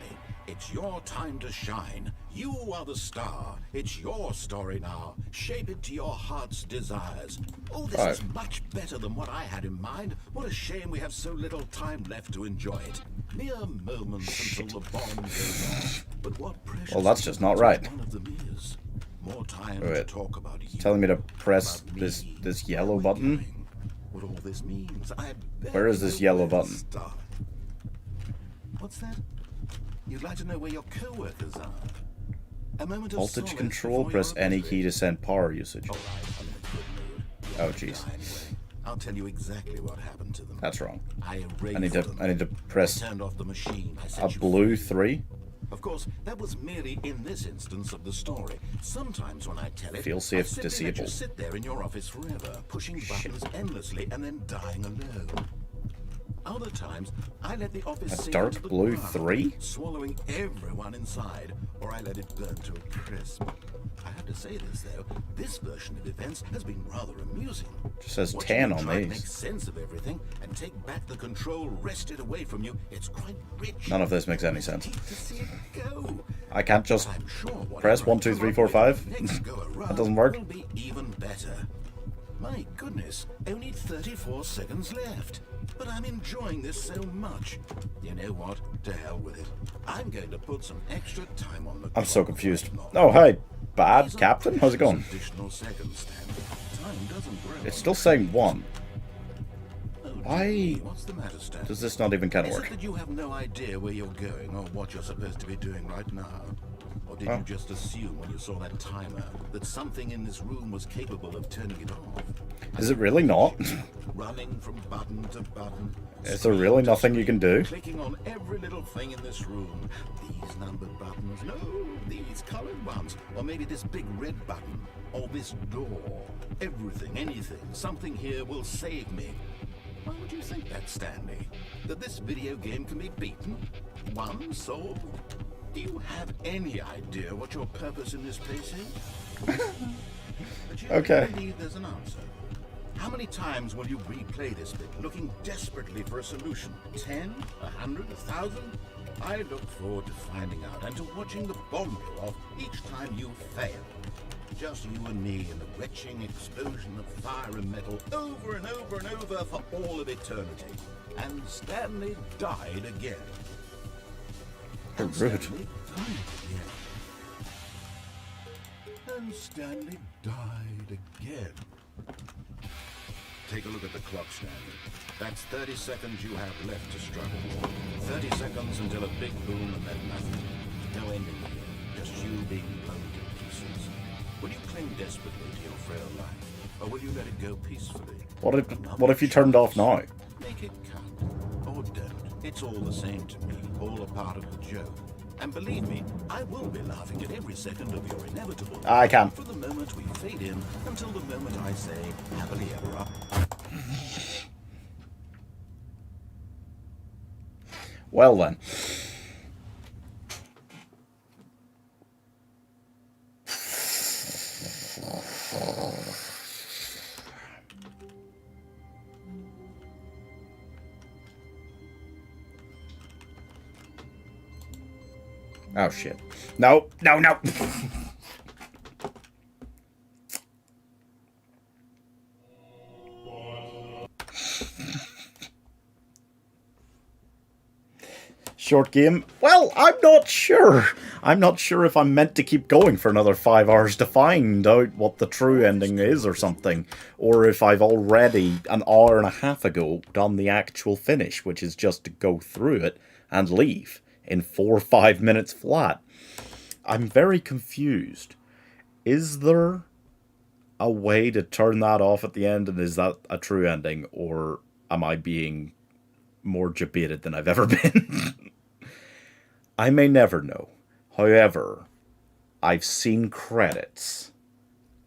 Speaker 2: It's your time to shine. You are the star. It's your story now. Shape it to your heart's desires. Oh, this is much better than what I had in mind. What a shame we have so little time left to enjoy it. Mere moments until the bomb goes off. But what precious...
Speaker 1: Well, that's just not right.
Speaker 2: One of them is. More time to
Speaker 1: Wait.
Speaker 2: talk about you.
Speaker 1: Telling me to press
Speaker 2: about me.
Speaker 1: this yellow
Speaker 2: What am I
Speaker 1: button.
Speaker 2: doing? What all this means. I
Speaker 1: Where is this yellow button?
Speaker 2: Start. What's that? You'd like to know where your co-workers are? A moment of
Speaker 1: Voltage
Speaker 2: solace
Speaker 1: control.
Speaker 2: before
Speaker 1: Press
Speaker 2: your
Speaker 1: any
Speaker 2: obituary.
Speaker 1: key to send power usage.
Speaker 2: All right, I'm in a good mood.
Speaker 1: Oh,
Speaker 2: You'll
Speaker 1: jeez.
Speaker 2: die anyway. I'll tell you exactly what happened to them.
Speaker 1: That's wrong.
Speaker 2: I
Speaker 1: I need to press
Speaker 2: turned off the machine. I
Speaker 1: a
Speaker 2: sent you
Speaker 1: blue 3.
Speaker 2: Of course, that was merely in this instance of the story. Sometimes when I tell it,
Speaker 1: Feel
Speaker 2: I
Speaker 1: safe
Speaker 2: simply let you
Speaker 1: disabled.
Speaker 2: sit there in your office forever, pushing buttons endlessly and then dying alone. Other times, I let the office
Speaker 1: A
Speaker 2: sink
Speaker 1: dark
Speaker 2: into the
Speaker 1: blue
Speaker 2: ground,
Speaker 1: 3?
Speaker 2: swallowing everyone inside, or I let it burn to a crisp. I have to say this though, this version of events has been rather amusing.
Speaker 1: Just says
Speaker 2: Watching
Speaker 1: 10
Speaker 2: you
Speaker 1: on
Speaker 2: try to
Speaker 1: these.
Speaker 2: make sense of everything and take back the control wrested away from you. It's quite rich.
Speaker 1: None of this makes any sense.
Speaker 2: Neat to see it go.
Speaker 1: I can't just
Speaker 2: I'm sure
Speaker 1: press
Speaker 2: whatever
Speaker 1: 1, 2,
Speaker 2: I
Speaker 1: 3,
Speaker 2: come
Speaker 1: 4,
Speaker 2: up
Speaker 1: 5.
Speaker 2: with next go around
Speaker 1: That doesn't work.
Speaker 2: will be even better. My goodness, only 34 seconds left. But I'm enjoying this so much. You know what? To hell with it. I'm going to put some extra time on the
Speaker 1: I'm so
Speaker 2: clock
Speaker 1: confused.
Speaker 2: right now.
Speaker 1: Oh, hi, bad
Speaker 2: These are
Speaker 1: captain. How's it going?
Speaker 2: precious additional seconds, Stan. Time doesn't grow
Speaker 1: It's
Speaker 2: on
Speaker 1: still
Speaker 2: trees.
Speaker 1: saying 1.
Speaker 2: Oh,
Speaker 1: Why
Speaker 2: gee, what's the matter, Stan?
Speaker 1: Does this not even kind of
Speaker 2: Is it
Speaker 1: work?
Speaker 2: that you have no idea where you're going or what you're supposed to be doing right now? Or did you just assume when you saw that timer that something in this room was capable of turning it off?
Speaker 1: Is it really not?
Speaker 2: Running from button to button.
Speaker 1: Is there really nothing you can do?
Speaker 2: Clicking on every little thing in this room. These numbered buttons. No, these colored ones. Or maybe this big red button. Or this door. Everything, anything. Something here will save me. Why would you think that, Stanley? That this video game can be beaten? Won? Solved? Do you have any idea what your purpose in this place is? But you
Speaker 1: Okay.
Speaker 2: believe there's an answer. How many times will you replay this bit, looking desperately for a solution? 10? 100? 1,000? I look forward to finding out and to watching the bomb go off each time you fail. Just you and me in the retching explosion of fire and metal over and over and over for all of eternity. And Stanley died again.
Speaker 1: How
Speaker 2: And
Speaker 1: rude.
Speaker 2: Stanley died again. And Stanley died again. Take a look at the clock, Stanley. That's 30 seconds you have left to struggle. 30 seconds until a big boom and then nothing. No ending here, just you being blown to pieces. Will you cling desperately to your frail life, or will you let it go peacefully?
Speaker 1: What if you turned off now?
Speaker 2: Make it count, or don't. It's all the same to me, all a part of the joke. And believe me, I will be laughing at every second of your inevitable.
Speaker 1: I can.
Speaker 2: From the moment we fade in until the moment I say happily ever after.
Speaker 1: Well then. Oh shit. No, no, no. Short game? Well, I'm not sure. I'm not sure if I'm meant to keep going for another 5 hours to find out what the true ending is or something. Or if I've already, an hour and a half ago, done the actual finish, which is just to go through it and leave in 4 or 5 minutes flat. I'm very confused. Is there a way to turn that off at the end, and is that a true ending, or am I being more jebaited than I've ever been? I may never know. However, I've seen credits.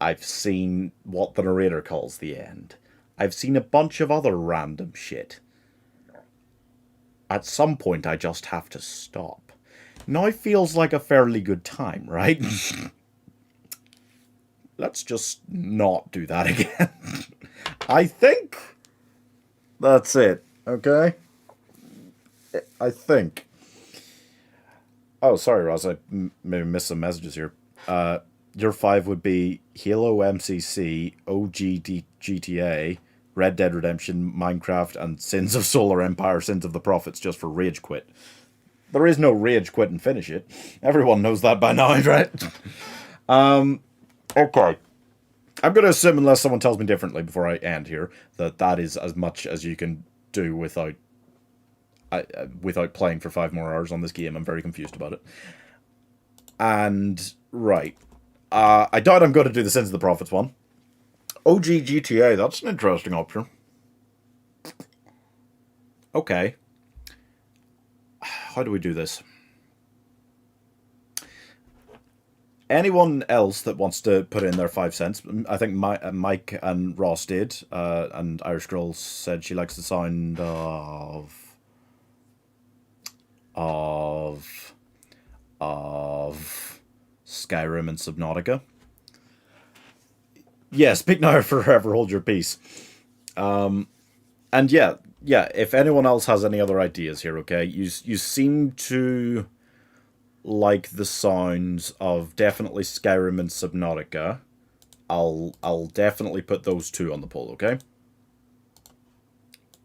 Speaker 1: I've seen what the narrator calls the end. I've seen a bunch of other random shit. At some point, I just have to stop. Now feels like a fairly good time, right? Let's just not do that again. I think that's it, okay? I think. Oh, sorry, Roz, I maybe missed some messages here. Your 5 would be Halo, MCC, OG GTA, Red Dead Redemption, Minecraft, and Sins of Solar Empire, Sins of the Prophets, just for Rage Quit. There is no Rage Quit and Finish It. Everyone knows that by now, right? Okay. I'm going to assume, unless someone tells me differently before I end here, that is as much as you can do without playing for 5 more hours on this game. I'm very confused about it. And, right. I doubt I'm going to do the Sins of the Prophets one. OG GTA, that's an interesting option. Okay. How do we do this? Anyone else that wants to put in their 5 cents? I think Mike and Ross did. And Irish Girl said she likes the sound of Skyrim and Subnautica. Yeah, speak now or forever hold your peace. And yeah, if anyone else has any other ideas here, okay? You seem to like the sounds of definitely Skyrim and Subnautica. I'll definitely put those 2 on the poll, okay?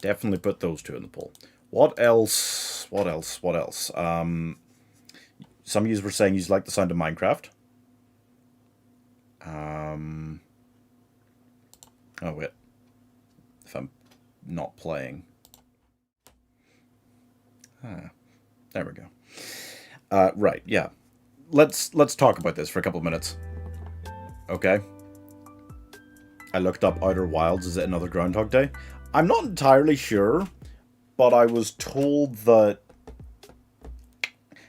Speaker 1: Definitely put those 2 on the poll. What else? What else? What else? Some of you were saying you like the sound of Minecraft. Oh, wait. If I'm not playing. There we go. Right, yeah. let's talk about this for a couple of minutes. Okay. I looked up Outer Wilds. Is it another Groundhog Day? I'm not entirely sure, but I was told that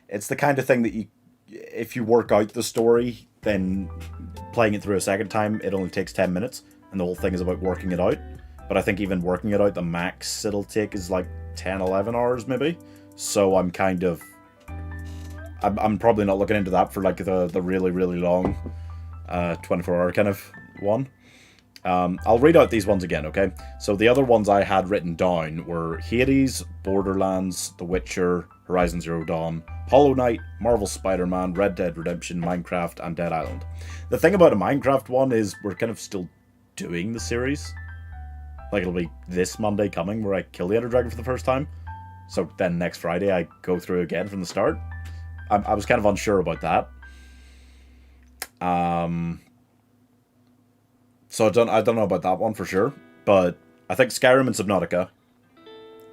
Speaker 1: it's the kind of thing that you, if you work out the story, then playing it through a second time, it only takes 10 minutes, and the whole thing is about working it out. But I think even working it out, the max it'll take is like 10, 11 hours maybe. So I'm kind of... I'm probably not looking into that for like the really, really long 24-hour kind of one. I'll read out these ones again, okay? So the other ones I had written down were Hades, Borderlands, The Witcher, Horizon Zero Dawn, Hollow Knight, Marvel Spider-Man, Red Dead Redemption, Minecraft, and Dead Island. The thing about a Minecraft one is we're kind of still doing the series. Like, it'll be this Monday coming where I kill the Ender Dragon for the first time. So then next Friday I go through again from the start. I was kind of unsure about that. So I don't know about that one for sure. But I think Skyrim and Subnautica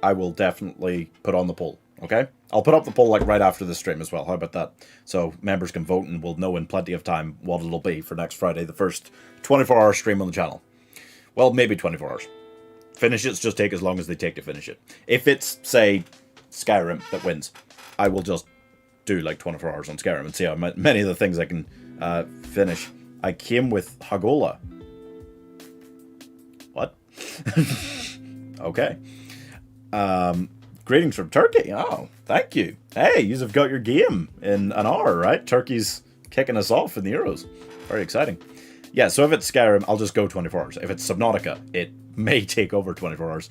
Speaker 1: I will definitely put on the poll. Okay? I'll put up the poll like right after the stream as well. How about that? So members can vote and we'll know in plenty of time what it'll be for next Friday, the first 24-hour stream on the channel. Well, maybe 24 hours. Finish It's just take as long as they take to finish it. If it's, say, Skyrim that wins, I will just do like 24 hours on Skyrim and see how many of the things I can finish. I came with Hagola. What? Okay. Greetings from Turkey. Oh, thank you. Hey, you've got your game in an hour, right? Turkey's kicking us off in the Euros. Very exciting. Yeah, so if it's Skyrim, I'll just go 24 hours. If it's Subnautica, it may take over 24 hours.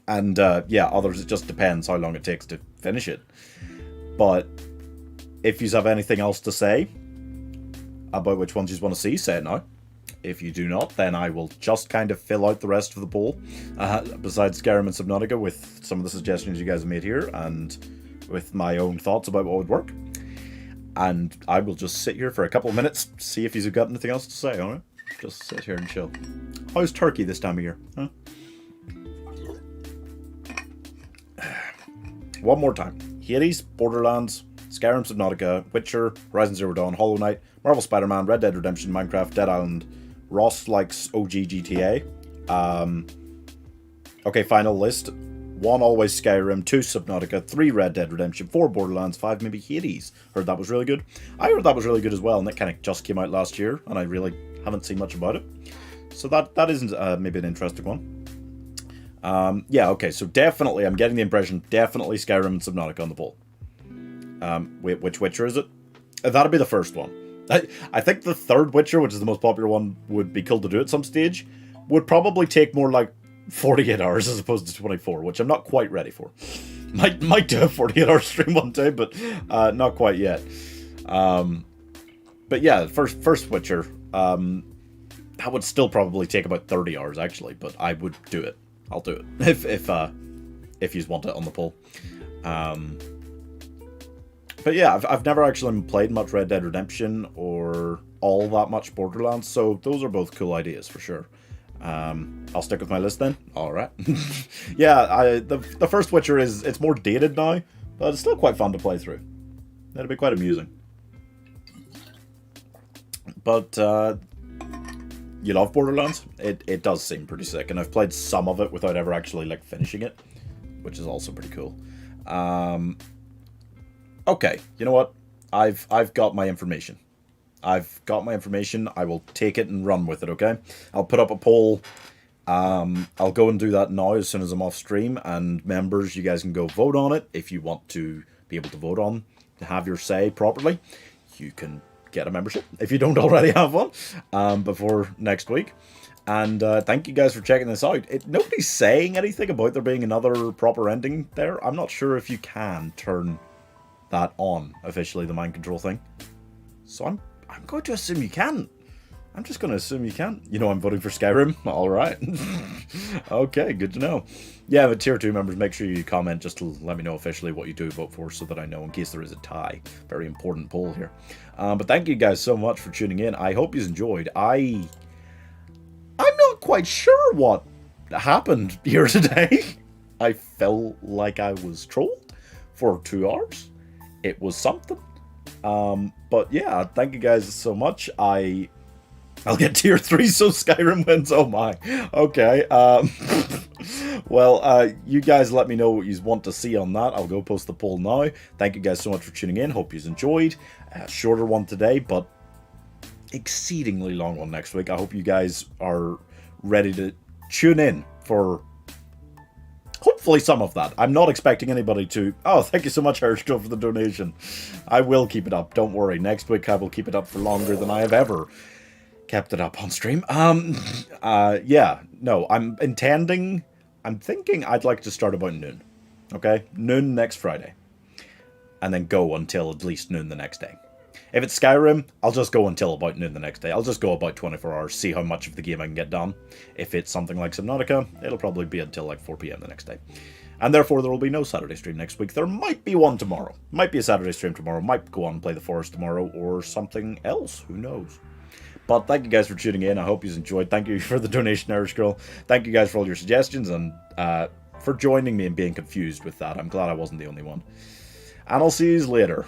Speaker 1: And yeah, others, it just depends how long it takes to finish it. But if you have anything else to say about which ones you want to see, say it now. If you do not, then I will just kind of fill out the rest of the poll, besides Skyrim and Subnautica, with some of the suggestions you guys have made here, and with my own thoughts about what would work. And I will just sit here for a couple of minutes, see if you've got anything else to say, alright? Just sit here and chill. How's Turkey this time of year? Huh? One more time. Hades, Borderlands, Skyrim, Subnautica, Witcher, Horizon Zero Dawn, Hollow Knight, Marvel Spider-Man, Red Dead Redemption, Minecraft, Dead Island. Ross likes OG GTA. Okay, final list. 1 always Skyrim, 2 Subnautica, 3 Red Dead Redemption, 4 Borderlands, 5 maybe Hades. Heard that was really good. I heard that was really good as well, and it kind of just came out last year, and I really haven't seen much about it. So that isn't maybe an interesting one. Yeah, okay, so definitely, I'm getting the impression, definitely Skyrim and Subnautica on the poll. Wait, which Witcher is it? That'll be the first one. I think the third Witcher, which is the most popular one, would be cool to do at some stage. Would probably take more like 48 hours as opposed to 24, which I'm not quite ready for. Might do a 48-hour stream one day, but not quite yet. But yeah, first Witcher, that would still probably take about 30 hours actually, but I would do it. I'll do it if you want it on the poll. But yeah, I've never actually played much Red Dead Redemption or all that much Borderlands, so those are both cool ideas for sure. I'll stick with my list then. All right. Yeah, the first Witcher it's more dated now, but it's still quite fun to play through. That'll be quite amusing. But you love Borderlands? It does seem pretty sick, and I've played some of it without ever actually like finishing it, which is also pretty cool. Okay, you know what? I've got my information. I've got my information. I will take it and run with it, okay? I'll put up a poll. I'll go and do that now as soon as I'm off stream. And members, you guys can go vote on it. If you want to be able to vote on, to have your say properly, you can get a membership if you don't already have one before next week. And thank you guys for checking this out. Nobody's saying anything about there being another proper ending there. I'm not sure if you can turn that on officially, the mind control thing. So I'm going to assume you can. I'm just going to assume you can. You know, I'm voting for Skyrim. All right. Okay, good to know. Yeah, but tier 2 members, make sure you comment just to let me know officially what you do vote for so that I know in case there is a tie. Very important poll here. But thank you guys so much for tuning in. I hope you enjoyed. I'm not quite sure what happened here today. I felt like I was trolled for 2 hours. it was something. But yeah, thank you guys so much. I'll get tier 3 so Skyrim wins. Oh my. Okay. Well, you guys let me know what you want to see on that. I'll go post the poll now. Thank you guys so much for tuning in. Hope you enjoyed. Shorter one today, but exceedingly long one next week. I hope you guys are ready to tune in for hopefully some of that. I'm not expecting anybody to... Oh, thank you so much, Hershko, for the donation. I will keep it up. Don't worry. Next week I will keep it up for longer than I have ever kept it up on stream. Yeah. No, I'm thinking I'd like to start about noon. Okay? Noon next Friday. And then go until at least noon the next day. If it's Skyrim, I'll just go until about noon the next day. I'll just go about 24 hours, see how much of the game I can get done. If it's something like Subnautica, it'll probably be until like 4 PM the next day. And therefore, there will be no Saturday stream next week. There might be one tomorrow. Might be a Saturday stream tomorrow. Might go on and play The Forest tomorrow, or something else. Who knows? But thank you guys for tuning in. I hope you enjoyed. Thank you for the donation, Irish Girl. Thank you guys for all your suggestions and for joining me and being confused with that. I'm glad I wasn't the only one. And I'll see you later.